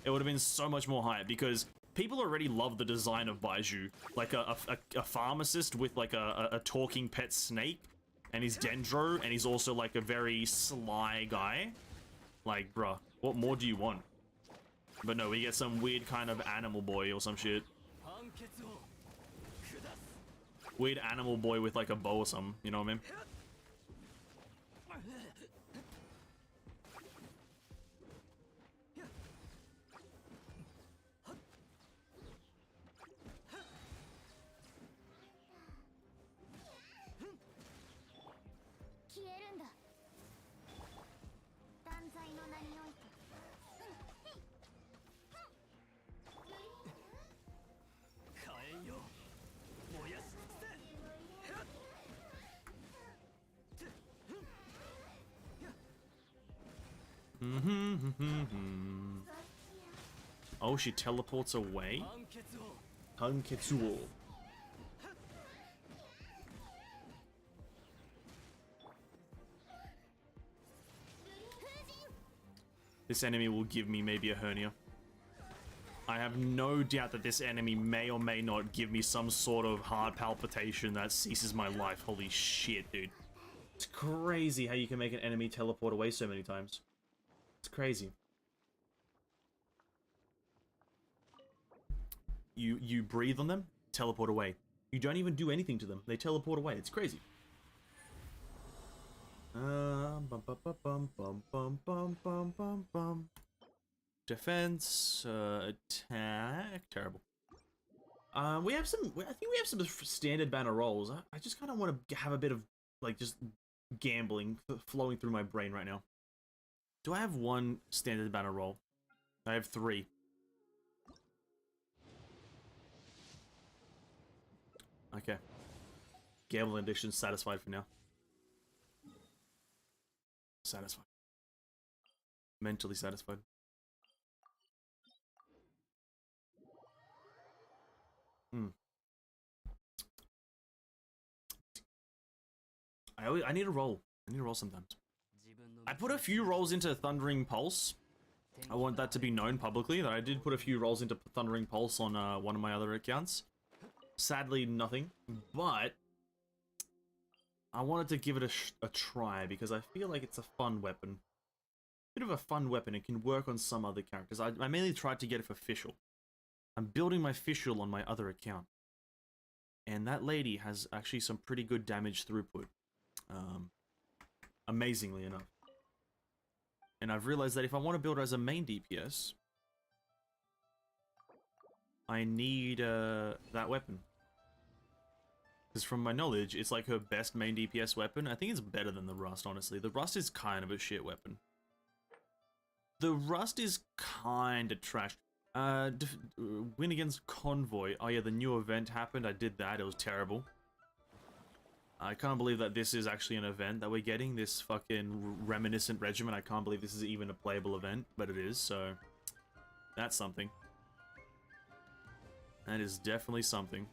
It would have been so much more hype because people already love the design of Baizhu, like a pharmacist with like a talking pet snake. And he's Dendro, and he's also like a very sly guy. Like, bruh, what more do you want? But no, we get some weird kind of animal boy or some shit. Weird animal boy with like a bow or something, you know what I mean? Oh, she teleports away? Hanketsuo. This enemy will give me maybe a hernia. I have no doubt that this enemy may or may not give me some sort of heart palpitation that ceases my life. Holy shit, dude. It's crazy how you can make an enemy teleport away so many times. It's crazy. You breathe on them, teleport away. You don't even do anything to them. They teleport away. It's crazy. Defense, attack, terrible. We have some. I think we have some standard banner rolls. I just kind of want to have a bit of like just gambling flowing through my brain right now. Do I have one standard banner roll? I have 3. Okay. Gambling addiction satisfied for now. Satisfied. Mentally satisfied. I need a roll. I need a roll sometimes. I put a few rolls into Thundering Pulse. I want that to be known publicly that I did put a few rolls into Thundering Pulse on one of my other accounts. Sadly, nothing. But I wanted to give it a try because I feel like it's a fun weapon. Bit of a fun weapon. It can work on some other characters. I mainly tried to get it for Fischl. I'm building my Fischl on my other account. And that lady has actually some pretty good damage throughput. Amazingly enough. And I've realized that if I want to build her as a main DPS, I need that weapon. Because from my knowledge, it's like her best main DPS weapon. I think it's better than the Rust, honestly. The Rust is kind of a shit weapon. The Rust is kind of trash. Win against Convoy. Oh yeah, the new event happened. I did that. It was terrible. I can't believe that this is actually an event that we're getting. This fucking reminiscent regiment. I can't believe this is even a playable event, but it is, so that's something. That is definitely something.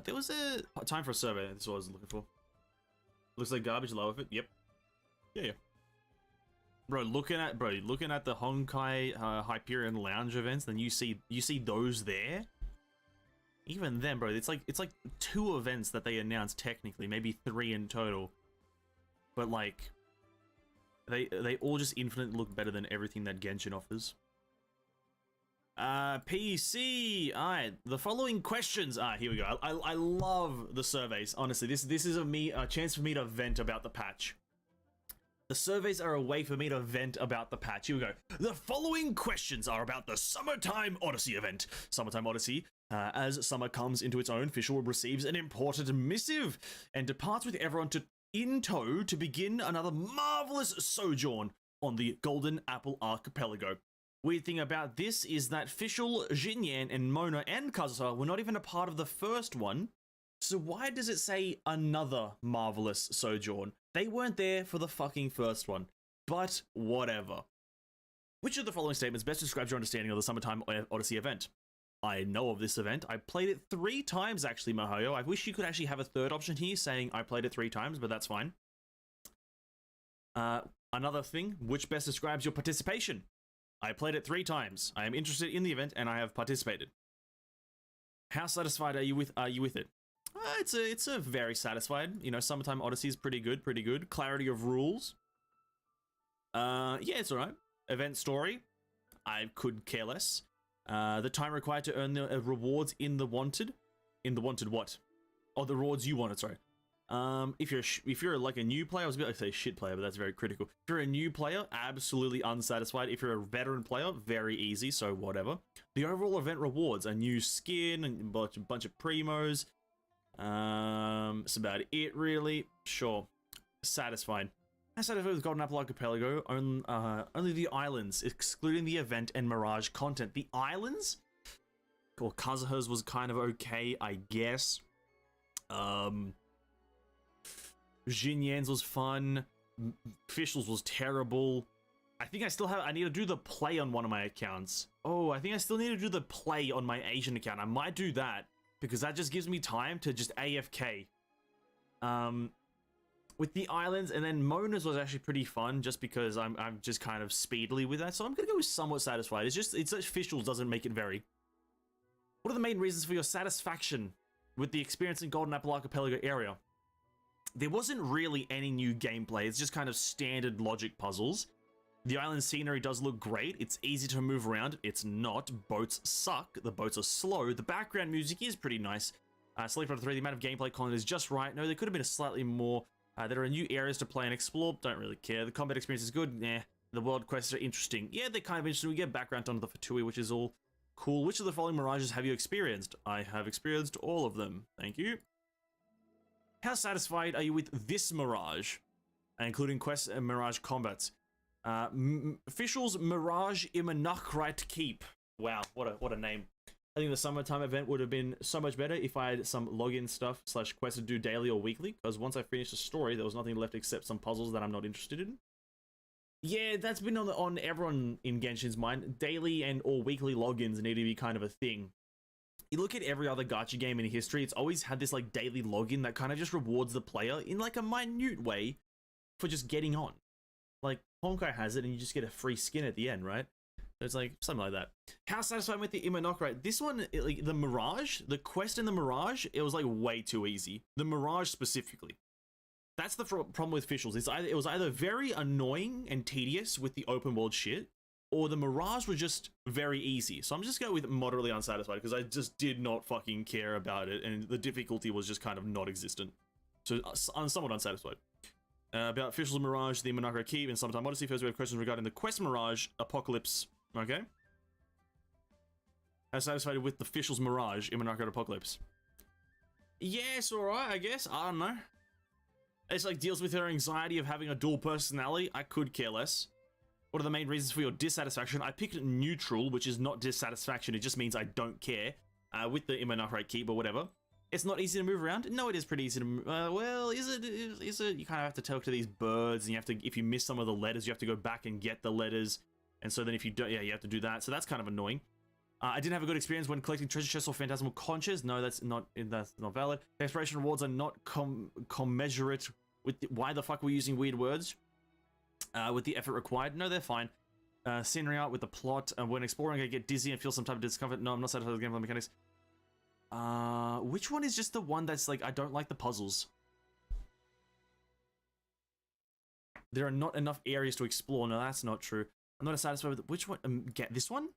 There was a time for a survey. That's what I was looking for. Looks like garbage. Low of it. Yep. Yeah. Bro, looking at the Honkai Hyperion Lounge events, then you see those there. Even then, bro, it's like 2 events that they announced technically, maybe 3 in total. But like, they all just infinitely look better than everything that Genshin offers. PC. Alright, the following questions. Here we go. I love the surveys. Honestly, this is a chance for me to vent about the patch. The surveys are a way for me to vent about the patch. Here we go. The following questions are about the Summertime Odyssey event. Summertime Odyssey, as summer comes into its own, Fischl receives an important missive and departs with everyone in tow to begin another marvelous sojourn on the Golden Apple Archipelago. Weird thing about this is that Fischl, Jinyan, and Mona and Kazuha were not even a part of the first one. So why does it say another marvelous sojourn? They weren't there for the fucking first one. But whatever. Which of the following statements best describes your understanding of the Summertime Odyssey event? I know of this event. I played it 3 times actually, Mahoyo. I wish you could actually have a third option here saying I played it 3 times, but that's fine. Another thing, which best describes your participation? I played it 3 times. I am interested in the event and I have participated. How satisfied are you with it? It's a very satisfied. You know, Summertime Odyssey is pretty good. Clarity of rules. Yeah, it's alright. Event story. I could care less. The time required to earn the rewards in the wanted. In the wanted what? Oh, the rewards you wanted, sorry. If you're like a new player, I was about to say shit player, but that's very critical. If you're a new player, absolutely unsatisfied. If you're a veteran player, very easy, so whatever. The overall event rewards, a new skin, a bunch of primos. That's about it, really. Sure. Satisfied. I satisfied with Golden Apple Archipelago. Only the islands, excluding the event and Mirage content. The islands? Well, Kazuha's was kind of okay, I guess. Jinyan's was fun. Fischl's was terrible. I think I need to do the play on one of my accounts. Oh, I think I still need to do the play on my Asian account. I might do that, because that just gives me time to just AFK. With the islands, and then Mona's was actually pretty fun, just because I'm just kind of speedily with that, so I'm gonna go with somewhat satisfied. It's Fischl doesn't make it very. What are the main reasons for your satisfaction with the experience in Golden Apple Archipelago area? There wasn't really any new gameplay. It's just kind of standard logic puzzles. The island scenery does look great. It's easy to move around. It's not. Boats suck. The boats are slow. The background music is pretty nice. Sleep Fighter 3, the amount of gameplay content is just right. No, there could have been a slightly more. There are new areas to play and explore. Don't really care. The combat experience is good. Nah. The world quests are interesting. Yeah, they're kind of interesting. We get background onto the F2P, which is all cool. Which of the following mirages have you experienced? I have experienced all of them. Thank you. How satisfied are you with this mirage? Including quests and mirage combats. Officials Mirage Imanakrit Keep. Wow, what a name. I think the summertime event would have been so much better if I had some login stuff / quests to do daily or weekly, because once I finished the story, there was nothing left except some puzzles that I'm not interested in. Yeah, that's been on everyone in Genshin's mind. Daily and or weekly logins need to be kind of a thing. You look at every other gacha game in history, it's always had this like daily login that kind of just rewards the player in like a minute way for just getting on. Like Honkai has it and you just get a free skin at the end, right? So it's like something like that. How satisfied with the Imanokra? This one, like the Mirage, the quest in the Mirage, it was like way too easy. The Mirage specifically. That's the problem with officials. It was either very annoying and tedious with the open world shit, or the Mirage was just very easy. So I'm just going with moderately unsatisfied because I just did not fucking care about it, and the difficulty was just kind of not existent. So I'm somewhat unsatisfied. About officials Mirage, the Imanokra Keep, and Summertime Odyssey. First, we have questions regarding the quest Mirage Apocalypse. Okay. How satisfied with the officials Mirage Imanokra Apocalypse? Yes, alright, I guess. I don't know. It's like deals with her anxiety of having a dual personality. I could care less. What are the main reasons for your dissatisfaction? I picked neutral, which is not dissatisfaction. It just means I don't care with the Imanokra Keep or whatever. It's not easy to move around. No, it is pretty easy to move. Well, is it? You kind of have to talk to these birds, and you have to, if you miss some of the letters, you have to go back and get the letters. And so then if you don't, yeah, you have to do that. So that's kind of annoying. I didn't have a good experience when collecting treasure chests or phantasmal conches. No, that's not valid. Exploration rewards are not commensurate with why the fuck we're using weird words with the effort required. No, they're fine. Scenery art with the plot. When exploring, I get dizzy and feel some type of discomfort. No, I'm not satisfied with the gameplay mechanics. Which one is just the one that's like, I don't like the puzzles? There are not enough areas to explore. No, that's not true. I'm not satisfied with which one. Get this one?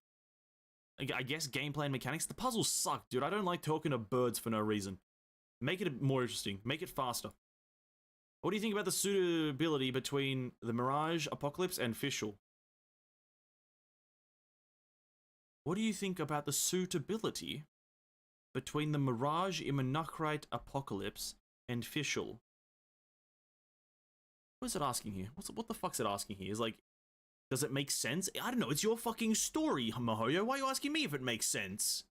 I guess gameplay and mechanics. The puzzles suck, dude. I don't like talking to birds for no reason. Make it more interesting. Make it faster. What do you think about the suitability between the Mirage, Apocalypse, and Fischl? What do you think about the suitability between the Mirage, Immonocrite, Apocalypse, and Fischl? What is it asking here? What the fuck's it asking here? Is like, does it make sense? I don't know, it's your fucking story, Mihoyo. Why are you asking me if it makes sense?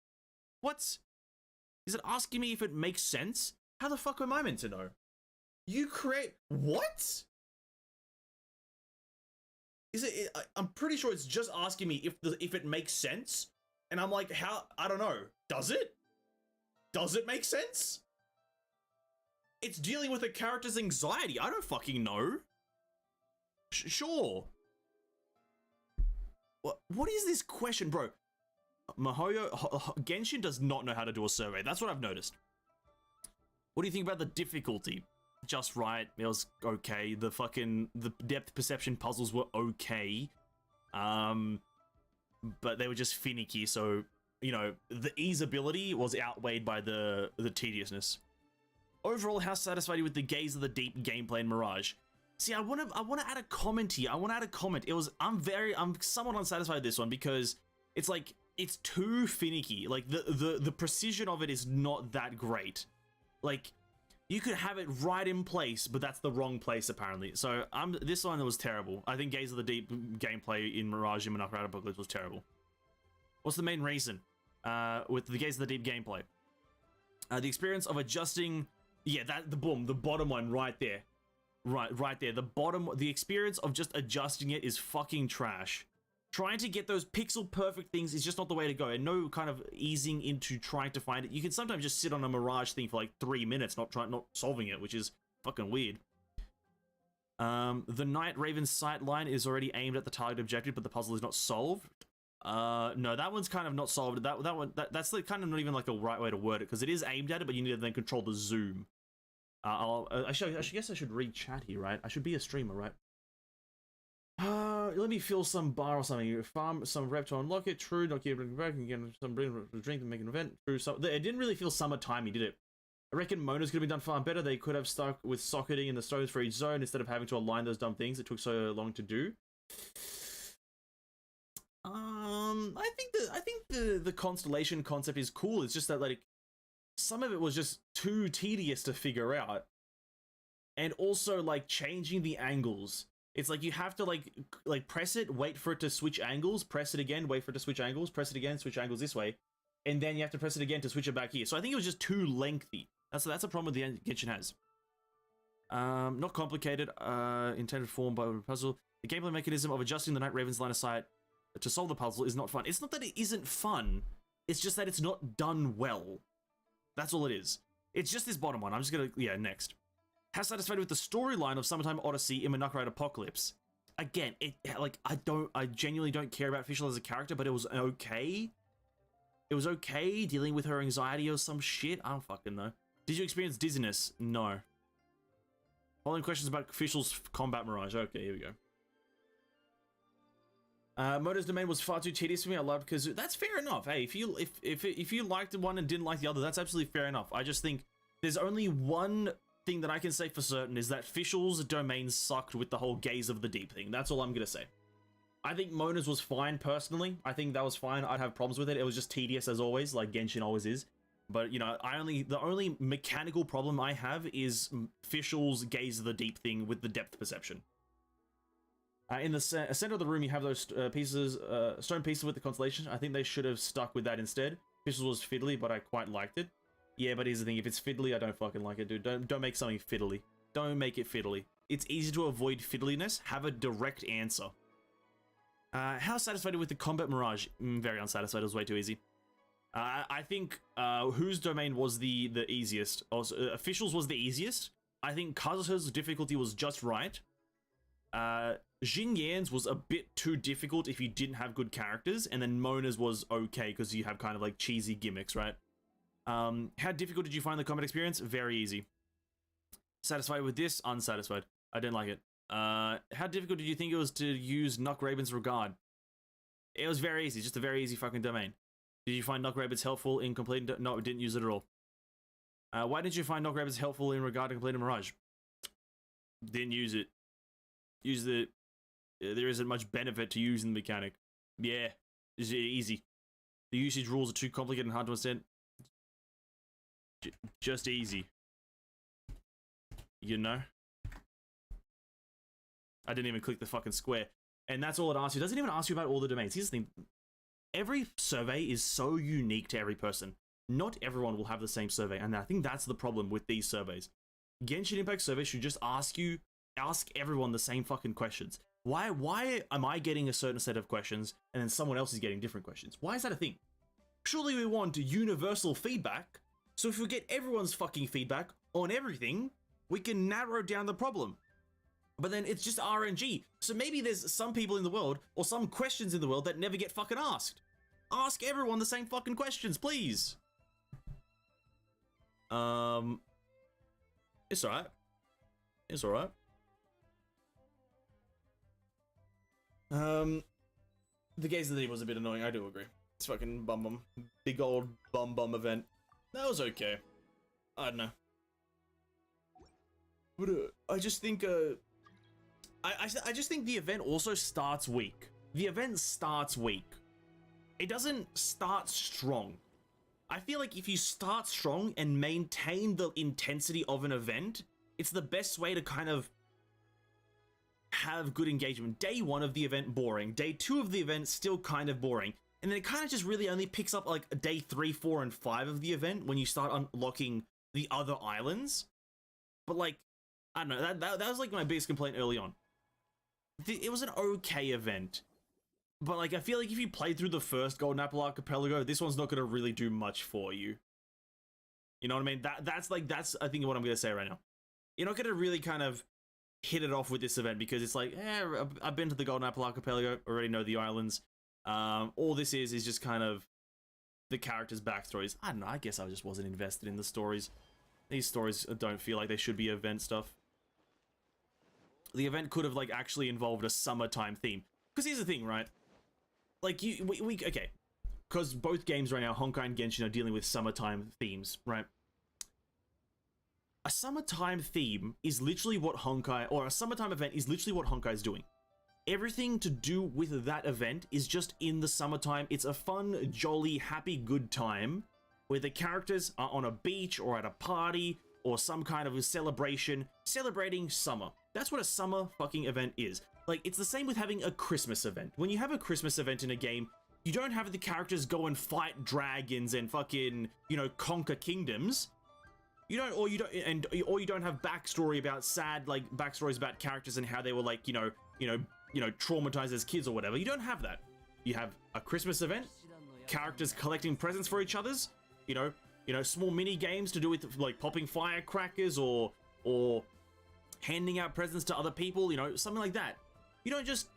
What? Is it asking me if it makes sense? How the fuck am I meant to know? You create... What? Is it... I'm pretty sure it's just asking me if it makes sense. And I'm like, how... I don't know. Does it? Does it make sense? It's dealing with a character's anxiety. I don't fucking know. Sure. What is this question, bro? Mihoyo, Genshin does not know how to do a survey. That's what I've noticed. What do you think about the difficulty? Just right. It was okay. The depth perception puzzles were okay. But they were just finicky. So, you know, the easeability was outweighed by the tediousness. Overall, how satisfied are you with the Gaze of the Deep gameplay in Mirage? See, I want to add a comment here. I want to add a comment. I'm somewhat unsatisfied with this one because it's like, it's too finicky. Like the precision of it is not that great. Like, you could have it right in place, but that's the wrong place apparently. So this one was terrible. I think Gaze of the Deep gameplay in Mirage and Monocrite Apocalypse was terrible. What's the main reason with the Gaze of the Deep gameplay? The experience of adjusting, yeah, the bottom one right there. Right there. The experience of just adjusting it is fucking trash. Trying to get those pixel perfect things is just not the way to go, and no kind of easing into trying to find it. You can sometimes just sit on a Mirage thing for like 3 minutes, not solving it, which is fucking weird. The Night Raven's sight line is already aimed at the target objective, but the puzzle is not solved. No, that one's kind of not solved. That's like kind of not even like a right way to word it, because it is aimed at it, but you need to then control the zoom. I guess I should read chat here, right? I should be a streamer, right? Let me fill some bar or something. Farm some rep to unlock it. True, not keep it back and get some drink and make an event. True, so it didn't really feel summertimey, did it? I reckon Mona's could have been done far better. They could have stuck with socketing in the stones for each zone instead of having to align those dumb things it took so long to do. I think the constellation concept is cool. It's just that like some of it was just too tedious to figure out, and also like changing the angles. It's like you have to like press it, wait for it to switch angles, press it again, wait for it to switch angles, press it again, switch angles this way, and then you have to press it again to switch it back here. So I think it was just too lengthy. That's a problem with the Genshin has. Not complicated. Intended form by a puzzle. The gameplay mechanism of adjusting the Night Raven's line of sight to solve the puzzle is not fun. It's not that it isn't fun. It's just that it's not done well. That's all it is. It's just this bottom one. I'm just gonna, next. How satisfied with the storyline of Summertime Odyssey in Monaco Apocalypse? Again, I genuinely don't care about Fischl as a character, but it was okay. It was okay dealing with her anxiety or some shit. I don't fucking know. Did you experience dizziness? No. Following questions about Fischl's combat mirage. Okay, here we go. Moto's domain was far too tedious for me. I loved Kazuha. That's fair enough. Hey, if you liked one and didn't like the other, that's absolutely fair enough. I just think there's only one thing that I can say for certain is that Fischl's domain sucked with the whole Gaze of the Deep thing. That's all I'm gonna say. I think Mona's was fine personally. I think that was fine. I'd have problems with it. It was just tedious as always, like Genshin always is. But you know, the only mechanical problem I have is Fischl's Gaze of the Deep thing with the depth perception. In the center of the room, you have those stone pieces with the constellation. I think they should have stuck with that instead. Fischl's was fiddly, but I quite liked it. Yeah, but here's the thing: if it's fiddly, I don't fucking like it, dude. Don't make something fiddly. Don't make it fiddly. It's easy to avoid fiddliness. Have a direct answer. How satisfied with the combat mirage? Very unsatisfied. It was way too easy. I think whose domain was the easiest? Also, Fischl's was the easiest. I think Kazuha's difficulty was just right. Jin Yan's was a bit too difficult if you didn't have good characters, and then Mona's was okay because you have kind of like cheesy gimmicks, right? How difficult did you find the combat experience? Very easy. Satisfied with this? Unsatisfied. I didn't like it. How difficult did you think it was to use Nock Raven's Regard? It was very easy, just a very easy fucking domain. Did you find Nock Raven's helpful in completing? No, didn't use it at all. Why didn't you find Nock Raven's helpful in regard to completing Mirage? Didn't use it. There isn't much benefit to using the mechanic. Yeah, it's easy. The usage rules are too complicated and hard to understand. Just easy. You know? I didn't even click the fucking square. And that's all it asks you. It doesn't even ask you about all the domains. Here's the thing. Every survey is so unique to every person. Not everyone will have the same survey, and I think that's the problem with these surveys. Genshin Impact survey should just ask everyone the same fucking questions. Why am I getting a certain set of questions and then someone else is getting different questions? Why is that a thing? Surely we want universal feedback, so if we get everyone's fucking feedback on everything, we can narrow down the problem. But then it's just RNG, so maybe there's some people in the world, or some questions in the world that never get fucking asked. Ask everyone the same fucking questions, please. It's alright. It's alright. The Gaze of the Deep was a bit annoying, I do agree. It's fucking bum. Big old bum event. That was okay. I don't know. But, I just think, I just think the event also starts weak. The event starts weak. It doesn't start strong. I feel like if you start strong and maintain the intensity of an event, it's the best way to kind of have good engagement. Day 1 of the event, boring. Day 2 of the event, still kind of boring. And then it kind of just really only picks up like day 3, 4, and 5 of the event when you start unlocking the other islands. But like, I don't know, that was like my biggest complaint early on. It was an okay event. But like, I feel like if you played through the first Golden Apple Archipelago, this one's not going to really do much for you. You know what I mean? That's I think what I'm going to say right now. You're not going to really kind of hit it off with this event because it's like, I've been to the Golden Apple Archipelago, already know the islands. All this is just kind of the characters' backstories. I don't know, I guess I just wasn't invested in the stories. These stories don't feel like they should be event stuff. The event could have like actually involved a summertime theme. Because here's the thing, right? Like, okay. Because both games right now, Honkai and Genshin, are dealing with summertime themes, right? A summertime theme is literally what Honkai, or a summertime event is literally what Honkai is doing. Everything to do with that event is just in the summertime. It's a fun, jolly, happy, good time where the characters are on a beach or at a party or some kind of a celebration, celebrating summer. That's what a summer fucking event is. Like, it's the same with having a Christmas event. When you have a Christmas event in a game, you don't have the characters go and fight dragons and fucking, you know, conquer kingdoms. You don't, or you don't have backstory about backstories about characters and how they were like, you know, traumatized as kids or whatever. You don't have that. You have a Christmas event, characters collecting presents for each others, you know, small mini games to do with like popping firecrackers or handing out presents to other people, you know, something like that. You don't just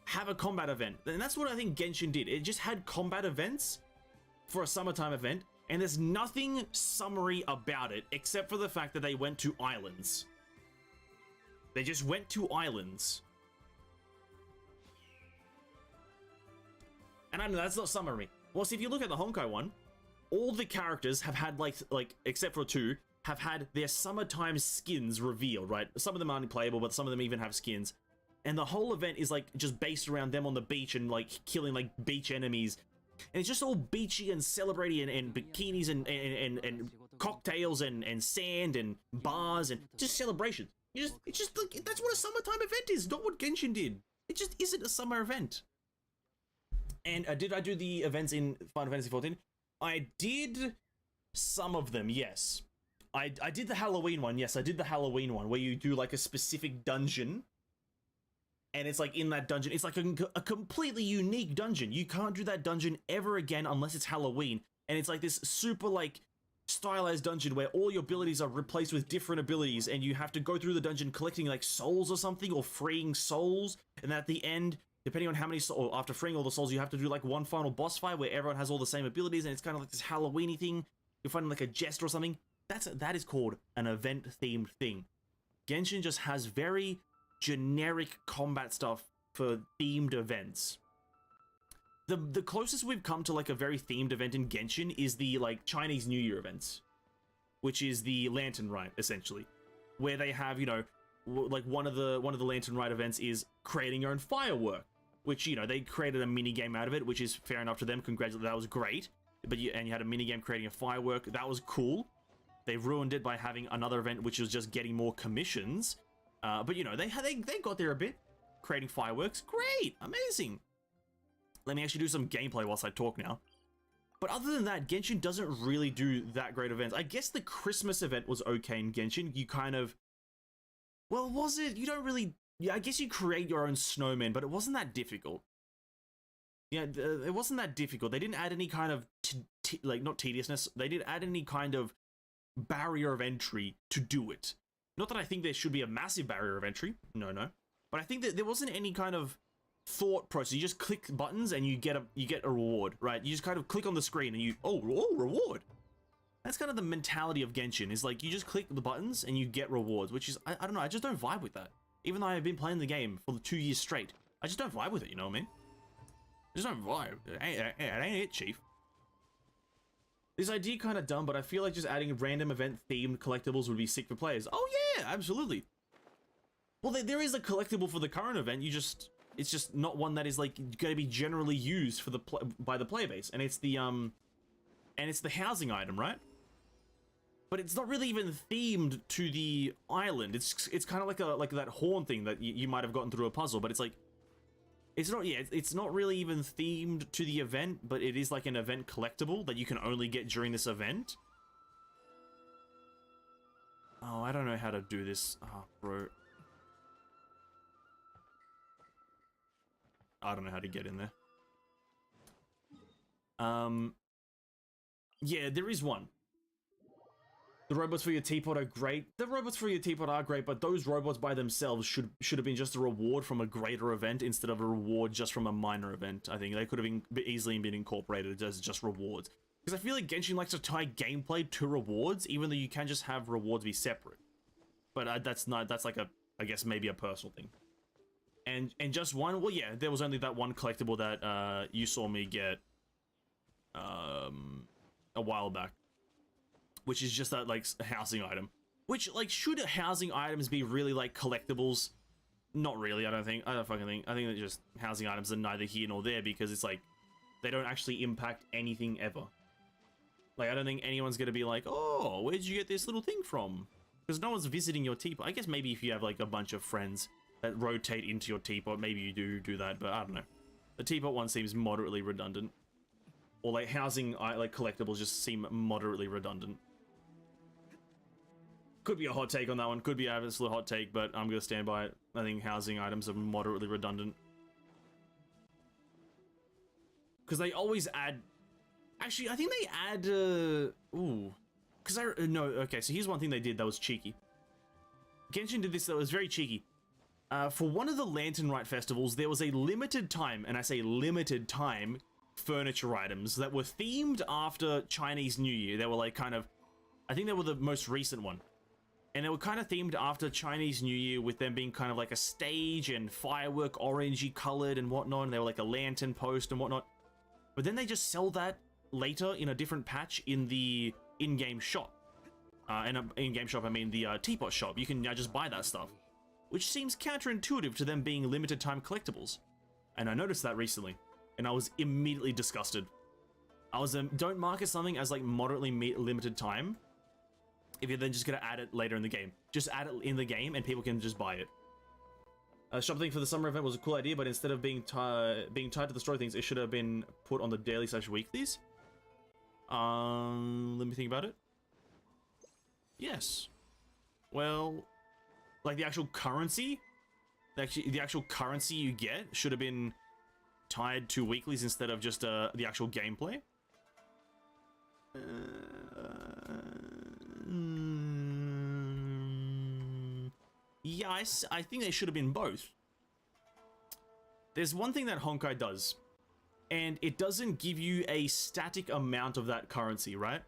have a combat event. And that's what I think Genshin did. It just had combat events for a summertime event, and there's nothing summery about it except for the fact that they went to islands. They just went to islands. And I know that's not summery. Well, see, if you look at the Honkai one, all the characters have had like except for 2, have had their summertime skins revealed, right? Some of them aren't playable, but some of them even have skins. And the whole event is like just based around them on the beach and like killing like beach enemies. And it's just all beachy and celebrating and bikinis and cocktails and sand and bars and just celebrations. It's just like, that's what a summertime event is, not what Genshin did. It just isn't a summer event. And did I do the events in Final Fantasy XIV? I did some of them, yes. I did the Halloween one, yes, I did the Halloween one, where you do like a specific dungeon. And it's like in that dungeon, it's like a completely unique dungeon. You can't do that dungeon ever again unless it's Halloween. And it's like this super like stylized dungeon where all your abilities are replaced with different abilities, and you have to go through the dungeon collecting like souls or something, or freeing souls. And at the end, depending on how many souls, after freeing all the souls, you have to do like one final boss fight where everyone has all the same abilities, and it's kind of like this Halloween-y thing. You're fighting like a jester or something. That is called an event-themed thing. Genshin just has very generic combat stuff for themed events. The closest we've come to like a very themed event in Genshin is the like Chinese New Year events, which is the Lantern Rite essentially, where they have, you know, like one of the Lantern Rite events is creating your own firework, which, you know, they created a mini game out of it, which is fair enough to them. Congratulations, that was great. But you had a mini game creating a firework, that was cool. They ruined it by having another event which was just getting more commissions. But you know, they got there a bit, creating fireworks. Great, amazing. Let me actually do some gameplay whilst I talk now. But other than that, Genshin doesn't really do that great events. I guess the Christmas event was okay in Genshin. You kind of, well, was it? You don't really. Yeah, I guess you create your own snowman, but it wasn't that difficult. Yeah, it wasn't that difficult. They didn't add any kind of like, not tediousness. They didn't add any kind of barrier of entry to do it. Not that I think there should be a massive barrier of entry. No. But I think that there wasn't any kind of thought process. You just click buttons and you get a reward, right? You just kind of click on the screen and you, oh, reward. That's kind of the mentality of Genshin, is like you just click the buttons and you get rewards, which is, I don't know, I just don't vibe with that. Even though I've been playing the game for 2 years straight, I just don't vibe with it, you know what I mean? I just don't vibe. It ain't it, chief. This idea kind of dumb, but I feel like just adding random event-themed collectibles would be sick for players. Oh yeah, absolutely. Well, there is a collectible for the current event. It's just not one that is like going to be generally used for by the player base, and it's the housing item, right? But it's not really even themed to the island. It's kind of like that horn thing that you might have gotten through a puzzle, but it's like, it's not really even themed to the event, but it is like an event collectible that you can only get during this event. Oh, I don't know how to do this. Oh, bro. I don't know how to get in there. Yeah, there is one. The robots for your teapot are great. The robots for your teapot are great, but those robots by themselves should have been just a reward from a greater event instead of a reward just from a minor event. I think they could have easily been incorporated as just rewards. Because I feel like Genshin likes to tie gameplay to rewards, even though you can just have rewards be separate. But that's like I guess maybe a personal thing. And just one, well, yeah, there was only that one collectible that you saw me get a while back, which is just that, like, housing item. Which, like, should housing items be really, like, collectibles? Not really, I don't fucking think. I think that just housing items are neither here nor there, because it's like, they don't actually impact anything ever. Like, I don't think anyone's gonna be like, oh, where'd you get this little thing from? Because no one's visiting your teapot. I guess maybe if you have, like, a bunch of friends that rotate into your teapot, maybe you do that, but I don't know. The teapot one seems moderately redundant. Or, like, housing, like, collectibles just seem moderately redundant. Could be a hot take on that one. Could be an absolute hot take, but I'm gonna stand by it. I think housing items are moderately redundant. Because they always add... Actually, I think they add... Ooh. Because no, okay, so here's one thing they did that was cheeky. Genshin did this that was very cheeky. For one of the Lantern Rite festivals, there was a limited time, and I say limited time, furniture items that were themed after Chinese New Year. They were like kind of... I think they were the most recent one. And they were kind of themed after Chinese New Year, with them being kind of like a stage and firework orangey colored and whatnot. And they were like a lantern post and whatnot. But then they just sell that later in a different patch in the in-game shop. And in-game shop, I mean the teapot shop. You can now just buy that stuff. Which seems counterintuitive to them being limited time collectibles. And I noticed that recently. And I was immediately disgusted. I was, don't market something as like moderately limited time if you're then just going to add it later in the game. Just add it in the game and people can just buy it. Shopping for the summer event was a cool idea, but instead of being tied to the story things, it should have been put on the daily/weeklies. Let me think about it. Yes. Well, like the actual currency, the actual currency you get should have been tied to weeklies instead of just the actual gameplay. Yeah, I think they should have been both. There's one thing that Honkai does, and it doesn't give you a static amount of that currency, right?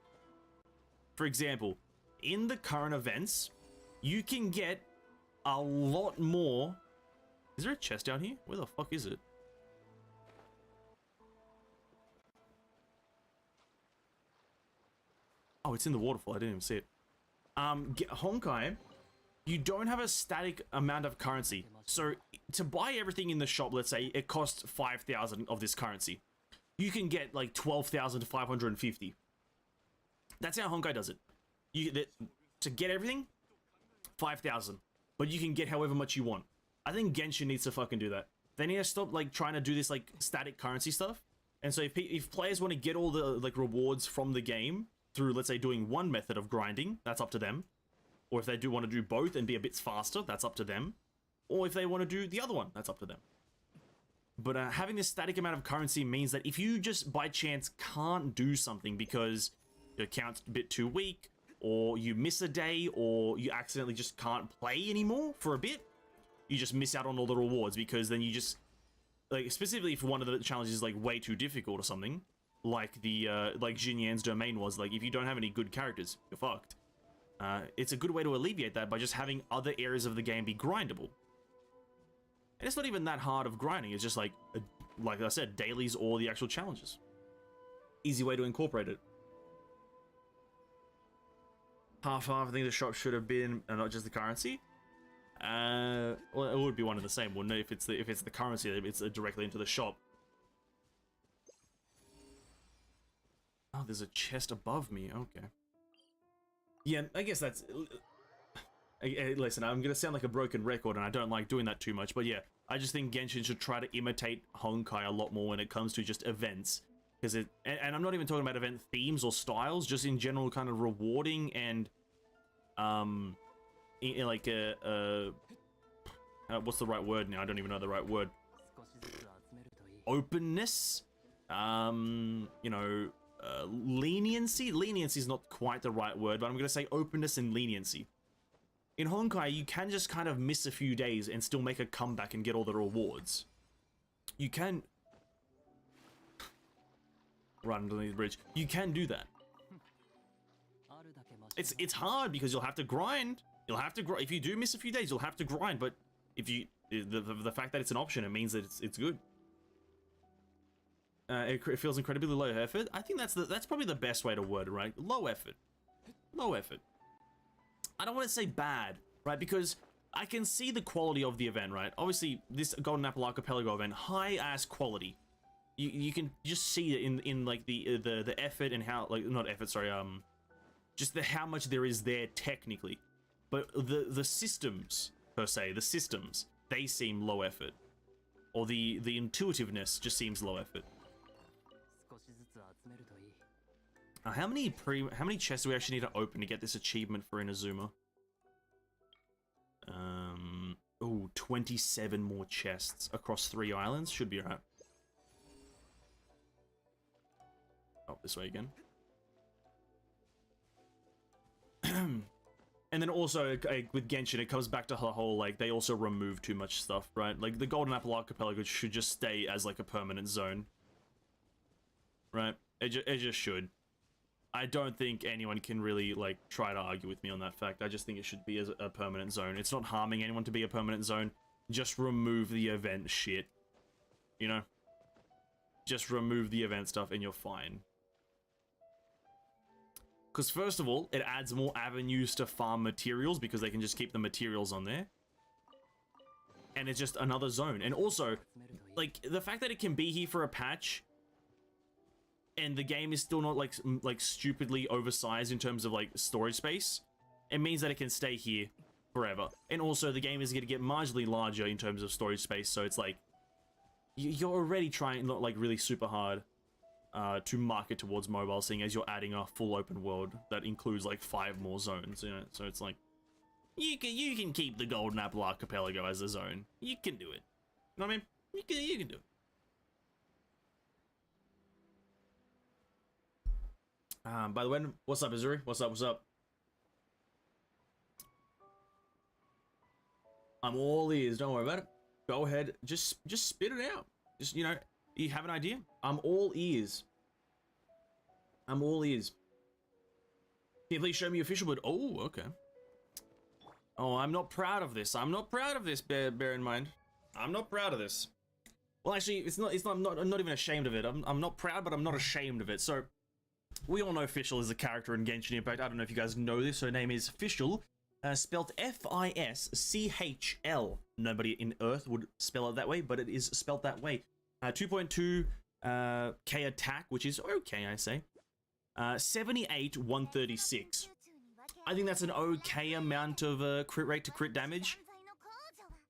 For example, in the current events, you can get a lot more. Is there a chest down here? Where the fuck is it? Oh, it's in the waterfall. I didn't even see it. Honkai, you don't have a static amount of currency. So to buy everything in the shop, let's say it costs 5,000 of this currency. You can get like 12,550. That's how Honkai does it. To get everything, 5,000. But you can get however much you want. I think Genshin needs to fucking do that. They need to stop like trying to do this like static currency stuff. And so if players want to get all the like rewards from the game through, let's say, doing one method of grinding, that's up to them. Or if they do want to do both and be a bit faster, that's up to them. Or if they want to do the other one, that's up to them. But having this static amount of currency means that if you just by chance can't do something because your account's a bit too weak, or you miss a day, or you accidentally just can't play anymore for a bit, you just miss out on all the rewards, because then you just, like, specifically if one of the challenges is like way too difficult or something, like the like Jin Yan's domain was, like if you don't have any good characters, you're fucked. It's a good way to alleviate that by just having other areas of the game be grindable. And it's not even that hard of grinding, it's just like I said, dailies or the actual challenges. Easy way to incorporate it. Half, I think the shop should have been not just the currency. Well, it would be one and the same, wouldn't it? If it's the currency, it's directly into the shop. Oh, there's a chest above me. Okay. Yeah, I guess that's... Listen, I'm gonna sound like a broken record, and I don't like doing that too much, but yeah, I just think Genshin should try to imitate Honkai a lot more when it comes to just events. Because and I'm not even talking about event themes or styles, just in general kind of rewarding and, like what's the right word now? I don't even know the right word. Openness, you know, leniency. Leniency is not quite the right word, but I'm gonna say openness and leniency. In Honkai, you can just kind of miss a few days and still make a comeback and get all the rewards. You can... Right underneath the bridge. You can do that. It's hard because you'll have to grind. If you do miss a few days, you'll have to grind. But if you The fact that it's an option, it means that it's good. It feels incredibly low effort. I think that's probably the best way to word it, right? Low effort. Low effort. I don't want to say bad, right? Because I can see the quality of the event, right? Obviously, this Golden Apple Archipelago event, high-ass quality. You can just see it in like the effort and how, like, not effort, sorry, just how much there is there technically. But the systems, per se, they seem low effort. Or the intuitiveness just seems low effort. How many chests do we actually need to open to get this achievement for Inazuma? Oh, 27 more chests across 3 islands. Should be alright. Oh, this way again. And then also, with Genshin, it comes back to the whole, like, they also remove too much stuff, right? Like, the Golden Apple Archipelago should just stay as, like, a permanent zone. Right? It just should. I don't think anyone can really, like, try to argue with me on that fact. I just think it should be as a permanent zone. It's not harming anyone to be a permanent zone. Just remove the event shit. You know? Just remove the event stuff and you're fine. Because first of all, it adds more avenues to farm materials because they can just keep the materials on there. And it's just another zone. And also, like, the fact that it can be here for a patch and the game is still not, like stupidly oversized in terms of, like, storage space, it means that it can stay here forever. And also, the game is going to get marginally larger in terms of storage space, so it's like, you're already trying, not, like, really super hard to market towards mobile, seeing as you're adding a full open world that includes like 5 more zones, you know. So it's like you can keep the Golden Apple Archipelago as a zone. You can do it. You know what I mean? You can do it. By the way, what's up, Izuri? What's up? I'm all ears. Don't worry about it. Go ahead. Just spit it out. Just, you know, you have an idea? I'm all ears. I'm all ears. Can you please show me your official bird? Oh, okay. Oh, I'm not proud of this. I'm not proud of this, bear in mind. I'm not proud of this. Well, actually, I'm not even ashamed of it. I'm not proud, but I'm not ashamed of it. So, we all know Fischl is a character in Genshin Impact. I don't know if you guys know this. Her name is Fischl, spelled F-I-S-C-H-L. Nobody in Earth would spell it that way, but it is spelled that way. 2.2 K attack, which is okay, I say. 78, 136. I think that's an okay amount of crit rate to crit damage.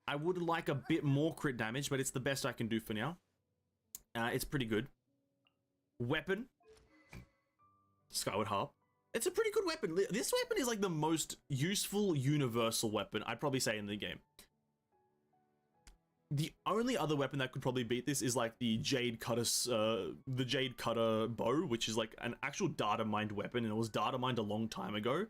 I would like a bit more crit damage, but it's the best I can do for now. It's pretty good. Weapon. Skyward Harp. It's a pretty good weapon. This weapon is like the most useful universal weapon, I'd probably say, in the game. The only other weapon that could probably beat this is like the Jade Cutter bow, which is like an actual data mined weapon, and it was data mined a long time ago.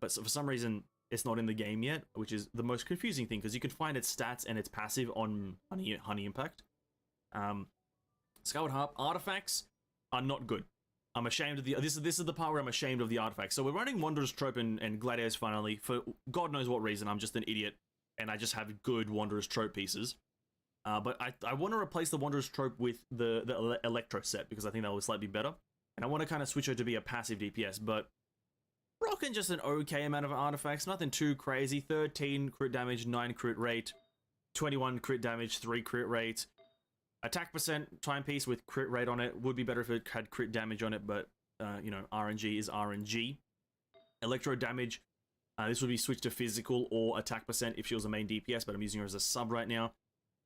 But so for some reason, it's not in the game yet, which is the most confusing thing, because you can find its stats and its passive on Honey Impact. Skyward Harp artifacts are not good. I'm ashamed of the. This is the part where I'm ashamed of the artifacts. So we're running Wanderer's Trope and Gladiators finally for God knows what reason. I'm just an idiot. And I just have good Wanderer's Trope pieces. But I want to replace the Wanderer's Trope with the Electro set, because I think that will slightly better. And I want to kind of switch her to be a passive DPS, but rocking just an okay amount of artifacts, nothing too crazy. 13 crit damage, 9 crit rate, 21 crit damage, 3 crit rate. Attack percent timepiece with crit rate on it. Would be better if it had crit damage on it, but, you know, RNG is RNG. Electro damage. This would be switched to physical or attack percent if she was a main DPS, but I'm using her as a sub right now.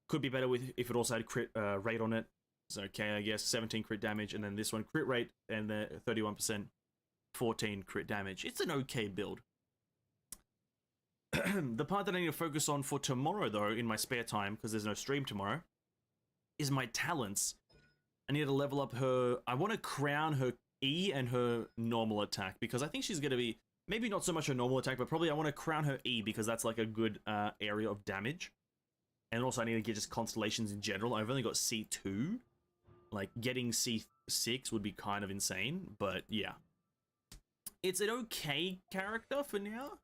Could be better if it also had crit rate on it. So okay, I guess 17 crit damage, and then this one crit rate, and the 31%, 14 crit damage. It's an okay build. The part that I need to focus on for tomorrow, though, in my spare time, because there's no stream tomorrow, is my talents. I need to level up her. I want to crown her E and her normal attack, because I think she's going to be. Maybe not so much her normal attack, but probably I want to crown her E because that's like a good area of damage. And also I need to get just constellations in general. I've only got C2. Like, getting C6 would be kind of insane, but yeah. It's an okay character for now.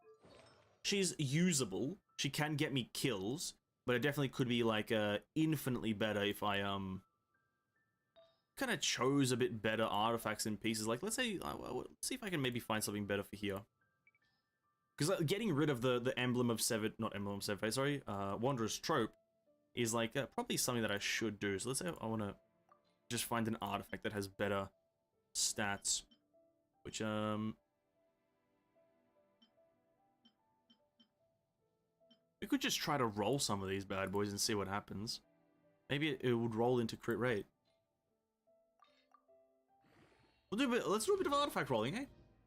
She's usable. She can get me kills. but it definitely could be like infinitely better if I kind of chose a bit better artifacts and pieces. Like, let's say, let's see if I can maybe find something better for here. Because getting rid of the emblem of Severed, not emblem of Severed Face, sorry, Wanderer's Trope is like probably something that I should do. So let's say I want to just find an artifact that has better stats, which we could just try to roll some of these bad boys and see what happens. Maybe it would roll into crit rate. We'll do a bit, let's do a bit of artifact rolling, eh?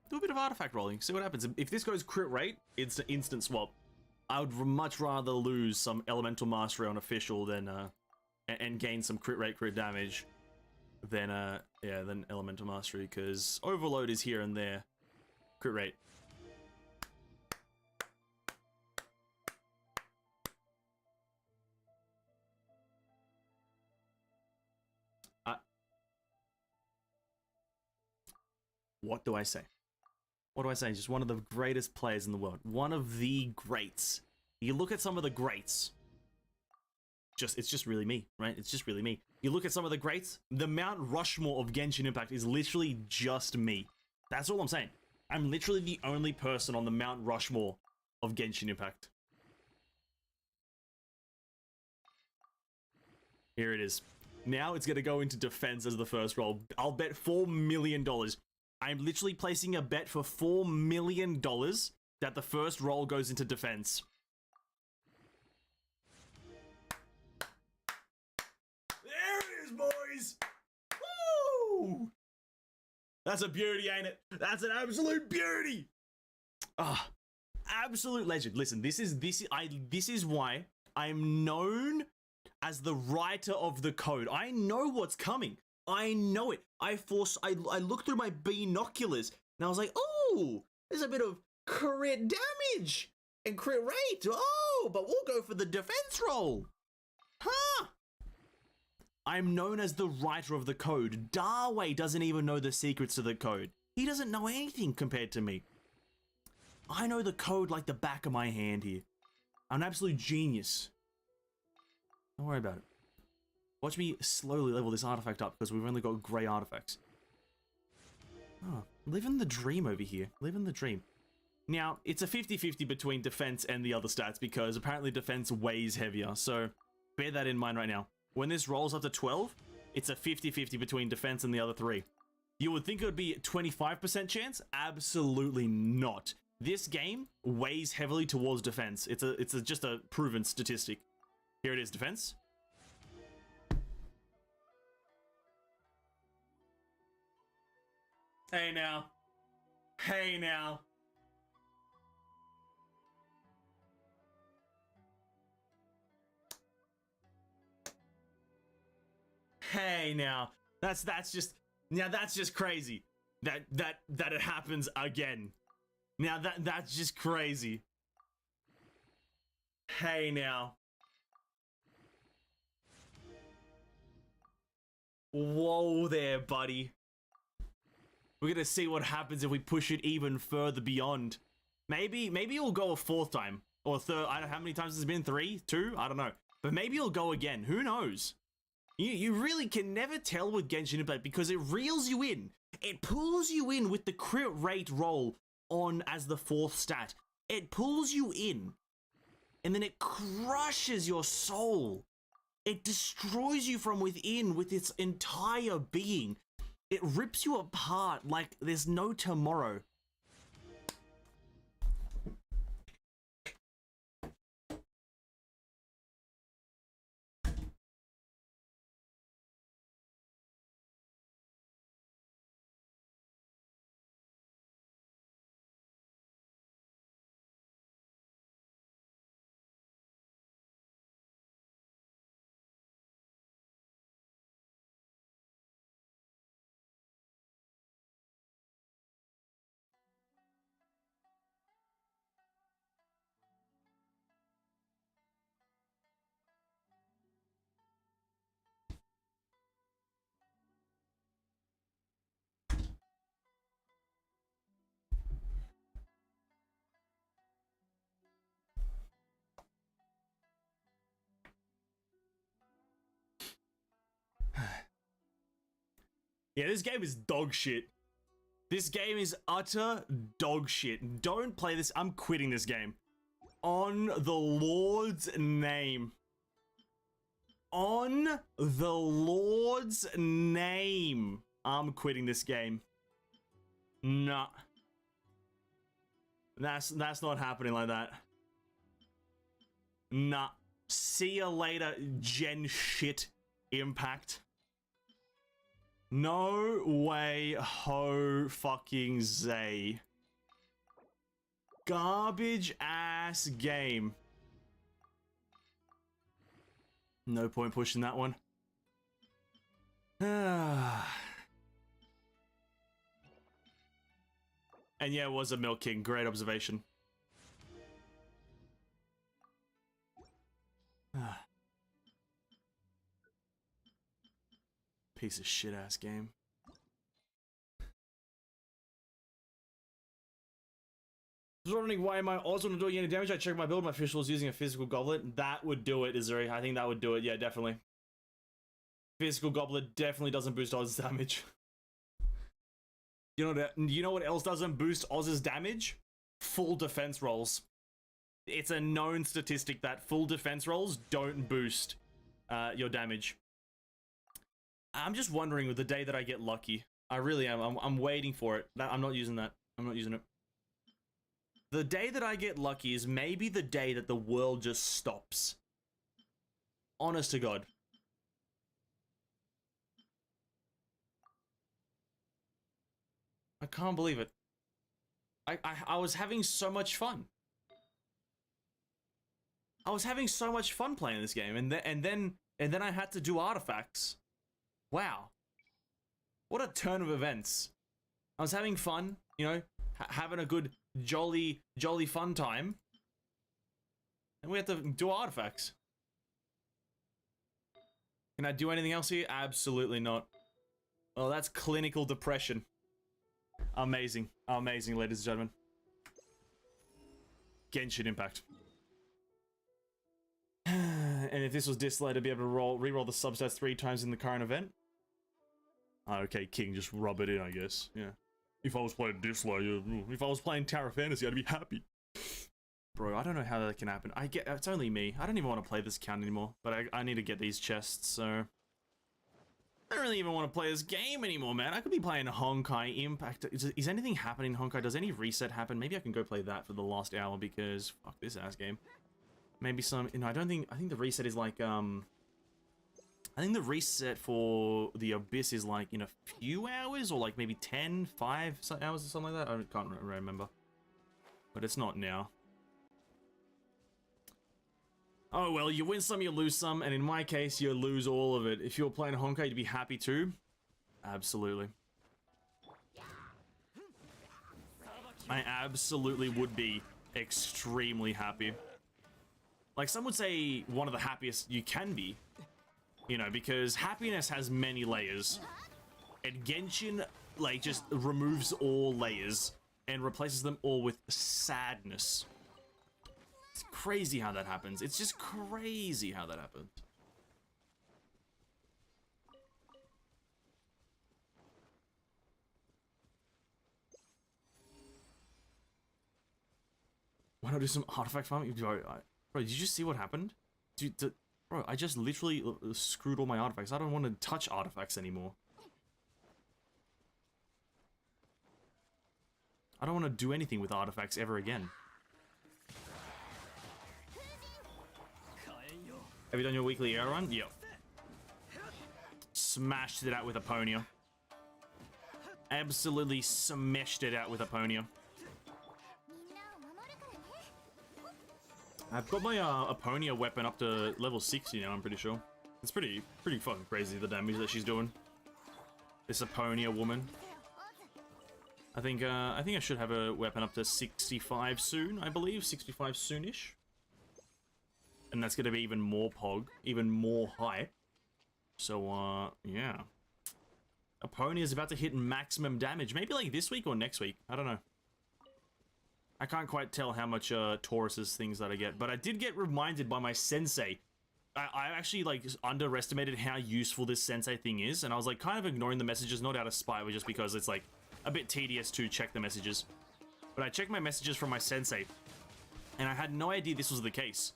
Do a bit of artifact rolling, see what happens. If this goes crit rate, it's an instant swap. I would much rather lose some Elemental Mastery on Official than, and gain some crit rate, crit damage than, yeah, than Elemental Mastery, because Overload is here and there. Crit rate. What do I say? What do I say? Just one of the greatest players in the world. One of the greats. You look at some of the greats. It's just really me, right? It's just really me. You look at some of the greats. The Mount Rushmore of Genshin Impact is literally just me. That's all I'm saying. I'm literally the only person on the Mount Rushmore of Genshin Impact. Here it is. Now it's going to go into defense as the first roll. I'll bet $4 million. I'm literally placing a bet for $4 million that the first roll goes into defense. There it is, boys! Woo! That's a beauty, ain't it? That's an absolute beauty! Ah, absolute legend. Listen, this is why I'm known as the writer of the code. I know what's coming. I know it. I looked through my binoculars and I was like, oh, there's a bit of crit damage and crit rate. Oh, but we'll go for the defense roll. Huh? I'm known as the writer of the code. Darway doesn't even know the secrets to the code. He doesn't know anything compared to me. I know the code like the back of my hand here. I'm an absolute genius. Don't worry about it. Watch me slowly level this artifact up because we've only got grey artifacts. Oh, living the dream over here. Living the dream. Now, it's a 50-50 between defense and the other stats because apparently defense weighs heavier. So bear that in mind right now. When this rolls up to 12, it's a 50-50 between defense and the other three. You would think it would be a 25% chance? Absolutely not. This game weighs heavily towards defense. It's just a proven statistic. Here it is, defense. Hey now. Hey now. Hey now. That's just crazy. That it happens again. Now that's just crazy. Hey now. Whoa there, buddy. We're gonna see what happens if we push it even further beyond. Maybe it'll go a fourth time. Or a third. I don't know how many times it's been. 3? 2? I don't know. But maybe it'll go again. Who knows? You really can never tell with Genshin Impact because it reels you in. It pulls you in with the crit rate roll on as the 4th stat. It pulls you in. And then it crushes your soul. It destroys you from within with its entire being. It rips you apart like there's no tomorrow. Yeah, this game is dog shit. This game is utter dog shit. Don't play this. I'm quitting this game. On the Lord's name. On the Lord's name. I'm quitting this game. Nah. That's not happening like that. Nah. See ya later, Gen shit Impact. No way, ho fucking zay. Garbage ass game. No point pushing that one. And yeah, it was a Milk King. Great observation. Piece of shit ass game. I was wondering why my odds wouldn't do any damage. I checked my build. My fish was using a physical goblet. That would do it, Izuri. I think that would do it. Yeah, definitely. Physical goblet definitely doesn't boost Oz's damage. You know what else doesn't boost Oz's damage? Full defense rolls. It's a known statistic that full defense rolls don't boost your damage. I'm just wondering with the day that I get lucky. I really am. I'm waiting for it. I'm not using that. I'm not using it. The day that I get lucky is maybe the day that the world just stops. Honest to God. I can't believe it. I was having so much fun. I was having so much fun playing this game, and then I had to do artifacts. Wow. What a turn of events. I was having fun, you know, having a good, jolly fun time. And we had to do artifacts. Can I do anything else here? Absolutely not. Oh, that's clinical depression. Amazing. Amazing, ladies and gentlemen. Genshin Impact. And if this was dislayed, I'd be able to reroll the substats 3 times in the current event. Okay, King, just rub it in, I guess. Yeah. If I was playing Dislay, if I was playing Tower Fantasy, I'd be happy. Bro, I don't know how that can happen. It's only me. I don't even want to play this count anymore, but I need to get these chests, so... I don't really even want to play this game anymore, man. I could be playing Honkai Impact. Is anything happening in Honkai? Does any reset happen? Maybe I can go play that for the last hour because... Fuck this ass game. Maybe some... No, I think the reset is like, I think the reset for the Abyss is like in a few hours, or like maybe 10, 5 hours or something like that. I can't remember. But it's not now. Oh well, you win some, you lose some, and in my case, you lose all of it. If you're playing Honkai, you'd be happy too. Absolutely. I absolutely would be extremely happy. Like, some would say one of the happiest you can be. You know, because happiness has many layers. And Genshin, like, just removes all layers and replaces them all with sadness. It's crazy how that happens. It's just crazy how that happens. Why not do some artifact farming? Bro, did you just see what happened? Dude, bro, I just literally screwed all my artifacts. I don't want to touch artifacts anymore. I don't want to do anything with artifacts ever again. Have you done your weekly air run? Yep. Smashed it out with Aponia. Absolutely smashed it out with Aponia. I've got my Aponia weapon up to level 60 now, I'm pretty sure. It's pretty fucking crazy, the damage that she's doing. This Aponia woman. I think I should have a weapon up to 65 soon, I believe. 65 soonish. And that's gonna be even more pog, even more hype. So, yeah. Aponia is about to hit maximum damage. Maybe like this week or next week. I don't know. I can't quite tell how much Taurus's things that I get, but I did get reminded by my sensei I actually like underestimated how useful this sensei thing is, and I was like kind of ignoring the messages, not out of spite, but just because it's like a bit tedious to check the messages. But I checked my messages from my sensei, and I had no idea this was the case.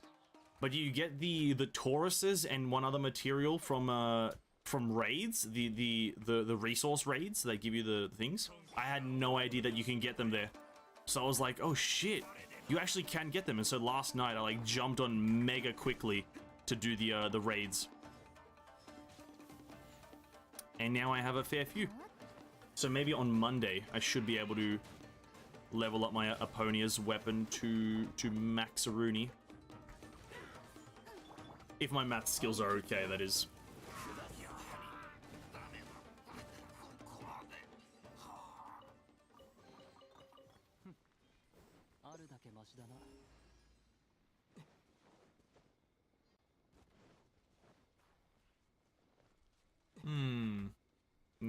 But you get the Tauruses and one other material from raids, the resource raids. They give you the things. I had no idea that you can get them there, so I was like, oh shit, you actually can get them. And so last night I like jumped on mega quickly to do the raids, and now I have a fair few. So maybe on Monday I should be able to level up my Eponia's weapon to Maxaruni. If my math skills are okay, that is.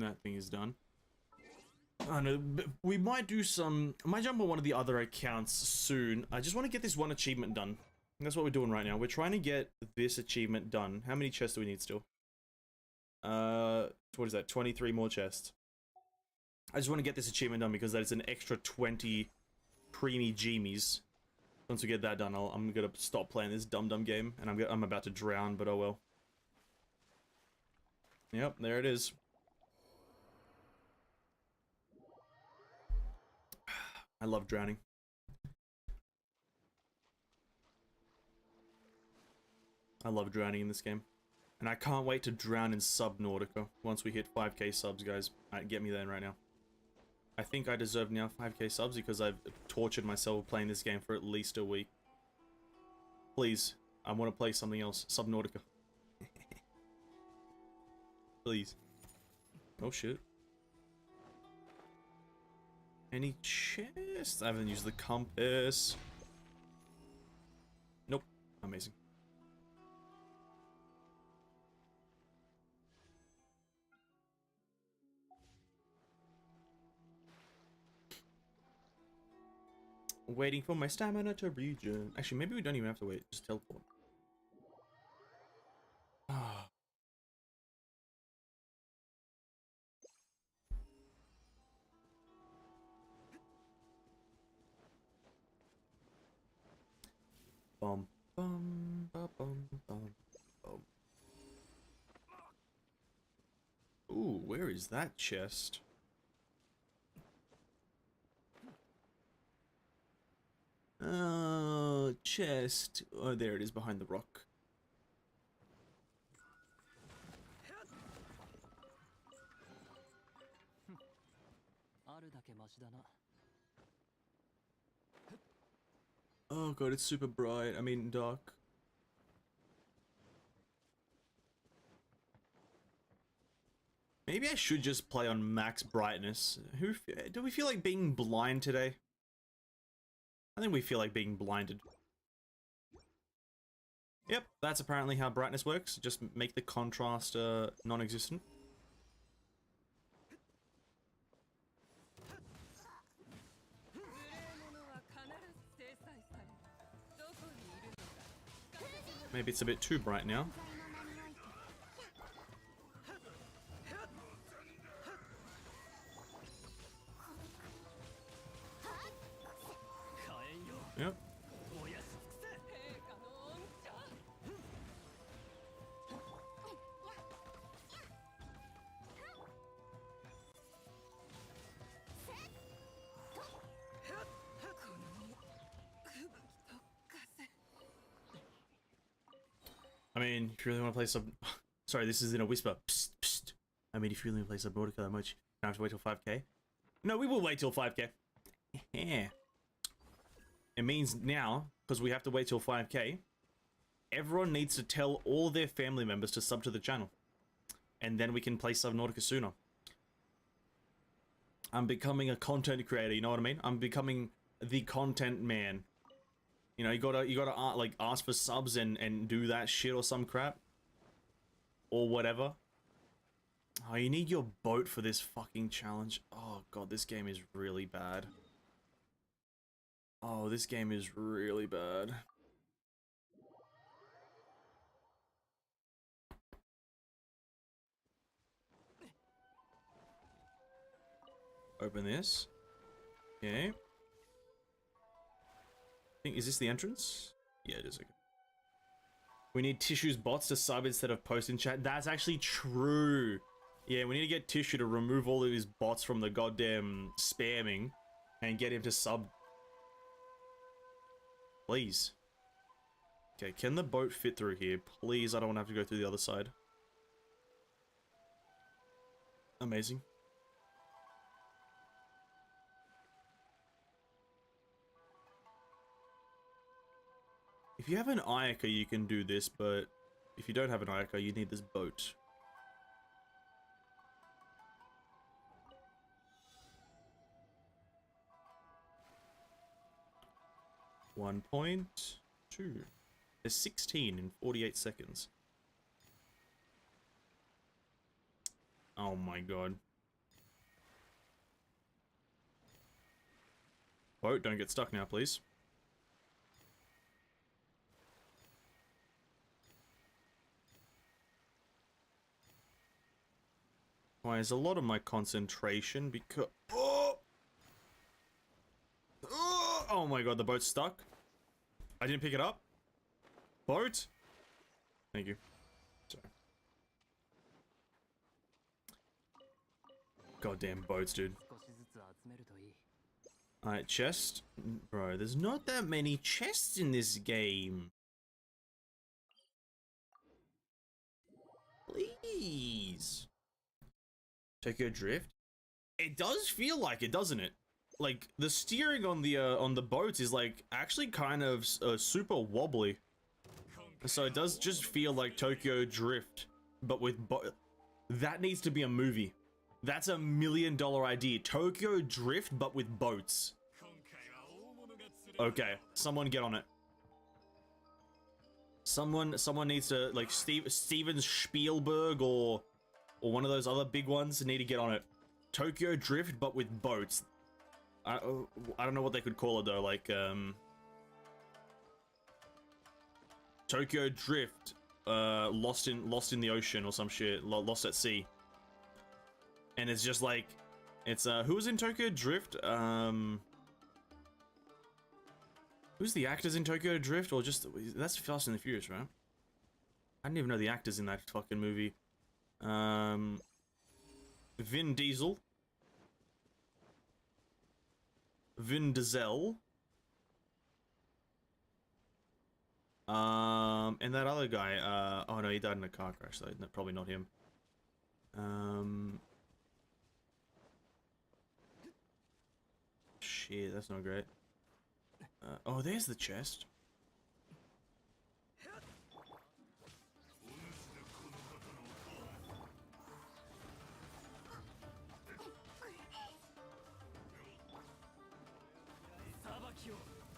That thing is done. I know, we might do some... I might jump on one of the other accounts soon. I just want to get this one achievement done. That's what we're doing right now. We're trying to get this achievement done. How many chests do we need still? What is that? 23 more chests. I just want to get this achievement done because that is an extra 20 Primogems. Once we get that done, I'm gonna stop playing this dumb game, and I'm about to drown, but oh well. Yep, there it is. I love drowning. I love drowning in this game. And I can't wait to drown in Subnautica once we hit 5k subs, guys. Get me there right now. I think I deserve now 5k subs because I've tortured myself playing this game for at least a week. Please, I want to play something else. Subnautica. Please. Oh shit. Any chests? I haven't used the compass. Nope. Amazing. Waiting for my stamina to regen. Actually, maybe we don't even have to wait. Just teleport. Ah. Bum bum ba bum bum bum. Ooh, where is that chest? Chest. Oh, there it is behind the rock. Oh god, it's super bright. I mean dark. Maybe I should just play on max brightness. Do we feel like being blind today? I think we feel like being blinded. Yep, that's apparently how brightness works. Just make the contrast non-existent. Maybe it's a bit too bright now. Yep. I mean, if you really want to play some... Sorry, this is in a whisper. Psst, psst. I mean, if you really want to play Subnautica that much, you don't have to wait till 5k. No, we will wait till 5k. Yeah. It means now, because we have to wait till 5k, everyone needs to tell all their family members to sub to the channel. And then we can play Subnautica sooner. I'm becoming a content creator, you know what I mean? I'm becoming the content man. You know, you gotta like ask for subs and do that shit or some crap. Or whatever. Oh, you need your boat for this fucking challenge. Oh god, this game is really bad. Oh, this game is really bad. Open this. Okay. Is this the entrance? Yeah, it is. Okay. We need Tissue's bots to sub instead of post in chat. That's actually true. Yeah, we need to get Tissue to remove all of his bots from the goddamn spamming and get him to sub. Please. Okay, can the boat fit through here? Please, I don't want to have to go through the other side. Amazing. If you have an Ayaka, you can do this, but if you don't have an Ayaka, you need this boat. .2. There's 16 in 48 seconds. Oh my god. Boat, don't get stuck now, please. Why is a lot of my concentration because oh my god, the boat's stuck. I didn't pick it up. Boat. Thank you. Sorry. Goddamn boats, dude. Alright, chest. Bro, there's not that many chests in this game. Please. Tokyo Drift? It does feel like it, doesn't it? Like, the steering on the boats is, like, actually kind of super wobbly. So it does just feel like Tokyo Drift, but with that needs to be a movie. That's $1 million idea. Tokyo Drift, but with boats. Okay, someone get on it. Someone needs to, like, Steven Spielberg or one of those other big ones need to get on it. Tokyo Drift, but with boats. I don't know what they could call it though, like, Tokyo Drift, lost in the ocean or some shit, lost at sea. And it's just like, it's, who was in Tokyo Drift? Who's the actors in Tokyo Drift? Or just, that's Fast and the Furious, right? I didn't even know the actors in that fucking movie. Vin Diesel. Vin Diesel. And that other guy, oh no, he died in a car crash, so probably not him. Shit, that's not great. Oh, there's the chest.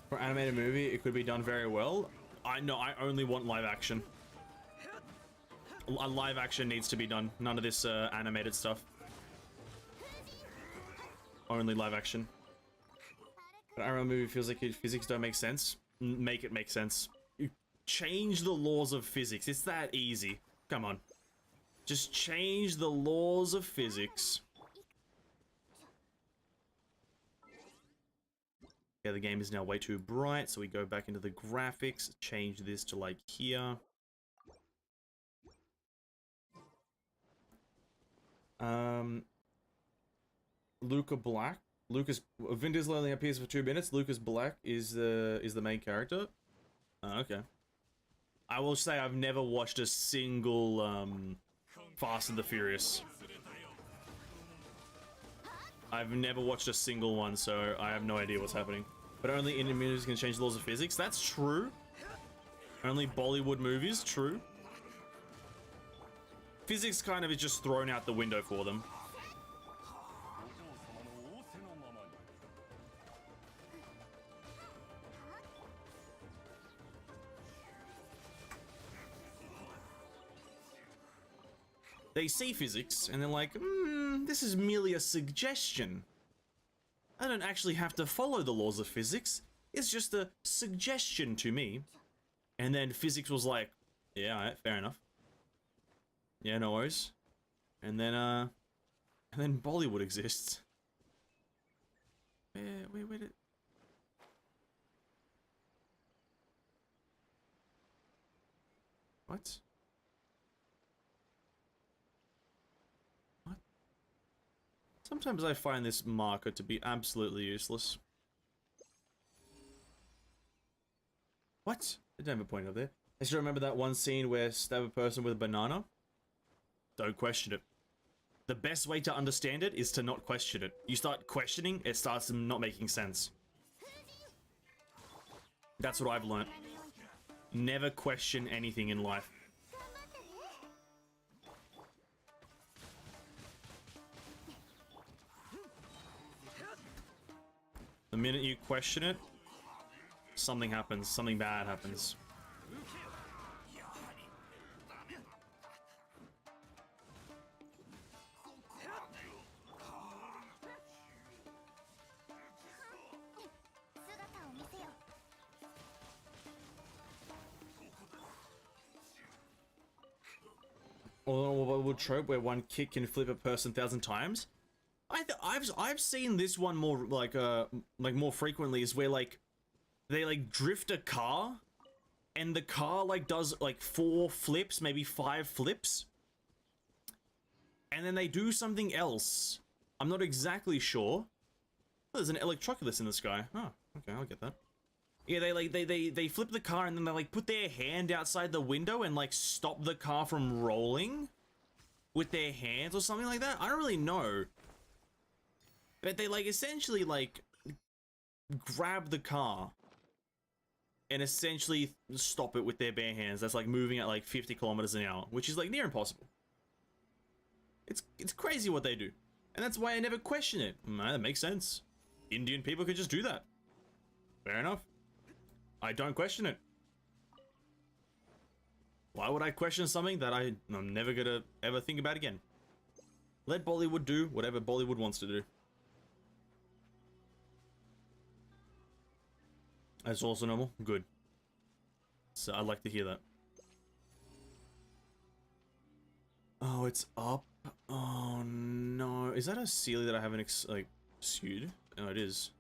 For animated movie, it could be done very well. I only want live action. Live action needs to be done. None of this animated stuff. Only live action. But anime movie feels like physics don't make sense. Make it make sense. You change the laws of physics. It's that easy. Come on. Just change the laws of physics. Yeah, the game is now way too bright, so we go back into the graphics, change this to like here. Luca Black. Vin Diesel only appears for 2 minutes. Lucas Black is the main character. Okay. I will say I've never watched a single Fast and the Furious. I've never watched a single one, so I have no idea what's happening. But only Indian movies can change the laws of physics. That's true. Only Bollywood movies, true. Physics kind of is just thrown out the window for them. They see physics, and they're like, this is merely a suggestion. I don't actually have to follow the laws of physics. It's just a suggestion to me. And then physics was like, yeah, alright, fair enough. Yeah, no worries. And then Bollywood exists. Where did... What? What? Sometimes I find this marker to be absolutely useless. What? I didn't have a point up there. I still remember that one scene where stab a person with a banana. Don't question it. The best way to understand it is to not question it. You start questioning, it starts not making sense. That's what I've learned. Never question anything in life. The minute you question it, something happens. Something bad happens. Or a trope where one kick can flip a person 1,000 times. I've seen this one more like more frequently, is where like they like drift a car and the car like does like 4 flips, maybe 5 flips, and then they do something else. I'm not exactly sure. Oh, there's an electroculus in the sky. Oh, okay, I'll get that. Yeah, they flip the car and then they like put their hand outside the window and like stop the car from rolling with their hands or something like that. I don't really know. But they like essentially like grab the car and essentially stop it with their bare hands. That's like moving at like 50 kilometers an hour, which is like near impossible. It's crazy what they do. And that's why I never question it. That makes sense. Indian people could just do that. Fair enough. I don't question it. Why would I question something that I'm never gonna ever think about again? Let Bollywood do whatever Bollywood wants to do. That's also normal? Good. So I'd like to hear that. Oh, it's up. Oh no. Is that a Sealy that I haven't pursued? Oh, it is.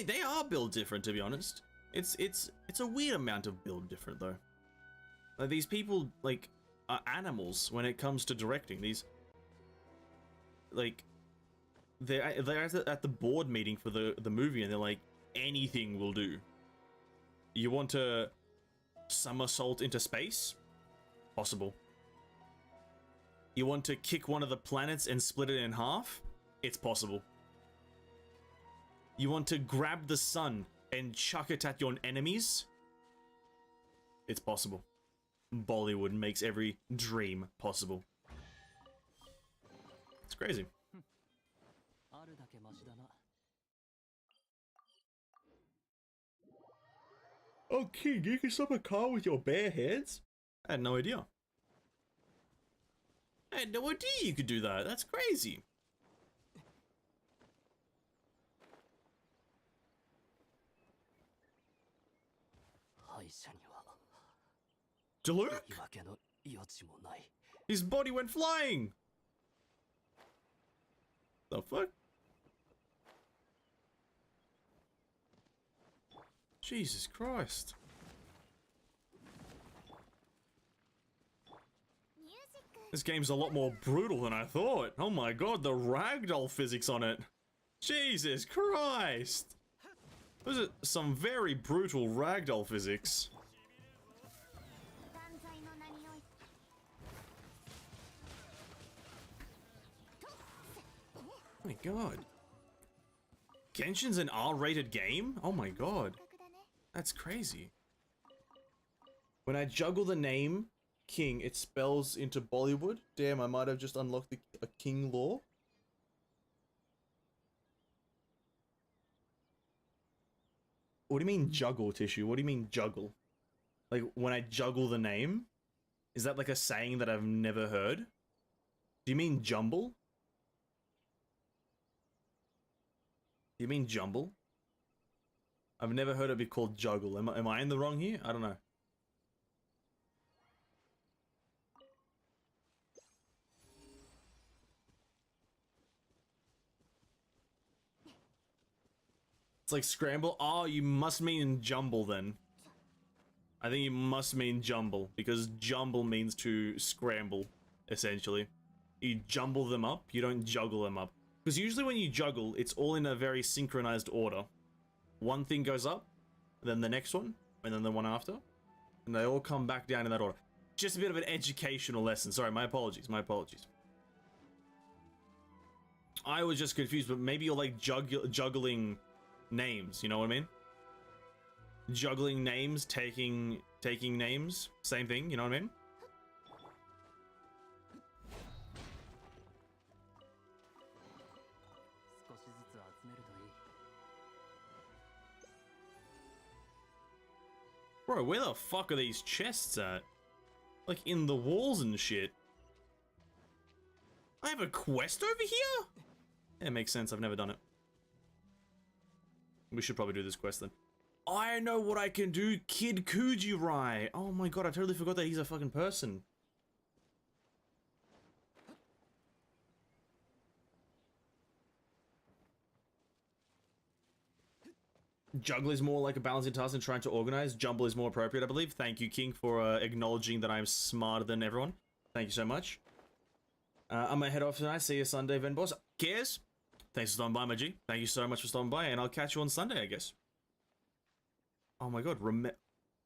They are built different, to be honest. It's a weird amount of build different though. Like these people like are animals when it comes to directing. These like they're at the board meeting for the movie and they're like, anything will do. You want to somersault into space? Possible. You want to kick one of the planets and split it in half? It's possible. You want to grab the sun and chuck it at your enemies? It's possible. Bollywood makes every dream possible. It's crazy. Oh, King, you can stop a car with your bare hands? I had no idea. I had no idea you could do that. That's crazy. Jaluk? His body went flying! The fuck? Jesus Christ. This game's a lot more brutal than I thought. Oh my god, the ragdoll physics on it. Jesus Christ! Those are some very brutal ragdoll physics. Oh my god. Genshin's an R-rated game? Oh my god. That's crazy. When I juggle the name King, it spells into Bollywood. Damn, I might have just unlocked a King lore. What do you mean juggle, Tissue? What do you mean juggle? Like, when I juggle the name? Is that like a saying that I've never heard? Do you mean jumble? Do you mean jumble? I've never heard it be called juggle. Am I in the wrong here? I don't know. It's like scramble. Oh, you must mean jumble then. I think you must mean jumble, because jumble means to scramble, essentially. You jumble them up, you don't juggle them up. Because usually when you juggle, it's all in a very synchronized order. One thing goes up, then the next one, and then the one after. And they all come back down in that order. Just a bit of an educational lesson. Sorry, my apologies, my apologies. I was just confused, but maybe you're like juggling names, you know what I mean? Juggling names, taking names, same thing, you know what I mean? Bro, where the fuck are these chests at? Like in the walls and shit. I have a quest over here? Yeah, it makes sense, I've never done it. We should probably do this quest then. I know what I can do, Kid Kujirai. Oh my god, I totally forgot that he's a fucking person. Juggle is more like a balancing task than trying to organize. Jumble is more appropriate, I believe. Thank you, King, for acknowledging that I'm smarter than everyone. Thank you so much. I'm gonna head off tonight. See you Sunday, Ven Boss. Cares? Thanks for stopping by, my G. Thank you so much for stopping by, and I'll catch you on Sunday, I guess. Oh my god,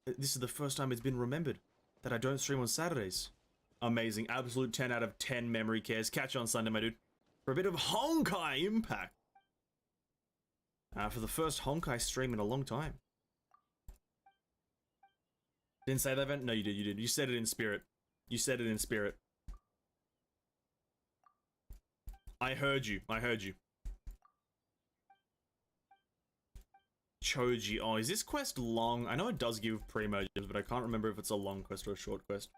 this is the first time it's been remembered that I don't stream on Saturdays. Amazing. Absolute 10 out of 10 memory cares. Catch you on Sunday, my dude. For a bit of Honkai Impact. For the first Honkai stream in a long time. Didn't say that, Event? No, you did, you did. You said it in spirit. You said it in spirit. I heard you. I heard you. Choji. Oh, is this quest long? I know it does give Primogems, but I can't remember if it's a long quest or a short quest.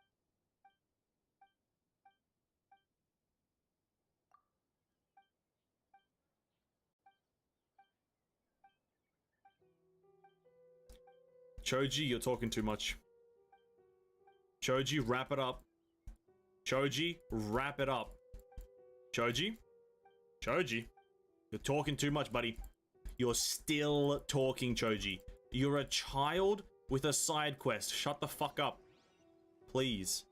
Choji, you're talking too much. Choji, wrap it up. Choji, wrap it up. Choji? Choji? You're talking too much, buddy. You're still talking, Choji. You're a child with a side quest. Shut the fuck up. Please.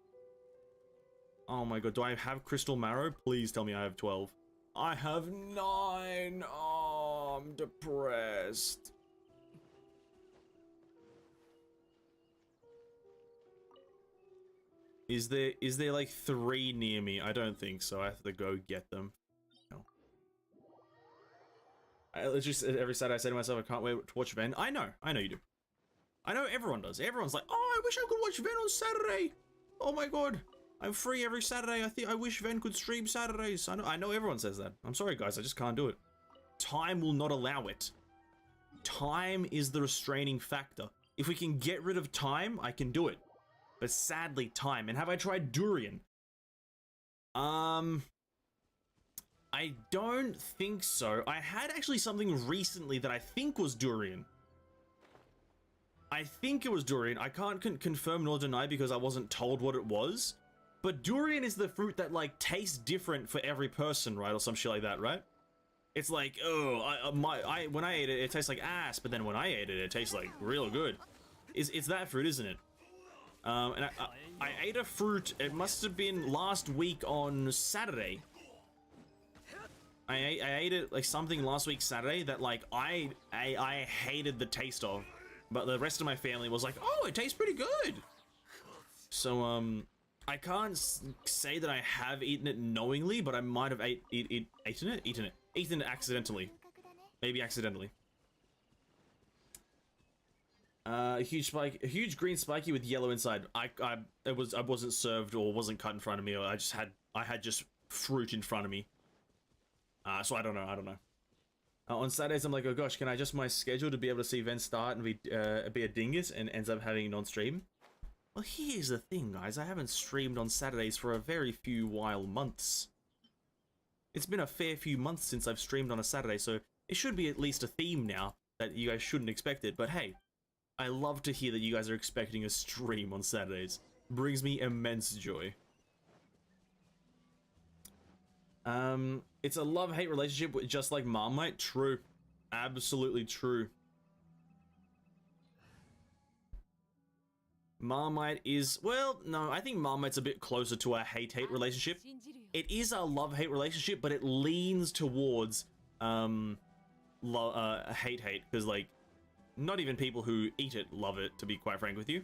Oh my god, do I have Crystal Marrow? Please tell me I have 12. I have 9. Oh, I'm depressed. Is there like 3 near me? I don't think so. I have to go get them. No. I literally every Saturday I say to myself, I can't wait to watch Ven. I know you do. I know everyone does. Everyone's like, oh, I wish I could watch Ven on Saturday. Oh my god, I'm free every Saturday. I wish Ven could stream Saturdays. I know everyone says that. I'm sorry guys, I just can't do it. Time will not allow it. Time is the restraining factor. If we can get rid of time, I can do it. But sadly, time. And have I tried durian? I don't think so. I had actually something recently that I think was durian. I think it was durian. I can't confirm nor deny because I wasn't told what it was. But durian is the fruit that, like, tastes different for every person, right? Or some shit like that, right? It's like, oh, when I ate it, it tastes like ass. But then when I ate it, it tastes like real good. It's that fruit, isn't it? And I ate a fruit, it must have been last week on Saturday. I ate it, like, something last week Saturday that, like, I hated the taste of. But the rest of my family was like, oh, it tastes pretty good. So, I can't say that I have eaten it knowingly, but I might have eaten it accidentally. Maybe accidentally. A huge green spiky with yellow inside. I wasn't served or wasn't cut in front of me. Or I had just fruit in front of me. So I don't know. On Saturdays, I'm like, oh gosh, can I adjust my schedule to be able to see Ven start and be a dingus and ends up having non-stream? Well, here's the thing, guys. I haven't streamed on Saturdays for a very few months. It's been a fair few months since I've streamed on a Saturday, so it should be at least a theme now that you guys shouldn't expect it. But hey, I love to hear that you guys are expecting a stream on Saturdays. Brings me immense joy. It's a love-hate relationship, just like Marmite. True. Absolutely true. Marmite is, well, no, I think Marmite's a bit closer to a hate-hate relationship. It is a love-hate relationship, but it leans towards hate-hate, because, like, not even people who eat it love it, to be quite frank with you.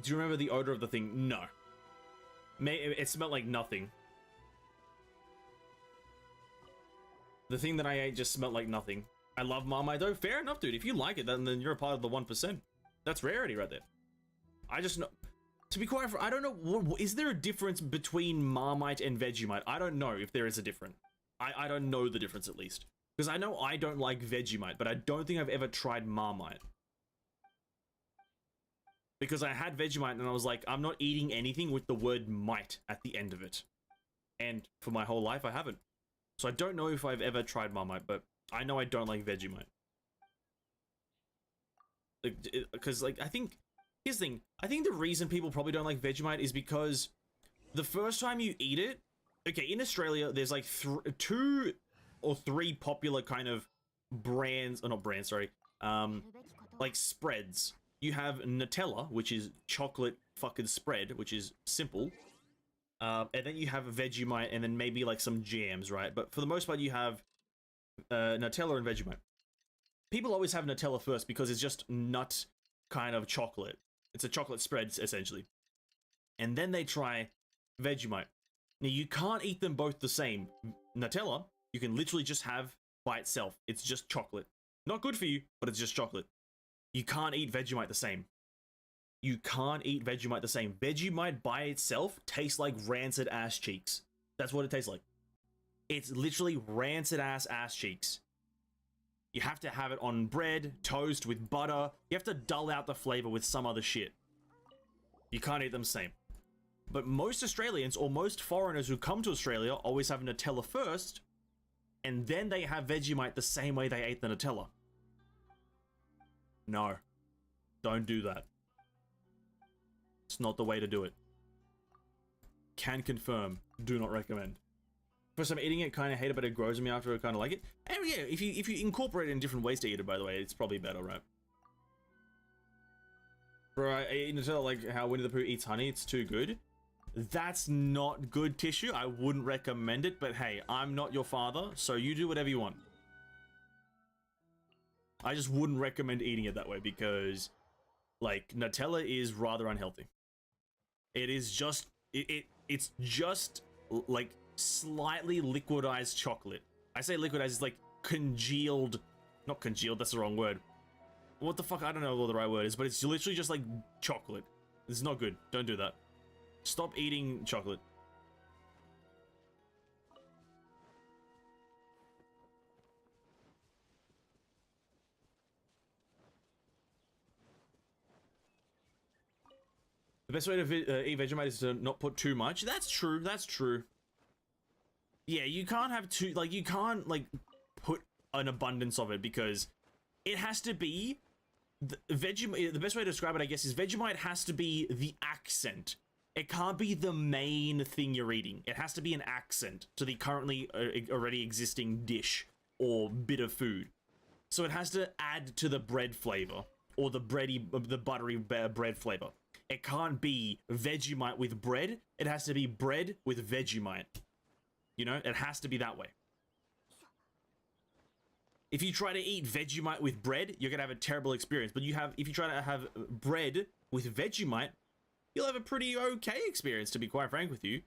Do you remember the odor of the thing? No. It smelled like nothing. The thing that I ate just smelled like nothing. I love Marmite though. Fair enough, dude. If you like it, then you're a part of the 1%. That's rarity right there. I just know. To be quite frank, I don't know. Is there a difference between Marmite and Vegemite? I don't know if there is a difference. I don't know the difference at least. Because I know I don't like Vegemite, but I don't think I've ever tried Marmite. Because I had Vegemite and I was like, I'm not eating anything with the word mite at the end of it. And for my whole life, I haven't. So I don't know if I've ever tried Marmite, but I know I don't like Vegemite. Because, like, I think, here's the thing. I think the reason people probably don't like Vegemite is because the first time you eat it, okay, in Australia, there's like 2 or 3 popular kind of brands, or not brands, sorry, like spreads. You have Nutella, which is chocolate fucking spread, which is simple. And then you have Vegemite, and then maybe like some jams, right? But for the most part, you have Nutella and Vegemite. People always have Nutella first because it's just nut kind of chocolate. It's a chocolate spread, essentially. And then they try Vegemite. Now, you can't eat them both the same. Nutella, you can literally just have by itself. It's just chocolate. Not good for you, but it's just chocolate. You can't eat Vegemite the same. You can't eat Vegemite the same. Vegemite by itself tastes like rancid ass cheeks. That's what it tastes like. It's literally rancid ass cheeks. You have to have it on bread, toast, with butter. You have to dull out the flavor with some other shit. You can't eat them the same. But most Australians, or most foreigners who come to Australia, always have Nutella first, and then they have Vegemite the same way they ate the Nutella. No. Don't do that. It's not the way to do it. Can confirm. Do not recommend. First time eating it, kind of hate it, but it grows on me after I kind of like it. And yeah, if you incorporate it in different ways to eat it, by the way, it's probably better, right? Bro, I eat Nutella like how Winnie the Pooh eats honey. It's too good. That's not good tissue. I wouldn't recommend it, but hey, I'm not your father, so you do whatever you want. I just wouldn't recommend eating it that way because, like, Nutella is rather unhealthy. It is just, it's just, like, slightly liquidized chocolate. I say liquidized, it's like congealed, not congealed, that's the wrong word. What the fuck, I don't know what the right word is, but it's literally just like chocolate. It's not good, don't do that. Stop eating chocolate. The best way to eat Vegemite is to not put too much. That's true, that's true. Yeah, you can't have too, like, you can't, like, put an abundance of it because it has to be, the best way to describe it, I guess, is Vegemite has to be the accent. It can't be the main thing you're eating. It has to be an accent to the currently already existing dish or bit of food. So it has to add to the bread flavor or the buttery bread flavor. It can't be Vegemite with bread. It has to be bread with Vegemite. You know, it has to be that way. If you try to eat Vegemite with bread, you're gonna have a terrible experience. But if you try to have bread with Vegemite, you'll have a pretty okay experience, to be quite frank with you.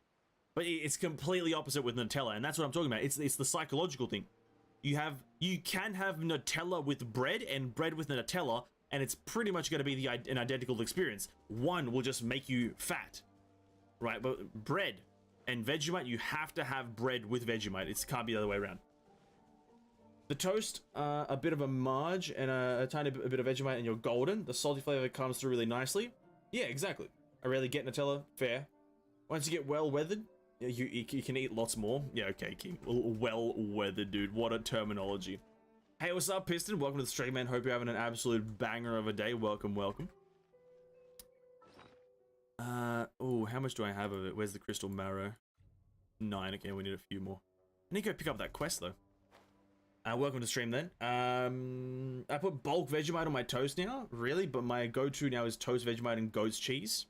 But it's completely opposite with Nutella, and that's what I'm talking about. It's the psychological thing. You can have Nutella with bread and bread with Nutella, and it's pretty much going to be an identical experience. One will just make you fat, right? But bread and Vegemite, you have to have bread with Vegemite. It can't be the other way around. The toast, a bit of a marge and a tiny bit of Vegemite, and you're golden. The salty flavor comes through really nicely. Yeah, exactly. I rarely get Nutella. Fair. Once you get well-weathered, you can eat lots more. Yeah, okay, King. Well-weathered, dude. What a terminology. Hey, what's up, Piston? Welcome to the stream, man. Hope you're having an absolute banger of a day. Welcome, welcome. Oh, how much do I have of it? Where's the crystal marrow? 9. Okay, we need a few more. I need to go pick up that quest, though. Welcome to the stream, then. I put bulk Vegemite on my toast now, really, but my go-to now is toast Vegemite and goat's cheese.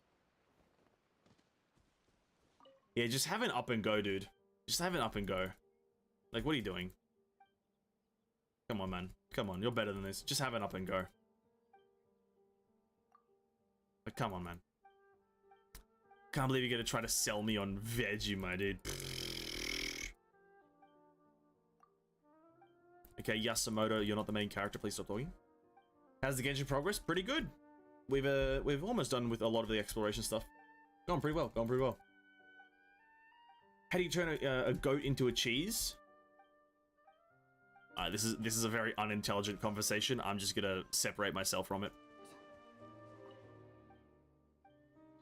Yeah, just have an up and go, dude. Just have an up and go. Like, what are you doing? Come on, man. Come on, you're better than this. Just have an up and go. Like, come on, man. Can't believe you're gonna try to sell me on Vegemite, dude. Okay, Yasumoto, you're not the main character. Please stop talking. How's the Genshin progress? Pretty good. We've almost done with a lot of the exploration stuff. Going pretty well. Going pretty well. How do you turn a goat into a cheese? This is a very unintelligent conversation. I'm just gonna separate myself from it.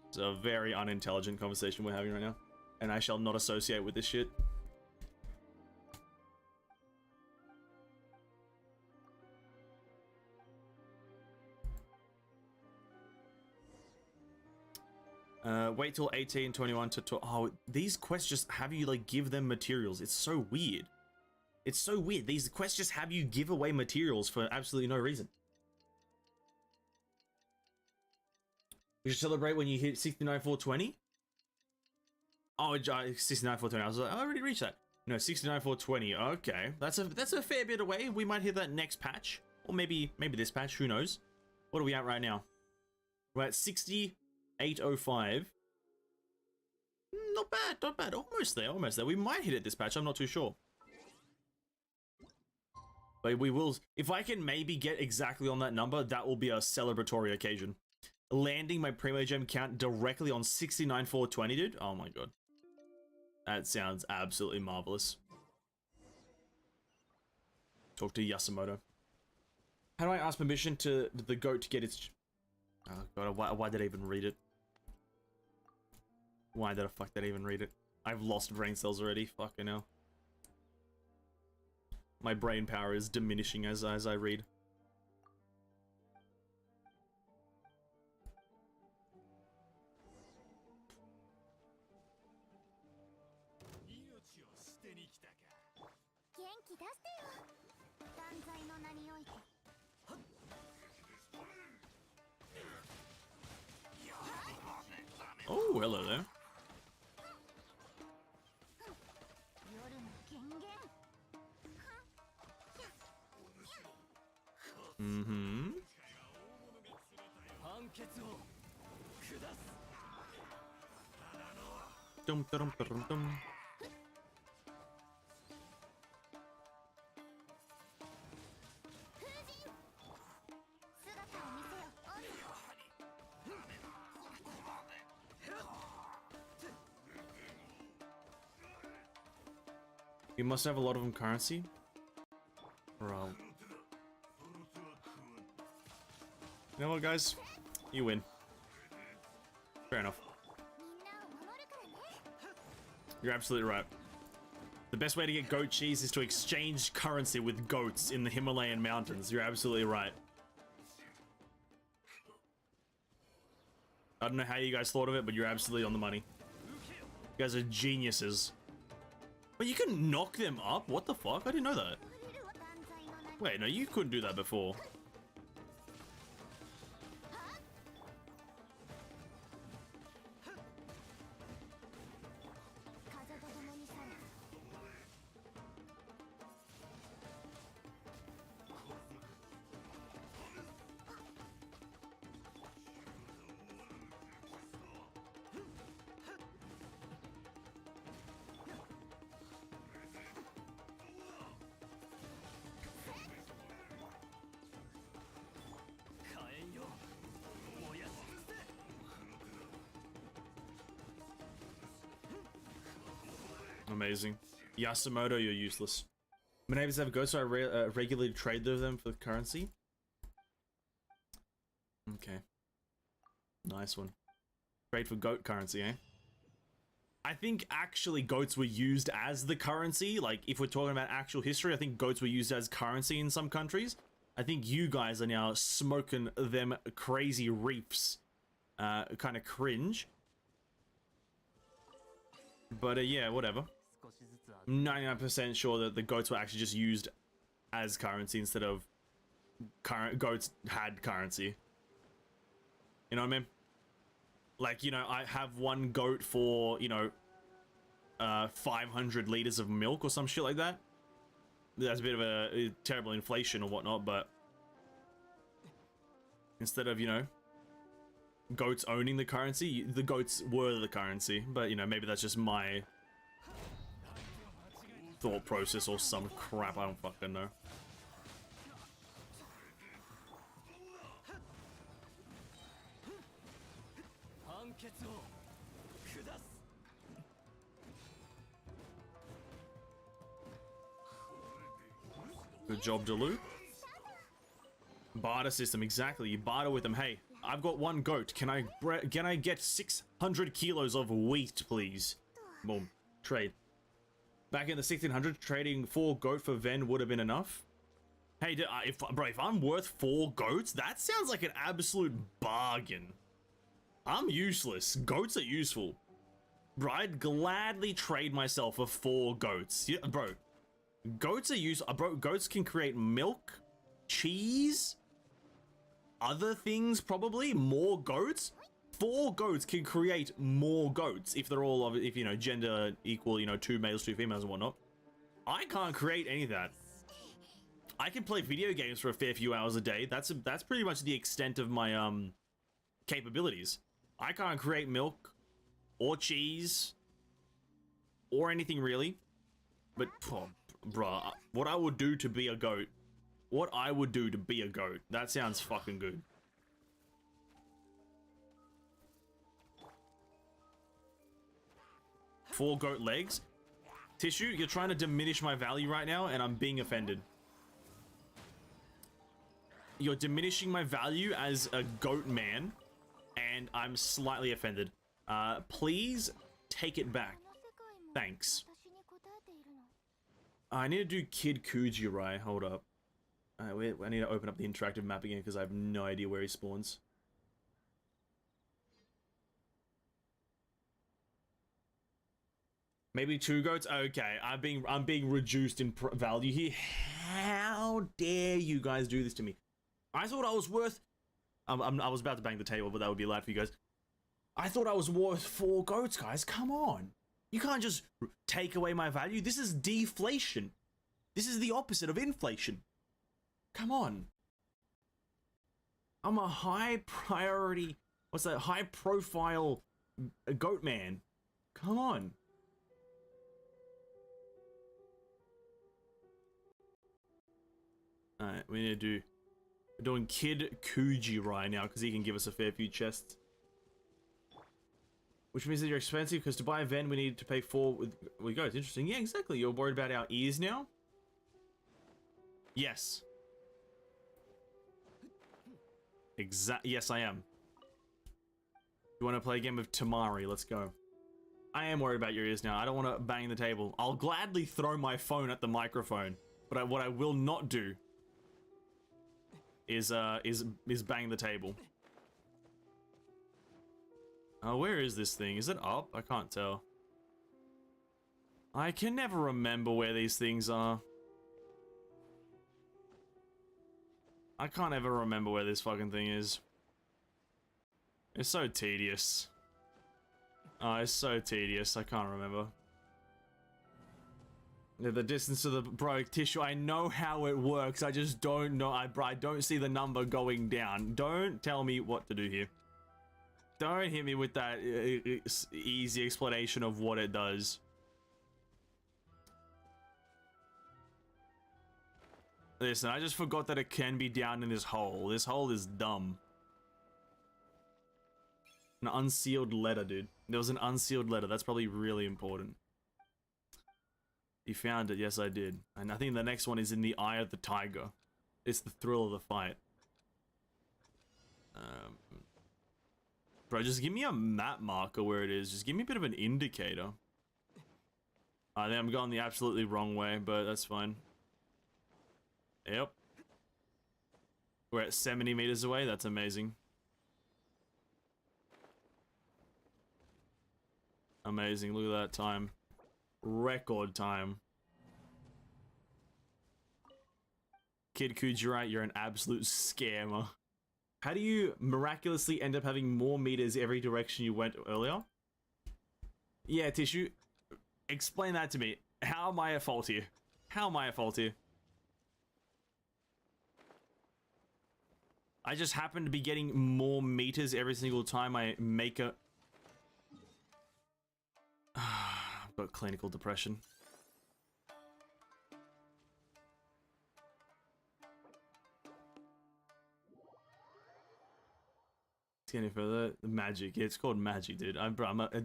It's a very unintelligent conversation we're having right now, and I shall not associate with this shit. Wait till 18, 21 to 12. Oh, these quests just have you like give them materials. It's so weird. It's so weird. These quests just have you give away materials for absolutely no reason. You should celebrate when you hit 69,420. Oh, 69,420. I was like, I already reached that. No, 69,420. Okay, that's a fair bit away. We might hit that next patch, or maybe this patch. Who knows? What are we at right now? We're at 6805. Not bad, not bad. Almost there, almost there. We might hit it this patch. I'm not too sure. But we will. If I can maybe get exactly on that number, that will be a celebratory occasion. Landing my Primogem count directly on 69,420, dude. Oh my god. That sounds absolutely marvelous. Talk to Yasumoto. How do I ask permission to the goat to get its... Oh god, why did I even read it? Why did I even read it? I've lost brain cells already. Fucking hell. My brain power is diminishing as I read. Oh, hello there. Mm-hmm. Dum dum dum dum. You must have a lot of them currency. Bro. You know what, guys? You win. Fair enough. You're absolutely right. The best way to get goat cheese is to exchange currency with goats in the Himalayan mountains. You're absolutely right. I don't know how you guys thought of it, but you're absolutely on the money. You guys are geniuses. But you can knock them up? What the fuck? I didn't know that. Wait, no, you couldn't do that before. Amazing. Yasumoto, you're useless. My neighbors have goats, so I regularly trade them for currency. Okay. Nice one. Trade for goat currency, eh? I think actually goats were used as the currency. Like, if we're talking about actual history, I think goats were used as currency in some countries. I think you guys are now smoking them crazy reefs. Kind of cringe. But yeah, whatever. I'm 99% sure that the goats were actually just used as currency instead of goats had currency. You know what I mean? Like, you know, I have one goat for, you know, 500 liters of milk or some shit like that. That's a bit of a terrible inflation or whatnot, but instead of, you know, goats owning the currency, the goats were the currency. But, you know, maybe that's just my thought process or some crap. I don't fucking know. Good job, Dalu. Barter system, exactly. You barter with them. Hey, I've got one goat. Can I get 600 kilos of wheat, please? Boom. Trade. Back in the 1600s, trading 4 goat for Ven would have been enough. Hey, if I'm worth 4 goats, that sounds like an absolute bargain. I'm useless. Goats are useful. Bro, I'd gladly trade myself for 4 goats. Yeah, bro. Goats are useful. Bro, goats can create milk, cheese, other things probably. More goats. 4 goats can create more goats if they're all of, if you know, gender equal, you know, 2 males, 2 females and whatnot. I can't create any of that. I can play video games for a fair few hours a day. That's pretty much the extent of my capabilities. I can't create milk or cheese or anything really. But oh, bruh, what I would do to be a goat. What I would do to be a goat. That sounds fucking good. Four goat legs. Tissue, you're trying to diminish my value right now, and I'm being offended. You're diminishing my value as a goat man, and I'm slightly offended. Please take it back. Thanks. I need to do Kid Kujirai. Hold up. I need to open up the interactive map again because I have no idea where he spawns. Maybe 2 goats? Okay, I'm being reduced in value here. How dare you guys do this to me? I thought I was worth... I was about to bang the table, but that would be loud for you guys. I thought I was worth 4 goats, guys. Come on. You can't just take away my value. This is deflation. This is the opposite of inflation. Come on. I'm a high priority... What's that? High profile goat man. Come on. Alright, we need to do... We're doing Kid Kuji right now because he can give us a fair few chests. Which means that you're expensive because to buy a Ven we need to pay 4 with goats. Interesting. Yeah, exactly. You're worried about our ears now? Yes. Yes, I am. You want to play a game of Tamari? Let's go. I am worried about your ears now. I don't want to bang the table. I'll gladly throw my phone at the microphone, but what I will not do is bang the table. Where is this thing? Is it up? I can't tell. I can never remember where these things are. I can't ever remember where this fucking thing is. It's so tedious. Oh, it's so tedious. I can't remember. The distance to the tissue. I know how it works. I just don't know. I don't see the number going down. Don't tell me what to do here. Don't hit me with that easy explanation of what it does. Listen, I just forgot that it can be down in this hole. This hole is dumb. An unsealed letter, dude. There was an unsealed letter. That's probably really important. You found it. Yes, I did. And I think the next one is in the Eye of the Tiger. It's the thrill of the fight. Bro, just give me a map marker where it is. Just give me a bit of an indicator. I think I'm going the absolutely wrong way, but that's fine. Yep. We're at 70 meters away. That's amazing. Amazing. Look at that time. Record time. Kid Kujirai, you're an absolute scammer. How do you miraculously end up having more meters every direction you went earlier? Yeah, Tissue. Explain that to me. How am I at fault here? How am I at fault here? I just happen to be getting more meters every single time I make a... I've got clinical depression. Any further? Magic. Yeah, it's called magic, dude.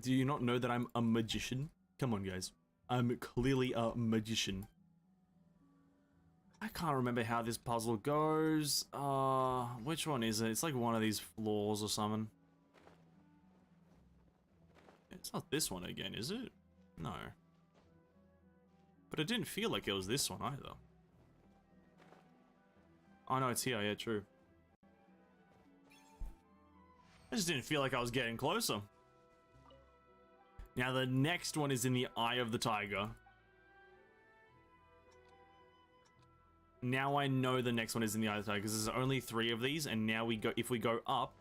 Do you not know that I'm a magician? Come on, guys. I'm clearly a magician. I can't remember how this puzzle goes. Which one is it? It's like one of these floors or something. It's not this one again, is it? No. But it didn't feel like it was this one either. Oh no, it's here. Yeah, true. I just didn't feel like I was getting closer. Now the next one is in the Eye of the Tiger. Now I know the next one is in the Eye of the Tiger because there's only 3 of these, and now we go. If we go up,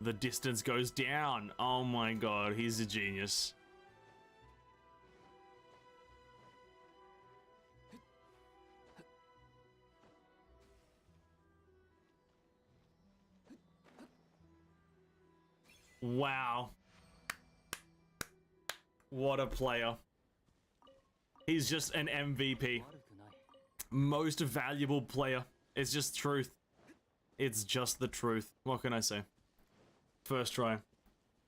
the distance goes down. Oh my god, he's a genius. Wow. What a player. He's just an MVP. Most valuable player. It's just truth. It's just the truth. What can I say? First try.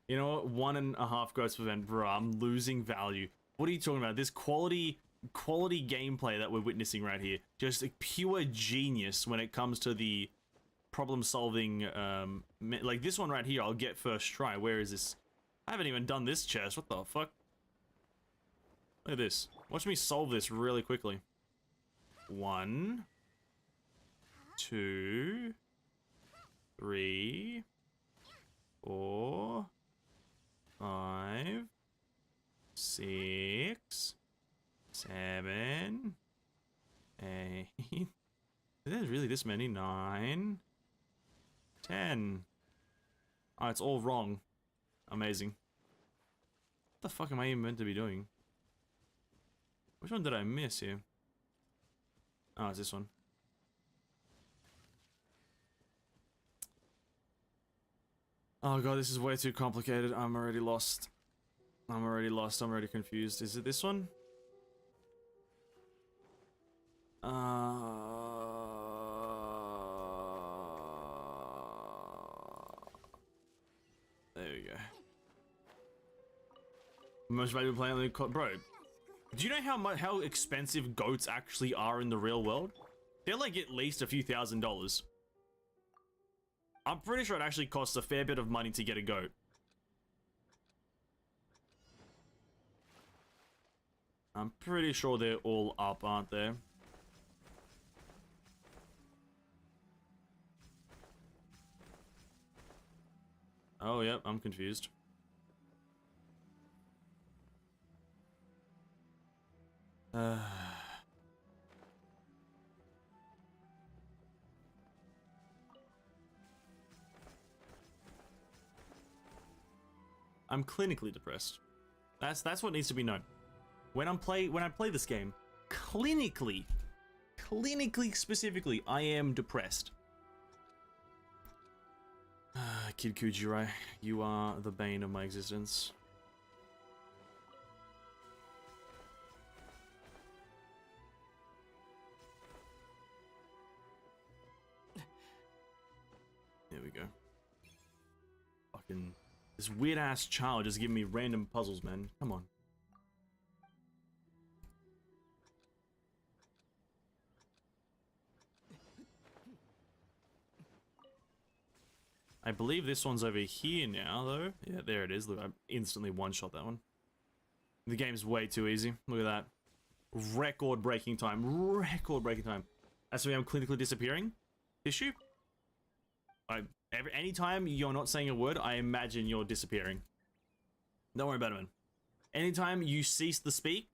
You know what? 1.5 goats per event. Bro, I'm losing value. What are you talking about? This quality gameplay that we're witnessing right here. Just a pure genius when it comes to the problem solving, like this one right here, I'll get first try. Where is this? I haven't even done this chest. What the fuck? Look at this. Watch me solve this really quickly. 1, 2, 3, 4, 5, 6, 7, 8. There's really this many. 9, 10. Oh, it's all wrong. Amazing. What the fuck am I even meant to be doing? Which one did I miss here? Oh, it's this one. Oh god, this is way too complicated. I'm already lost. I'm already lost. I'm already confused. Is it this one? There we go. Most valuable player on the bro. Do you know how expensive goats actually are in the real world? They're like at least a few $1,000s. I'm pretty sure it actually costs a fair bit of money to get a goat. I'm pretty sure they're all up, aren't they? Oh, yep, I'm confused. I'm clinically depressed. That's what needs to be known. When I play this game, clinically specifically, I am depressed. Kid Kujirai, you are the bane of my existence. There we go. Fucking this weird ass child just giving me random puzzles, man. Come on. I believe this one's over here now, though. Yeah, there it is. Look, I instantly one-shot that one. The game's way too easy. Look at that. Record-breaking time. Record-breaking time. That's why I'm clinically disappearing. Tissue? Anytime you're not saying a word, I imagine you're disappearing. Don't worry about it, man. Anytime you cease to speak,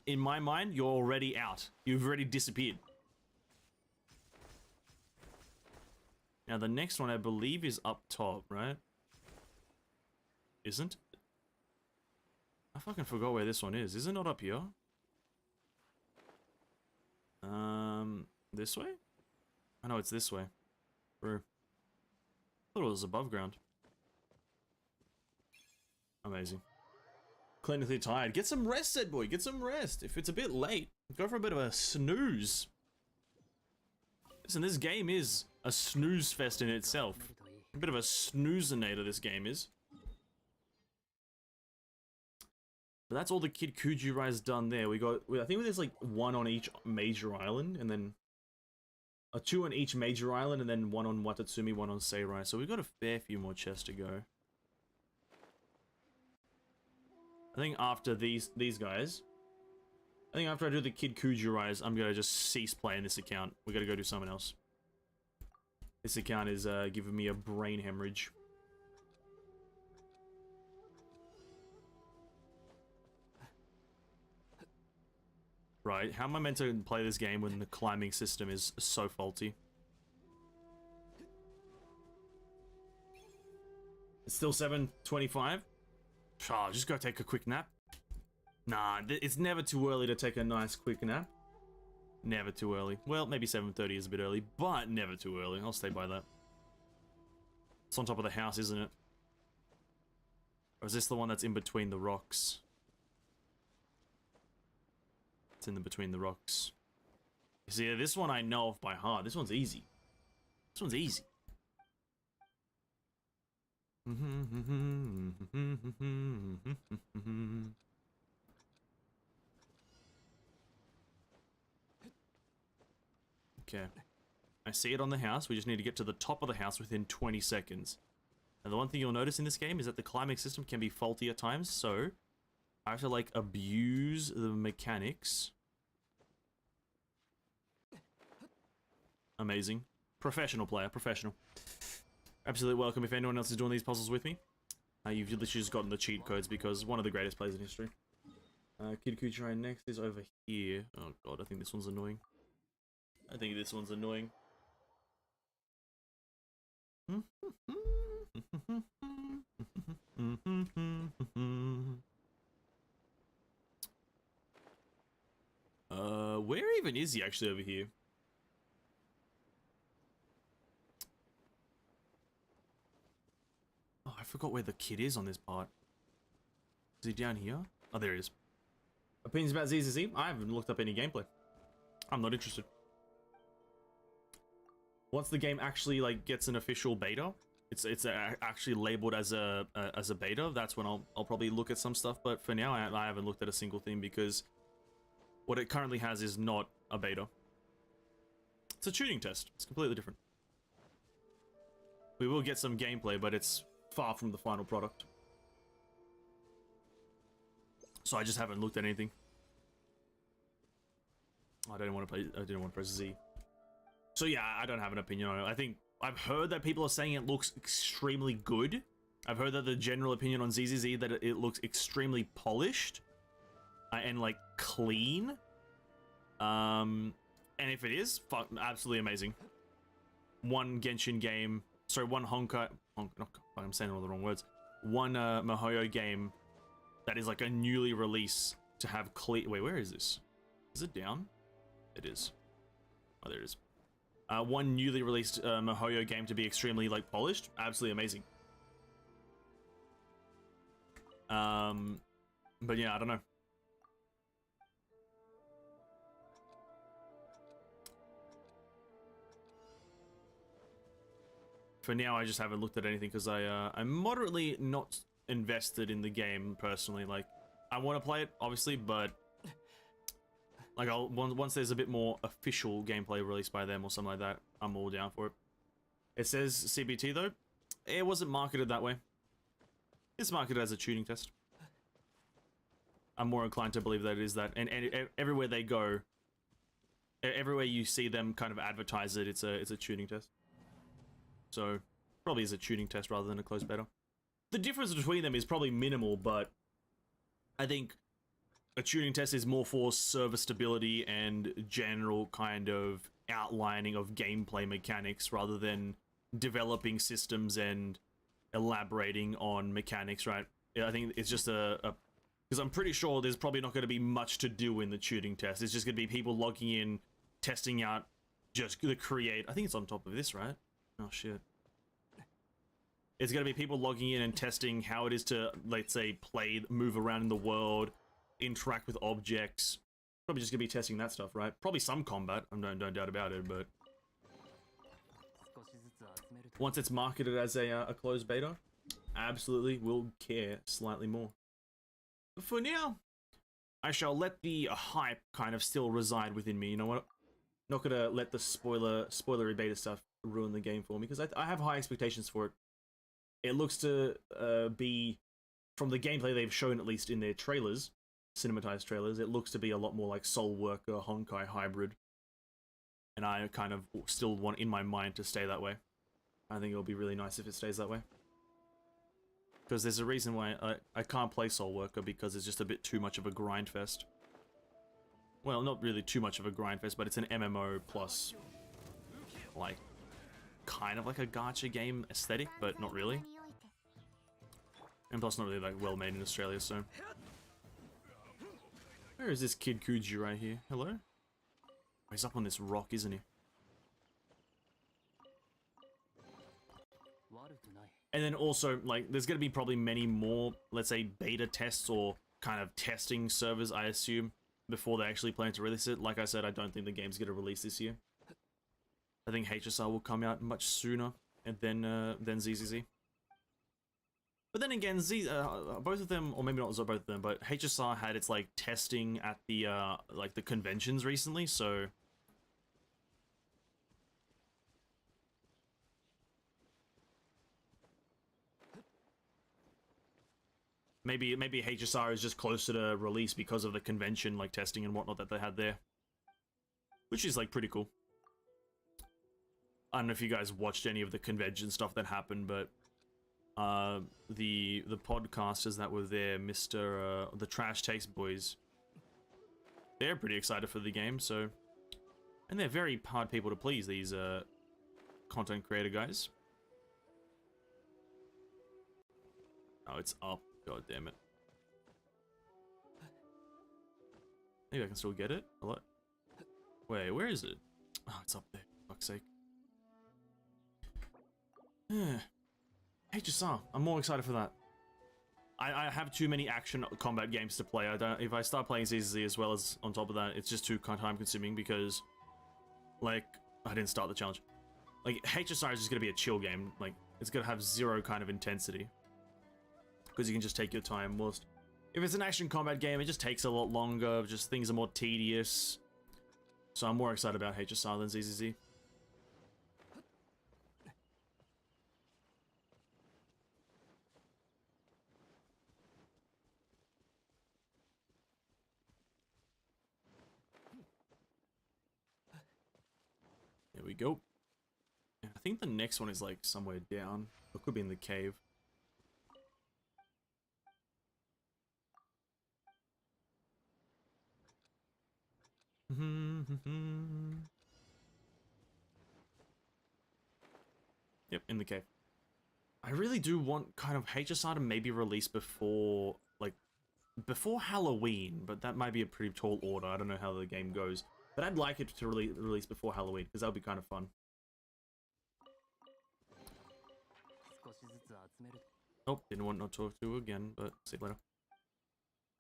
in my mind, you're already out. You've already disappeared. Now, the next one, I believe, is up top, right? Isn't? I fucking forgot where this one is. Is it not up here? This way? I know it's this way. Bro. Thought it was above ground. Amazing. Clinically tired. Get some rest, said boy. Get some rest. If it's a bit late, go for a bit of a snooze. Listen, this game is a snooze fest in itself. A bit of a snoozinator this game is. But that's all the Kid Kujirai done there. We got, I think there's like one on each major island, and then two on each major island, and then one on Watatsumi, one on Seirai. So we've got a fair few more chests to go. I think after these guys, I think after I do the Kid Kujirai, I'm gonna just cease playing this account. We gotta go do something else. This account is giving me a brain hemorrhage. Right, how am I meant to play this game when the climbing system is so faulty? It's still 7:25? Oh, just go take a quick nap. Nah, it's never too early to take a nice quick nap. Never too early. Well, maybe 7:30 is a bit early, but never too early. I'll stay by that. It's on top of the house, isn't it? Or is this the one that's in between the rocks? It's in the between the rocks. See, this one I know off by heart. This one's easy. This one's easy. Okay. I see it on the house. We just need to get to the top of the house within 20 seconds. And the one thing you'll notice in this game is that the climbing system can be faulty at times, so I have to, like, abuse the mechanics. Amazing. Professional player, professional. Absolutely welcome if anyone else is doing these puzzles with me. You've literally just gotten the cheat codes because one of the greatest players in history. Kid Kujirai next is over here. Oh god, I think this one's annoying. I think this one's annoying. Where even is he actually over here? Oh, I forgot where the kid is on this part. Is he down here? Oh, there he is. Opinions about ZZZ? I haven't looked up any gameplay. I'm not interested. Once the game actually like gets an official beta, it's actually labeled as a beta. That's when I'll probably look at some stuff. But for now, I haven't looked at a single thing because what it currently has is not a beta. It's a tuning test. It's completely different. We will get some gameplay, but it's far from the final product. So I just haven't looked at anything. I didn't want to press Z. So yeah, I don't have an opinion on it. I think I've heard that people are saying it looks extremely good. I've heard that the general opinion on ZZZ that it looks extremely polished and like clean. And if it is, fuck, absolutely amazing. One Genshin game, sorry, one I'm saying all the wrong words. One MiHoYo game that is like a newly released to have clean. Wait, where is this? Is it down? It is. Oh, there it is. One newly released MiHoYo game to be extremely like polished, absolutely amazing. But yeah, I don't know. For now, I just haven't looked at anything because I'm moderately not invested in the game personally. Like, I want to play it, obviously, but like once there's a bit more official gameplay released by them or something like that, I'm all down for it. It says CBT though. it wasn't marketed that way. It's marketed as a tuning test. I'm more inclined to believe that it is that, and everywhere they go, everywhere you see them kind of advertise it, it's a tuning test. So probably is a tuning test rather than a closed beta. The difference between them is probably minimal, but I think a tuning test is more for server stability and general kind of outlining of gameplay mechanics rather than developing systems and elaborating on mechanics, right? I think it's just because I'm pretty sure there's probably not going to be much to do in the tuning test. It's just going to be people logging in, testing out just the create. I think it's on top of this, right? Oh, shit. It's going to be people logging in and testing how it is to, let's say, play, move around in the world, interact with objects. Probably just going to be testing that stuff, right? Probably some combat, no doubt about it, but once it's marketed as a closed beta, absolutely will care slightly more. But for now, I shall let the hype kind of still reside within me. You know what? Not gonna let the spoilery beta stuff ruin the game for me, because I have high expectations for it. It looks to be, from the gameplay they've shown, at least in their trailers, cinematized trailers, it looks to be a lot more like Soul Worker Honkai hybrid. And I kind of still want in my mind to stay that way. I think it'll be really nice if it stays that way. Because there's a reason why I can't play Soul Worker, because it's just a bit too much of a grind fest. Well, not really too much of a grind fest, but it's an MMO plus, like, kind of like a gacha game aesthetic, but not really. And plus not really, like, well made in Australia, so. Where is this Kid Kuji right here? Hello? Oh, he's up on this rock, isn't he? And then also, like, there's gonna be probably many more, let's say, beta tests or kind of testing servers, I assume, before they actually plan to release it. Like I said, I don't think the game's gonna release this year. I think HSR will come out much sooner and than ZZZ. But then again, both of them, or maybe not both of them, but HSR had its, like, testing at the, like, the conventions recently, so maybe HSR is just closer to release because of the convention, like, testing and whatnot that they had there. Which is, like, pretty cool. I don't know if you guys watched any of the convention stuff that happened, but the podcasters that were there, the Trash Taste Boys, they're pretty excited for the game, so. And they're very hard people to please, these content creator guys. Oh, it's up. God damn it. Maybe I can still get it? Hello? Wait, where is it? Oh, it's up there. For fuck's sake. HSR. I'm more excited for that. I have too many action combat games to play. If I start playing ZZZ as well as on top of that, it's just too time consuming because, like, I didn't start the challenge. Like, HSR is just gonna be a chill game. Like, it's gonna have zero kind of intensity. Because you can just take your time. Whilst if it's an action combat game, it just takes a lot longer. Just things are more tedious. So I'm more excited about HSR than ZZZ. There we go. And I think the next one is like somewhere down. It could be in the cave. Yep, in the cave. I really do want kind of HSR to maybe release before, like, before Halloween, but that might be a pretty tall order. I don't know how the game goes. But I'd like it to release before Halloween, because that would be kind of fun. Oh, didn't want to talk to again, but see you later.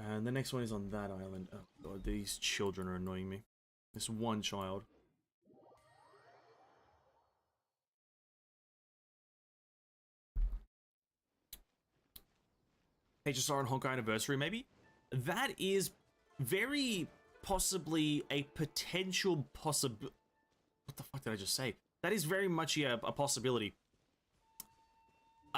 And the next one is on that island. Oh god, these children are annoying me. This one child. HSR and Honkai Anniversary, maybe? That is very possibly a potential what the fuck did I just say? That is very much a possibility.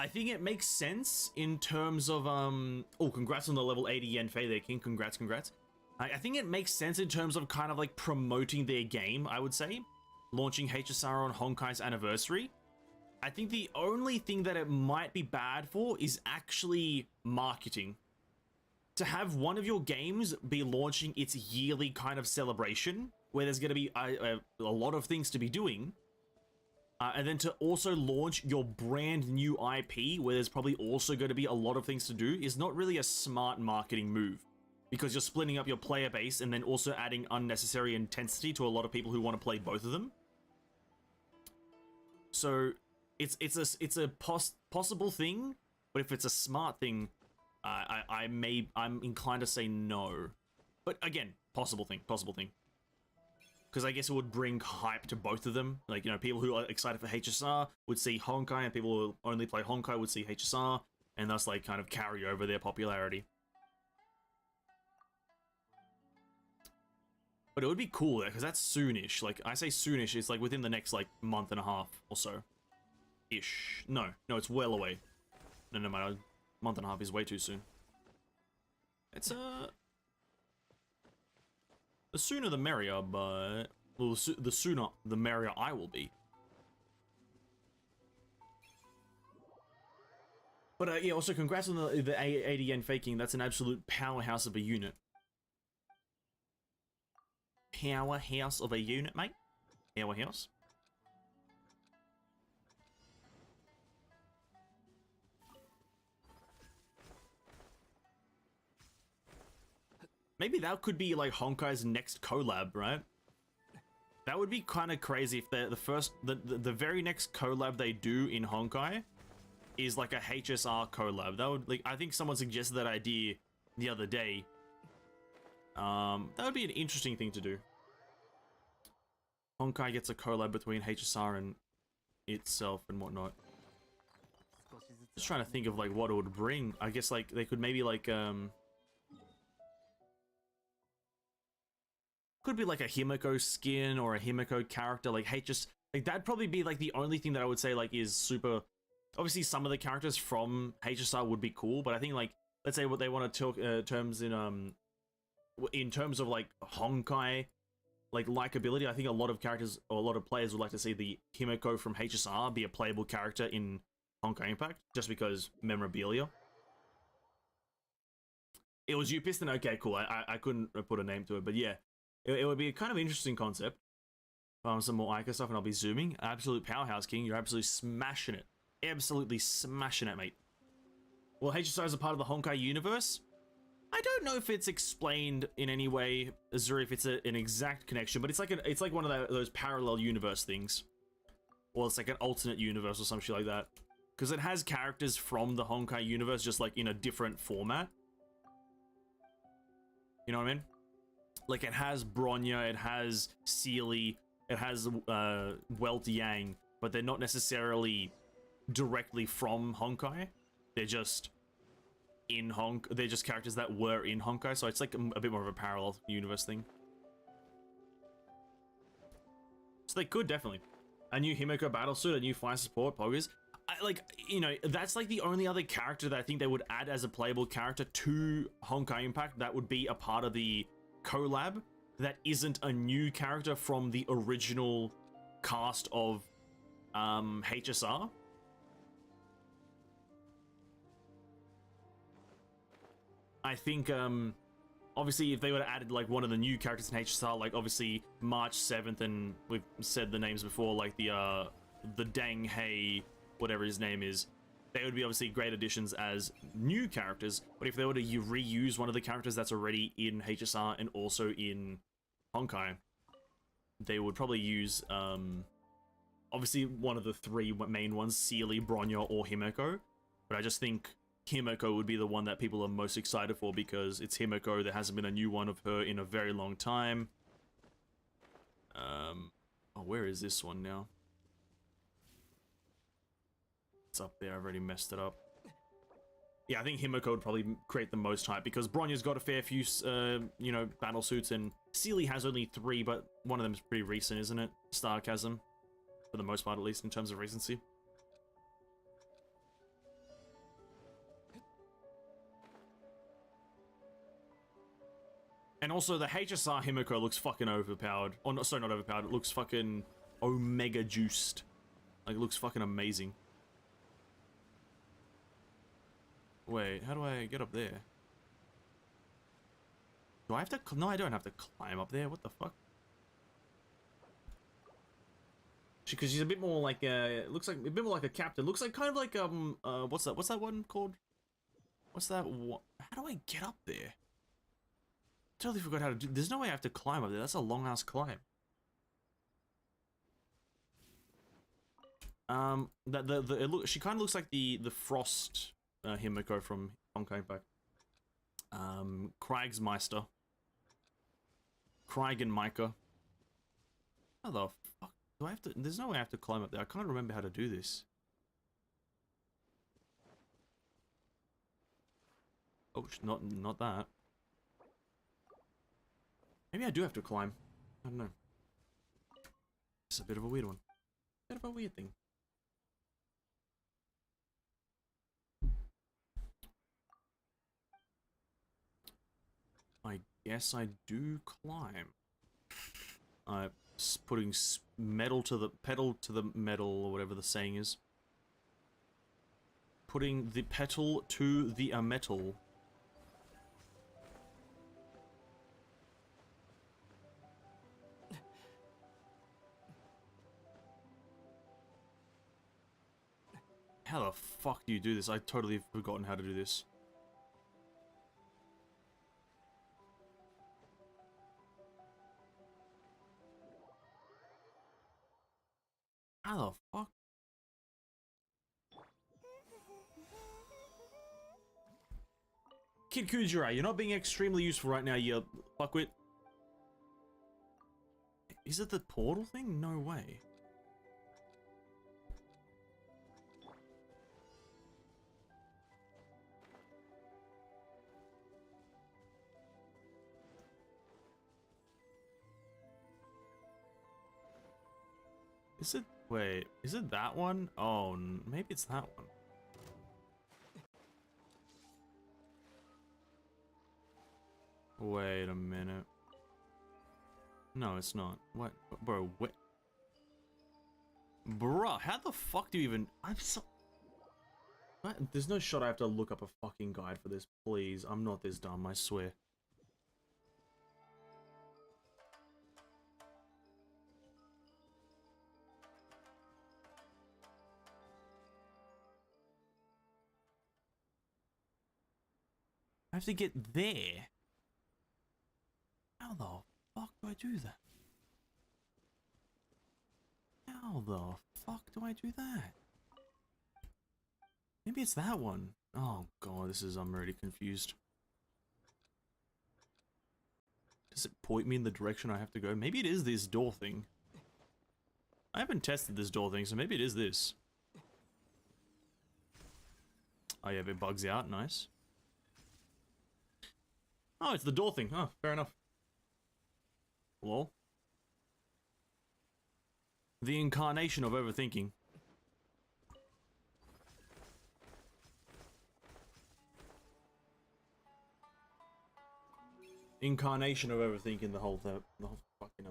I think it makes sense in terms of oh, congrats on the level 80 yen Fei there, King. Congrats. I think it makes sense in terms of kind of like promoting their game, I would say. Launching HSR on Honkai's anniversary. I think the only thing that it might be bad for is actually marketing. To have one of your games be launching its yearly kind of celebration, where there's going to be a lot of things to be doing, and then to also launch your brand new IP, where there's probably also going to be a lot of things to do, is not really a smart marketing move. Because you're splitting up your player base and then also adding unnecessary intensity to a lot of people who want to play both of them. So it's a possible thing, but if it's a smart thing, I'm inclined to say no. But again, possible thing. Because I guess it would bring hype to both of them. Like, you know, people who are excited for HSR would see Honkai, and people who only play Honkai would see HSR, and thus like kind of carry over their popularity. But it would be cool, because that's soonish. Like, I say soonish, it's like within the next, like, month and a half or so. Ish. No, it's well away. No, matter. Month and a half is way too soon. It's, the sooner the merrier, but... Well, the sooner the merrier I will be. But, yeah, also congrats on the 80 yen faking. That's an absolute powerhouse of a unit. Powerhouse of a unit, mate. Powerhouse. Maybe that could be like Honkai's next collab, right? That would be kind of crazy if the very next collab they do in Honkai is like a HSR collab. That would, like, I think someone suggested that idea the other day. That would be an interesting thing to do. Honkai gets a collab between HSR and itself and whatnot. Just trying to think of like what it would bring. I guess like they could maybe like could be like a Himiko skin or a Himiko character, like like that'd probably be like the only thing that I would say like is super. Obviously some of the characters from HSR would be cool, but I think like, let's say what they want to talk terms in terms of like Honkai like likability, I think a lot of characters or a lot of players would like to see the Himiko from HSR be a playable character in Honkai Impact, just because memorabilia. It was you, Piston? Okay, cool. I couldn't put a name to it, but yeah, it would be a kind of interesting concept. Some more Ica stuff, and I'll be zooming. Absolute powerhouse, King. You're absolutely smashing it. Absolutely smashing it, mate. Well, HSR is a part of the Honkai universe. I don't know if it's explained in any way, Azuri, if it's an exact connection, but it's like one of those parallel universe things, or it's like an alternate universe or some shit like that, because it has characters from the Honkai universe, just like in a different format. You know what I mean? Like it has Bronya, it has Sealy, it has Welt Yang, but they're not necessarily directly from Honkai. They're just they're just characters that were in Honkai, so it's like a bit more of a parallel universe thing. So they could definitely. A new Himiko battlesuit, a new fire support, poggers. Like, you know, that's like the only other character that I think they would add as a playable character to Honkai Impact that would be a part of the collab that isn't a new character from the original cast of HSR. I think, obviously, if they would have added, like, one of the new characters in HSR, like, obviously, March 7th, and we've said the names before, like, the Dang Hei, whatever his name is, they would be, obviously, great additions as new characters, but if they were to reuse one of the characters that's already in HSR and also in Honkai, they would probably use, obviously, one of the three main ones, Sealy, Bronya, or Himiko, but I just think Himiko would be the one that people are most excited for because it's Himiko. There hasn't been a new one of her in a very long time. Oh, where is this one now? It's up there. I've already messed it up. Yeah, I think Himiko would probably create the most hype because Bronya's got a fair few, you know, battle suits, and Sealy has only 3, but one of them is pretty recent, isn't it? Chasm, for the most part, at least in terms of recency. And also the HSR Himiko looks fucking overpowered. Oh, no, sorry, not overpowered. It looks fucking omega juiced. Like, it looks fucking amazing. Wait, how do I get up there? Do I have to? No, I don't have to climb up there. What the fuck? Because she's a bit more like looks like a bit more like a captain. Looks like kind of like what's that? What's that one called? What's that? How do I get up there? Totally forgot how to do. There's no way I have to climb up there. That's a long ass climb. She kind of looks like the Frost Himiko from Honkai Impact. Kriegsmeister. Krieg and Micah. How the fuck do I have to? There's no way I have to climb up there. I can't remember how to do this. Oh, not that. Maybe I do have to climb. I don't know. It's a bit of a weird one. Bit of a weird thing. I guess I do climb. Putting metal to the pedal to the metal, or whatever the saying is. Putting the petal to the metal. How the fuck do you do this? I totally have forgotten how to do this. How the fuck? Kid Kujira, you're not being extremely useful right now, you fuckwit. Is it the portal thing? No way. Is it? Wait, is it that one? Oh, maybe it's that one. Wait a minute. No, it's not. What? Bro, what? Bruh, how the fuck do you even... I'm so... What? There's no shot I have to look up a fucking guide for this, please. I'm not this dumb, I swear. I have to get there. How the fuck do I do that? How the fuck do I do that? Maybe it's that one. Oh god, I'm already confused. Does it point me in the direction I have to go? Maybe it is this door thing. I haven't tested this door thing, so maybe it is this. Oh yeah, if it bugs out, nice. Oh, it's the door thing. Oh, fair enough. Lol. The incarnation of overthinking. Incarnation of overthinking the whole fucking...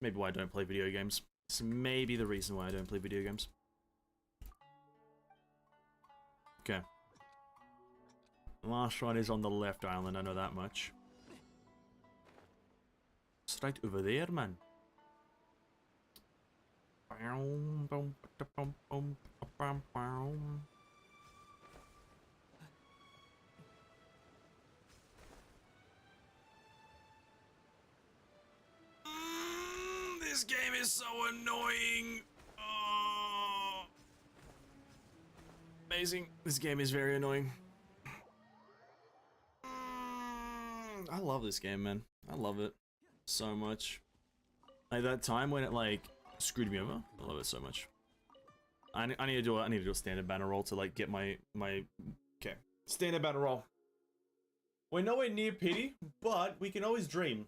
Maybe why I don't play video games. This may be the reason why I don't play video games. Okay. The last one is on the left island, I know that much. It's right over there, man. This game is so annoying. Oh. Amazing. This game is very annoying. I love this game, man. I love it so much. Like that time when it like screwed me over. I love it so much. I need to do a standard banner roll to like get my okay, standard banner roll. We're nowhere near pity, but we can always dream.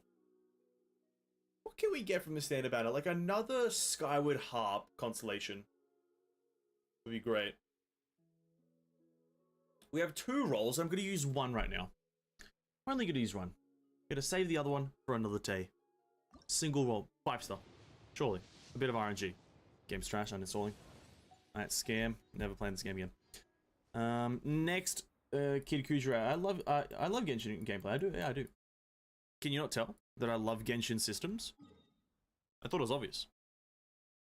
What can we get from the standard banner? Like another Skyward Harp constellation would be great. We have 2 rolls. I'm going to use one right now. I'm only going to use one. Gonna save the other one for another day. Single roll, 5-star. Surely. A bit of RNG. Game's trash, uninstalling. Alright, scam. Never playing this game again. Next, Kid Kujira. I love Genshin gameplay. I do. Yeah, I do. Can you not tell that I love Genshin systems? I thought it was obvious.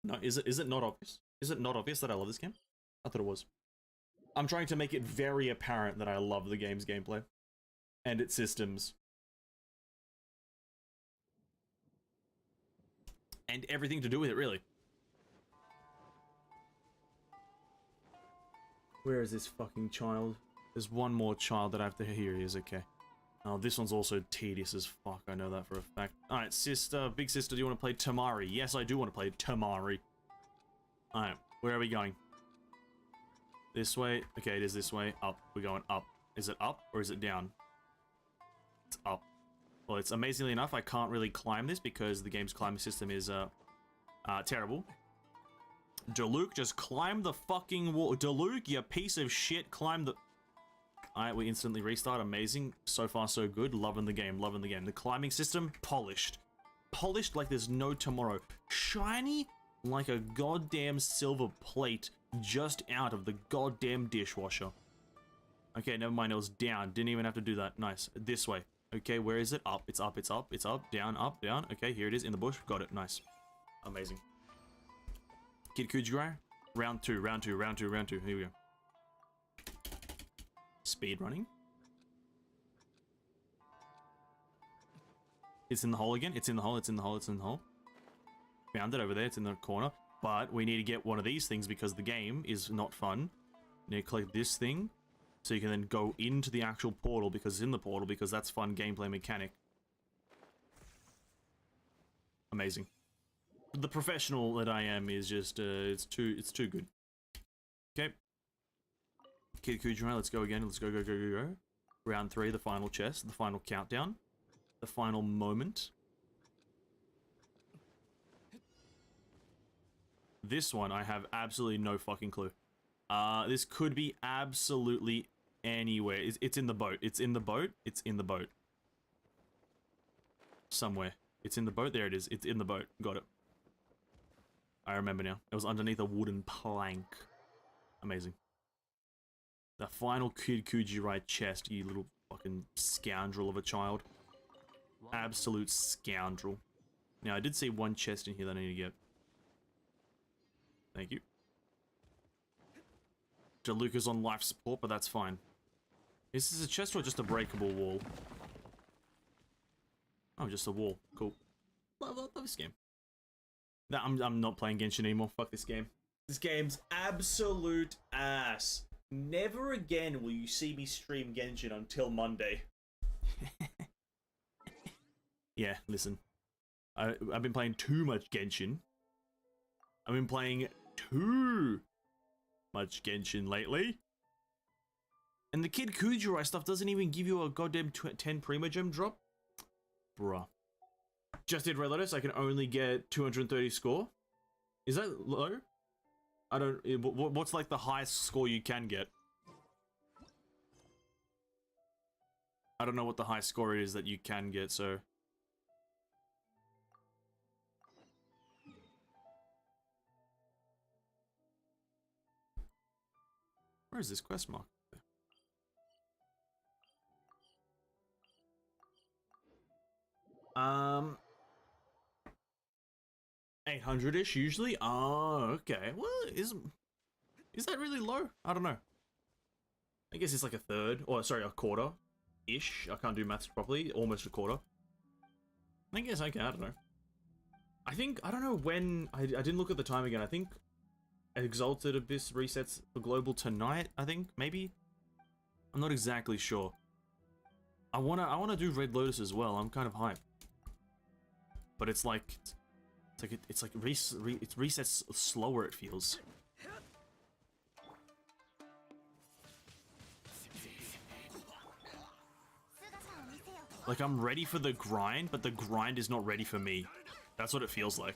No, is it not obvious? Is it not obvious that I love this game? I thought it was. I'm trying to make it very apparent that I love the game's gameplay and its systems. And everything to do with it, really. Where is this fucking child? There's one more child that I have to... Here he is, okay. Oh, this one's also tedious as fuck, I know that for a fact. Alright, sister, big sister, do you want to play Tamari? Yes, I do want to play Tamari. Alright, where are we going? This way? Okay, it is this way. Up. We're going up. Is it up or is it down? It's up. Well, it's amazingly enough, I can't really climb this because the game's climbing system is, terrible. Diluc, just climb the fucking wall. Diluc, you piece of shit, climb the... Alright, we instantly restart. Amazing. So far, so good. Loving the game. Loving the game. The climbing system, polished. Polished like there's no tomorrow. Shiny like a goddamn silver plate just out of the goddamn dishwasher. Okay, never mind. It was down. Didn't even have to do that. Nice. This way. Okay, where is it? Up. It's up. It's up. It's up. Down. Up. Down. Okay, here it is in the bush. Got it. Nice. Amazing. Kid Kujira. Round 2. Round 2. Round 2. Round 2. Here we go. Speed running. It's in the hole again. It's in the hole. It's in the hole. It's in the hole. Found it over there. It's in the corner. But we need to get one of these things because the game is not fun. You need to collect this thing so you can then go into the actual portal because it's in the portal because that's fun gameplay mechanic. Amazing. The professional that I am is just it's too good. Okay. Kid Kujira, let's go again. Let's go, go, go, go, go. Round 3, the final chest, the final countdown, the final moment. This one, I have absolutely no fucking clue. This could be absolutely anywhere. It's in the boat. It's in the boat. It's in the boat. Somewhere. It's in the boat. There it is. It's in the boat. Got it. I remember now. It was underneath a wooden plank. Amazing. The final Kid Kujira chest, you little fucking scoundrel of a child. Absolute scoundrel. Now, I did see one chest in here that I need to get. Thank you. Diluc on life support, but that's fine. Is this a chest or just a breakable wall? Oh, just a wall. Cool. Love this game. No, I'm not playing Genshin anymore. Fuck this game. This game's absolute ass. Never again will you see me stream Genshin until Monday. Yeah, listen. I've been playing too much Genshin. I've been playing too much Genshin lately. And the Kid Kujira stuff doesn't even give you a goddamn 10 Primogem drop? Bruh. Just did Red Lotus, I can only get 230 score? Is that low? I don't... What's like the highest score you can get? I don't know what the high score is that you can get, so... Where is this quest mark? 800-ish usually? Oh, okay. Well, is that really low? I don't know. I guess it's like a third, or sorry, a quarter-ish. I can't do maths properly. Almost a quarter. I guess okay, I don't know. I don't know when, I didn't look at the time again. I think Exalted Abyss resets for global tonight, I think, maybe? I'm not exactly sure. I wanna do Red Lotus as well. I'm kind of hyped. But it's like it resets slower, it feels. Like I'm ready for the grind, but the grind is not ready for me. That's what it feels like.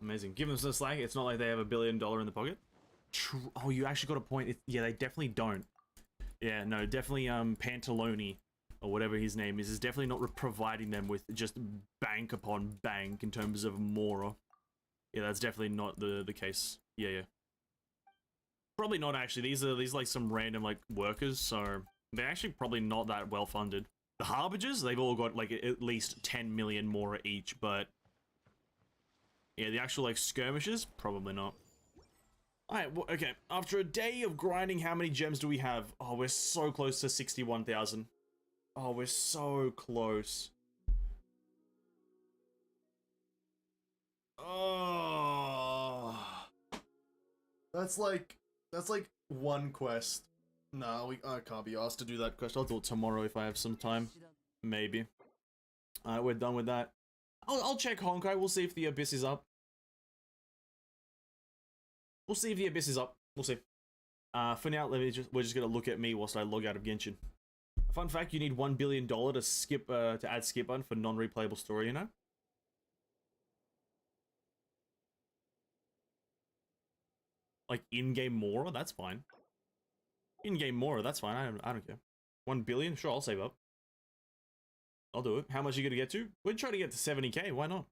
Amazing. Give them some slack. It's not like they have $1 billion in the pocket. True. Oh, you actually got a point. Yeah, they definitely don't. Yeah, no, definitely Pantalone, or whatever his name is definitely not providing them with just bank upon bank in terms of Mora. Yeah, that's definitely not the case. Yeah. Probably not, actually. These are like some random like workers, so they're actually probably not that well funded. The Harbingers, they've all got like at least 10 million Mora each, but yeah, the actual like skirmishers, probably not. Alright, well, okay. After a day of grinding, how many gems do we have? Oh, we're so close to 61,000. Oh, we're so close. Oh, that's like one quest. No, I can't be asked to do that quest. I'll do it tomorrow if I have some time. Maybe. Alright, we're done with that. I'll check Honkai. We'll see if the Abyss is up. We'll see if the Abyss is up. We'll see. For now, we're just gonna look at me whilst I log out of Genshin. Fun fact: you need $1 billion to skip to add skip button for non-replayable story. You know. Like in-game Mora, that's fine. In-game Mora, that's fine. I don't care. 1 billion, sure, I'll save up. I'll do it. How much are you gonna get to? We're trying to get to 70k. Why not?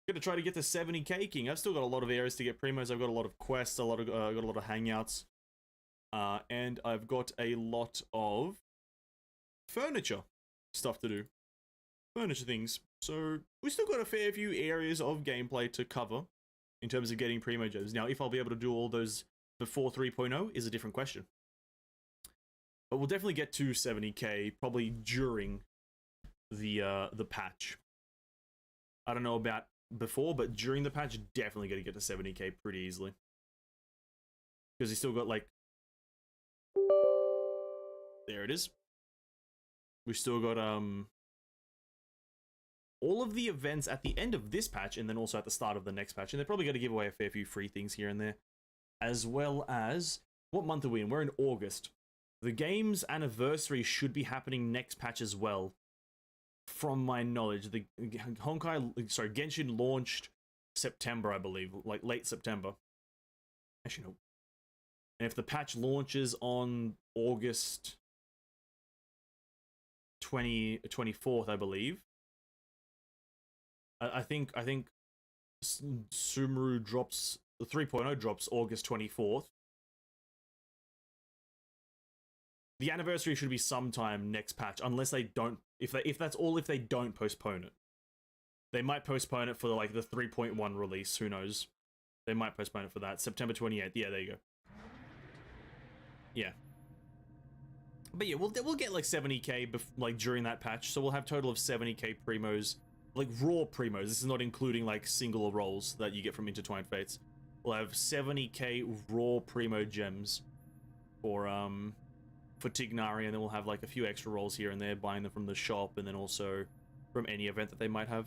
Gonna try to get to 70k, King. I've still got a lot of areas to get primos. I've got a lot of quests. Got a lot of hangouts, and I've got a lot of furniture stuff to do. Furniture things. So we still got a fair few areas of gameplay to cover in terms of getting Primogems. Now, if I'll be able to do all those before 3.0 is a different question. But we'll definitely get to 70k probably during the patch. I don't know about before, but during the patch, definitely gonna get to 70k pretty easily. Because he's still got like... There it is. We've still got all of the events at the end of this patch, and then also at the start of the next patch. And they're probably going to give away a fair few free things here and there. As well as... What month are we in? We're in August. The game's anniversary should be happening next patch as well. From my knowledge, the Genshin launched September, I believe, like late September. Actually, no. And if the patch launches on August 24th, I believe, I think Sumeru drops, the 3.0 drops August 24th. The anniversary should be sometime next patch, unless they don't, if they don't postpone it. They might postpone it for like the 3.1 release, who knows. They might postpone it for that. September 28th, yeah, there you go. Yeah. But yeah, we'll get like 70k like during that patch, so we'll have total of 70k primos, like raw primos. This is not including like single rolls that you get from Intertwined Fates. We'll have 70k raw Primogems for Tignari, and then we'll have like a few extra rolls here and there, buying them from the shop, and then also from any event that they might have.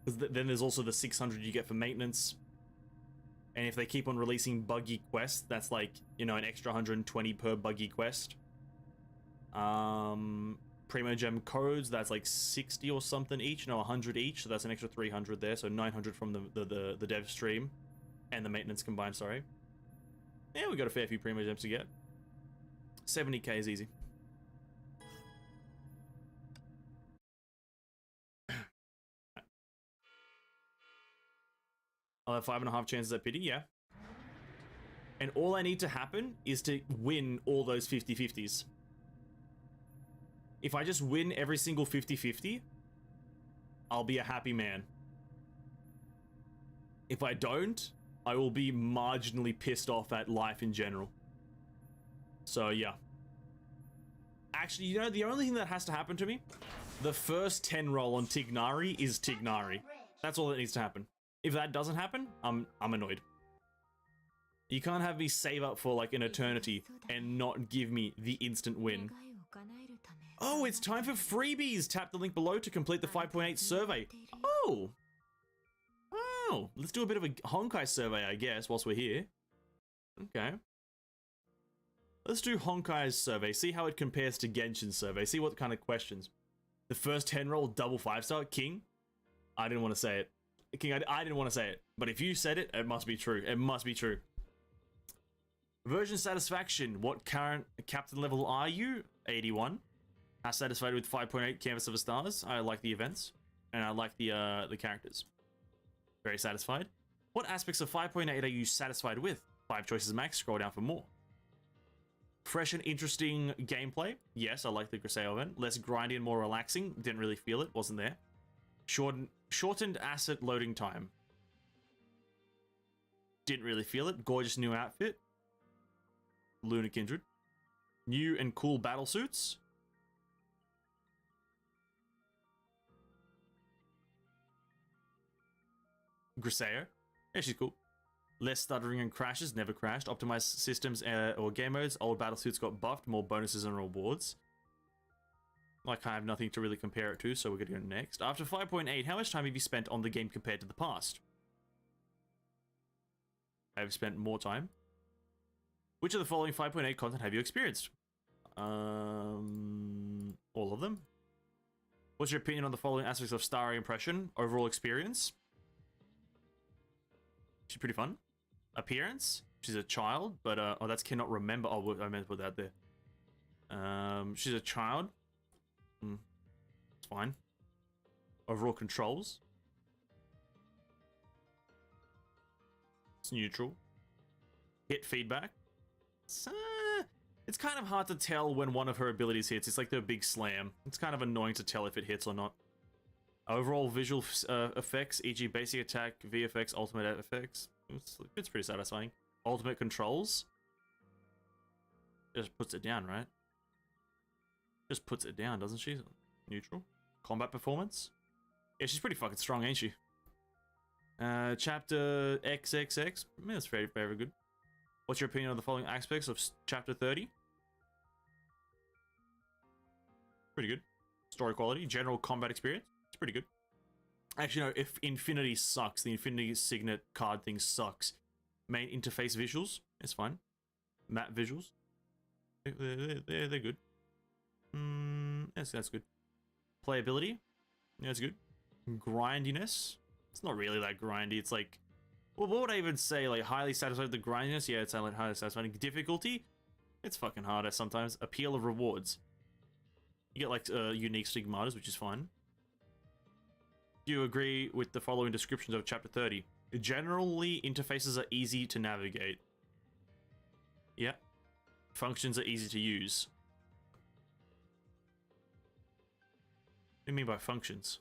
Then there's also the 600 you get for maintenance. And if they keep on releasing buggy quests, that's like, you know, an extra 120 per buggy quest. Primogem codes, that's like 60 or something each, no, 100 each, so that's an extra 300 there, so 900 from the dev stream and the maintenance combined, sorry. Yeah, we got a fair few Primogems to get. 70k is easy. I'll have 5.5 chances at pity, yeah. And all I need to happen is to win all those 50-50s. If I just win every single 50-50, I'll be a happy man. If I don't, I will be marginally pissed off at life in general. So, yeah. Actually, you know, the only thing that has to happen to me, the first 10 roll on Tignari is Tignari. That's all that needs to happen. If that doesn't happen, I'm annoyed. You can't have me save up for like an eternity and not give me the instant win. Oh, it's time for freebies! Tap the link below to complete the 5.8 survey. Oh! Oh, let's do a bit of a Honkai survey, I guess, whilst we're here. Okay. Let's do Honkai's survey, see how it compares to Genshin's survey, see what kind of questions. The first 10 roll double 5-star, King. I didn't want to say it. King, I didn't want to say it. But if you said it, it must be true. It must be true. Version satisfaction. What current captain level are you? 81. How satisfied with 5.8 Canvas of the Stars? I like the events. And I like the characters. Very satisfied. What aspects of 5.8 are you satisfied with? 5 choices max. Scroll down for more. Fresh and interesting gameplay. Yes, I like the Griseo event. Less grindy and more relaxing. Didn't really feel it. Wasn't there. Shortened asset loading time. Didn't really feel it. Gorgeous new outfit. Lunar Kindred. New and cool battle suits. Griseo. Yeah, she's cool. Less stuttering and crashes, never crashed. Optimized systems or game modes. Old battlesuits got buffed, more bonuses and rewards. Like, I have nothing to really compare it to, so we're gonna go next. After 5.8, how much time have you spent on the game compared to the past? I've spent more time. Which of the following 5.8 content have you experienced? All of them. What's your opinion on the following aspects of Starry Impression? Overall experience? She's pretty fun. Appearance? She's a child, but oh, that's cannot remember. Oh, I meant to put that there. She's a child. It's fine. Overall controls? It's neutral. Hit feedback? It's kind of hard to tell when one of her abilities hits. It's like the big slam. It's kind of annoying to tell if it hits or not. Overall visual effects, e.g. basic attack, VFX, ultimate effects. It's pretty satisfying. Ultimate controls. Just puts it down, right? Just puts it down, doesn't she? Neutral. Combat performance. Yeah, she's pretty fucking strong, ain't she? Chapter XXX. Yeah, that's very, very good. What's your opinion on the following aspects of Chapter 30? Pretty good. Story quality. General combat experience. It's pretty good. Actually, no, if Infinity sucks, the Infinity Signet card thing sucks. Main interface visuals. It's fine. Map visuals. They're good. That's good. Playability. Yeah, it's good. Grindiness. It's not really that grindy. It's like, well, what would I even say? Like, highly satisfied with the grindiness? Yeah, it's like highly satisfying. Difficulty? It's fucking harder sometimes. Appeal of rewards. You get like unique stigmatas, which is fun. Do you agree with the following descriptions of Chapter 30? Generally, interfaces are easy to navigate. Yeah. Functions are easy to use. What do you mean by functions?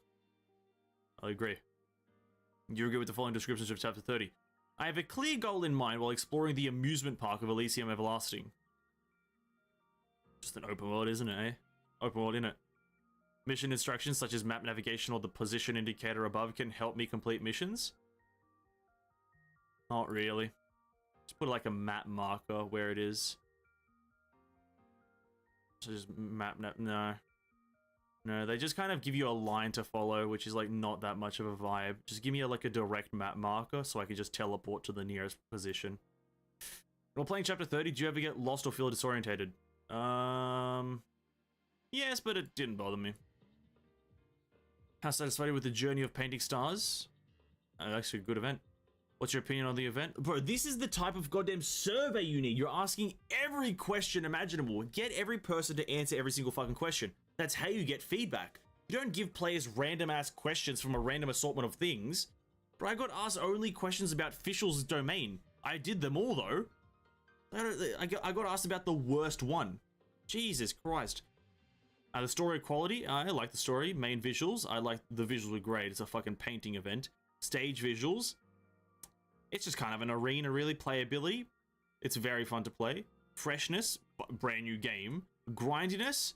I agree. Do you agree with the following descriptions of Chapter 30? I have a clear goal in mind while exploring the amusement park of Elysium Everlasting. Just an open world, isn't it, eh? Open world, innit? Mission instructions such as map navigation or the position indicator above can help me complete missions? Not really. Just put like a map marker where it is. Just map, no. No, they just kind of give you a line to follow, which is like not that much of a vibe. Just give me like a direct map marker so I can just teleport to the nearest position. While playing Chapter 30, do you ever get lost or feel disorientated? Yes, but it didn't bother me. How satisfied with the journey of painting stars? Actually, a good event. What's your opinion on the event? Bro, this is the type of goddamn survey you need. You're asking every question imaginable. Get every person to answer every single fucking question. That's how you get feedback. You don't give players random ass questions from a random assortment of things. Bro, I got asked only questions about Fischl's domain. I did them all though. I got asked about the worst one. Jesus Christ. The story quality, I like the story. Main visuals, I like the visuals are great. It's a fucking painting event. Stage visuals, it's just kind of an arena really. Playability, it's very fun to play. Freshness, brand new game. Grindiness,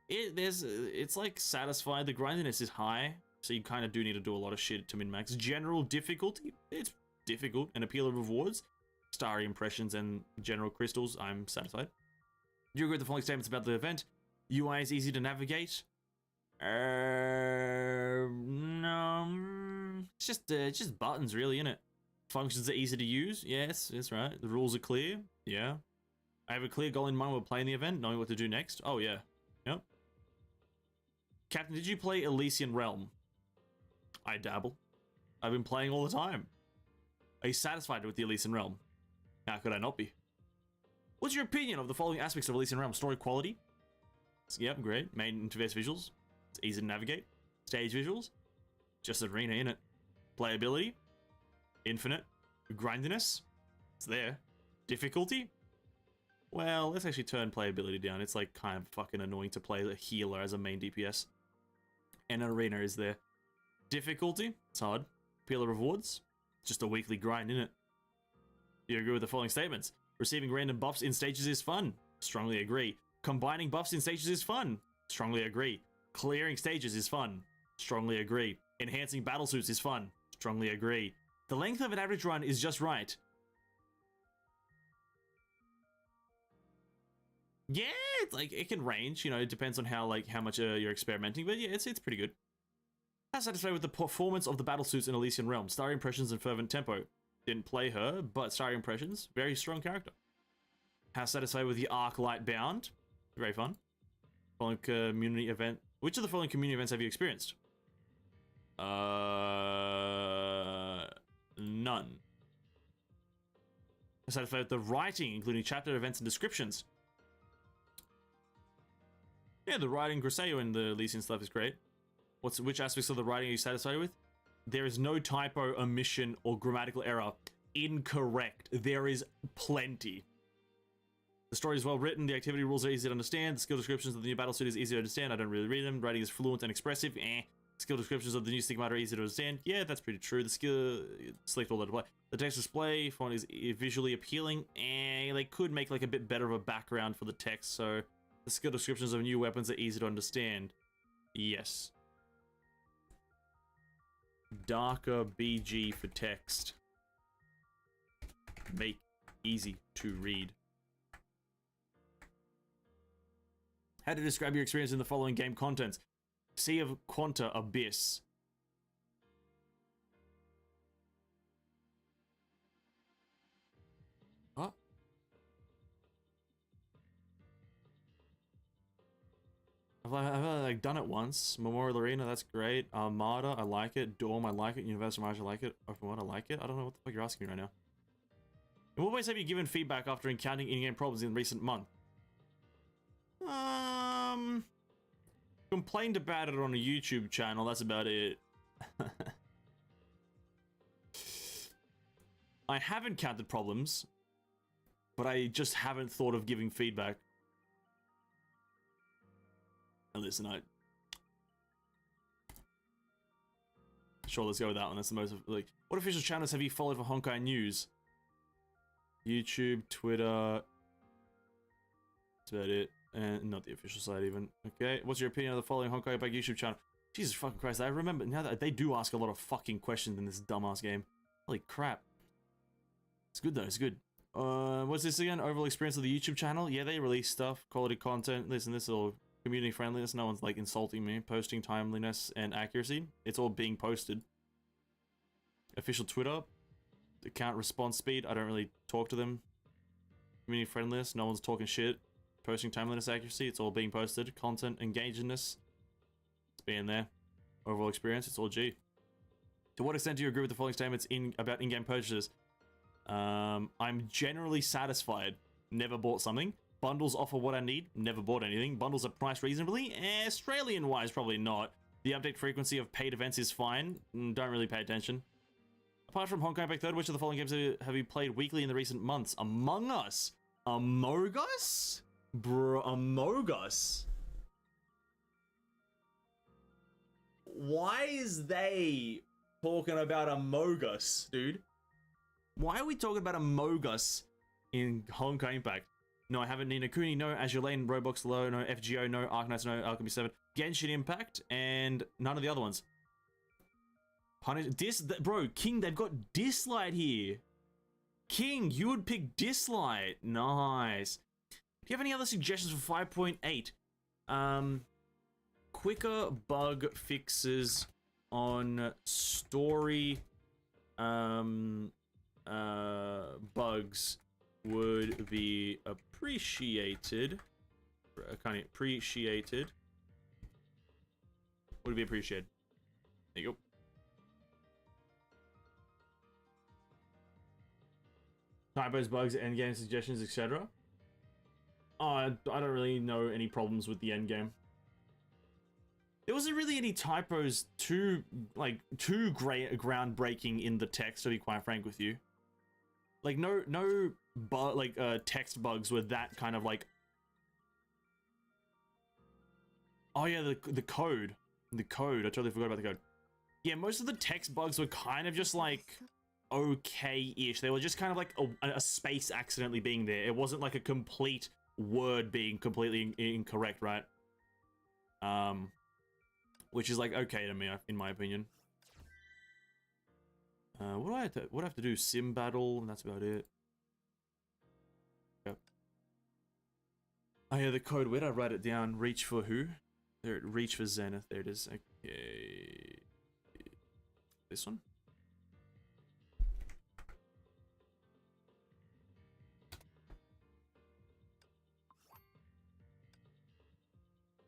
it's like satisfied. The grindiness is high, so you kind of do need to do a lot of shit to min-max. General difficulty, it's difficult. And appeal of rewards, starry impressions and general crystals, I'm satisfied. Do you agree with the following statements about the event? UI is easy to navigate. No, it's just buttons, really, innit? Functions are easy to use. Yes, that's right. The rules are clear. Yeah. I have a clear goal in mind while playing the event, knowing what to do next. Oh yeah. Yep. Captain, did you play Elysian Realm? I dabble. I've been playing all the time. Are you satisfied with the Elysian Realm? How could I not be? What's your opinion of the following aspects of Elysian Realm? Story quality? Yep, great. Main interface visuals. It's easy to navigate. Stage visuals. Just an arena, innit? Playability. Infinite. Grindiness. It's there. Difficulty? Well, let's actually turn playability down. It's like kind of fucking annoying to play the healer as a main DPS. And an arena is there. Difficulty? It's hard. Appeal of rewards? Just a weekly grind, innit? Do you agree with the following statements? Receiving random buffs in stages is fun. Strongly agree. Combining buffs in stages is fun. Strongly agree. Clearing stages is fun. Strongly agree. Enhancing battlesuits is fun. Strongly agree. The length of an average run is just right. Yeah, it's like it can range, you know, it depends on how much you're experimenting, but yeah, it's pretty good. How satisfied with the performance of the battlesuits in Elysian Realm? Starry impressions and fervent tempo. Didn't play her, but starry impressions, very strong character. How satisfied with the Arc Light Bound? Very fun. Following community event. Which of the following community events have you experienced? None. How satisfied with the writing, including chapter events and descriptions? Yeah, the writing, Grisaio and the Elysian stuff is great. Which aspects of the writing are you satisfied with? There is no typo, omission, or grammatical error. Incorrect. There is plenty. The story is well written, the activity rules are easy to understand, the skill descriptions of the new battlesuit is easy to understand, I don't really read them, writing is fluent and expressive, Skill descriptions of the new stigmata are easy to understand, yeah, that's pretty true, the skill, select all that apply. The text display, font is visually appealing, they could make like a bit better of a background for the text, so the skill descriptions of new weapons are easy to understand. Yes. Darker BG for text. Make easy to read. How to describe your experience in the following game contents. Sea of Quanta Abyss. What? I've like done it once. Memorial Arena, that's great. Armada, I like it. Dorm, I like it. Universal Mirage, I like it. Open World, I like it. I don't know what the fuck you're asking me right now. In what ways have you given feedback after encountering in-game problems in recent month? Complained about it on a YouTube channel, that's about it. I have encountered problems, but I just haven't thought of giving feedback. And listen, sure, let's go with that one. That's the most, like, what official channels have you followed for Honkai news? YouTube, Twitter. That's about it. And not the official site even. Okay, what's your opinion of the following Honkai Impact YouTube channel? Jesus fucking Christ, I remember now that they do ask a lot of fucking questions in this dumbass game. Holy crap. It's good though, it's good. What's this again? Overall experience of the YouTube channel? Yeah, they release stuff, quality content. Listen, this is all community friendliness. No one's like insulting me. Posting timeliness and accuracy. It's all being posted. Official Twitter. Account response speed. I don't really talk to them. Community friendliness. No one's talking shit. Posting timeliness accuracy, it's all being posted. Content engagedness, it's being there. Overall experience, it's all G. To what extent do you agree with the following statements about in-game purchases? I'm generally satisfied. Never bought something. Bundles offer what I need. Never bought anything. Bundles are priced reasonably. Australian-wise, probably not. The update frequency of paid events is fine. Don't really pay attention. Apart from Honkai Impact 3rd, which of the following games have you played weekly in the recent months? Among Us? Among Us? Bro, Among Us? Why is they talking about Among Us, dude? Why are we talking about Among Us in Honkai Impact? No, I haven't. Ni no Kuni, no. Azure Lane, Roblox Low, no. FGO, no. Arknights, no. Alchemy 7. Genshin Impact, and none of the other ones. Bro, King, they've got Dislight here. King, you would pick Dislight. Nice. Do you have any other suggestions for 5.8? Quicker bug fixes on story bugs would be appreciated. Kind of appreciated. Would be appreciated. There you go. Typos, bugs, endgame suggestions, etc. Oh, I don't really know any problems with the endgame. There wasn't really any typos too groundbreaking in the text, to be quite frank with you. Like no text bugs were that kind of like. Oh yeah, the code. I totally forgot about the code. Yeah, most of the text bugs were kind of just like okay-ish. They were just kind of like a space accidentally being there. It wasn't like a complete word being completely incorrect, right? Which is like okay to me, in my opinion. What do I have to do? Sim battle, and that's about it. Yep. Oh yeah, the code. Where'd I write it down? Reach for who? There, reach for Zenith. There it is. Okay. This one.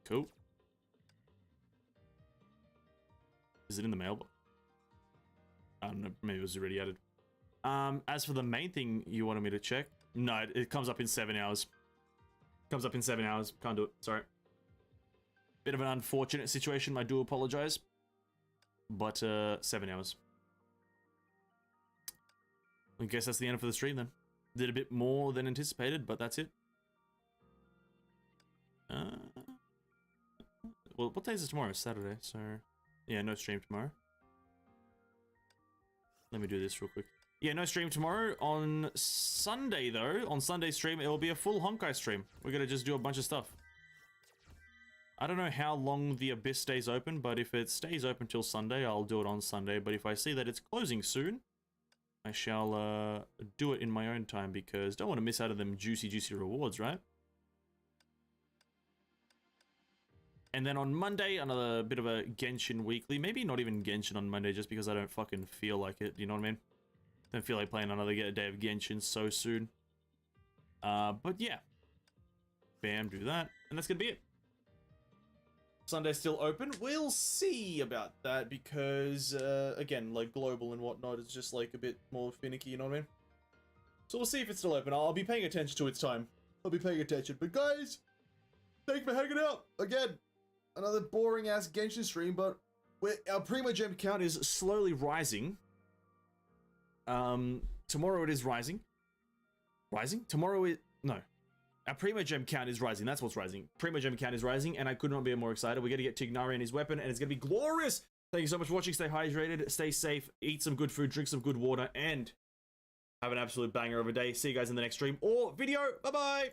Cool. Is it in the mailbox? I don't know, maybe it was already added. As for the main thing you wanted me to check, no, it comes up in 7 hours. Comes up in 7 hours. Can't do it. Sorry. Bit of an unfortunate situation. I do apologize. But 7 hours. I guess that's the end for the stream then. Did a bit more than anticipated, but that's it. Well, what day is it tomorrow? Saturday, so yeah, no stream tomorrow. Let me do this real quick. Yeah, no stream tomorrow. On Sunday, though, on Sunday's stream, it will be a full Honkai stream. We're gonna just do a bunch of stuff. I don't know how long the Abyss stays open, but if it stays open till Sunday, I'll do it on Sunday. But if I see that it's closing soon, I shall do it in my own time, because don't want to miss out on them juicy rewards, right? And then on Monday, another bit of a Genshin weekly. Maybe not even Genshin on Monday, just because I don't fucking feel like it, you know what I mean? Don't feel like playing another day of Genshin so soon. But yeah. Bam, do that. And that's gonna be it. Sunday's still open. We'll see about that, because, again, like, global and whatnot is just, like, a bit more finicky, you know what I mean? So we'll see if it's still open. I'll be paying attention to its time. I'll be paying attention. But guys, thanks for hanging out. Again, another boring-ass Genshin stream, but our Primogem count is slowly rising. Tomorrow it is rising. Rising? Tomorrow it... No. Our Primogem count is rising. That's what's rising. Primogem count is rising, and I could not be more excited. We're going to get Tignari and his weapon, and it's going to be glorious! Thank you so much for watching. Stay hydrated, stay safe, eat some good food, drink some good water, and have an absolute banger of a day. See you guys in the next stream or video. Bye-bye!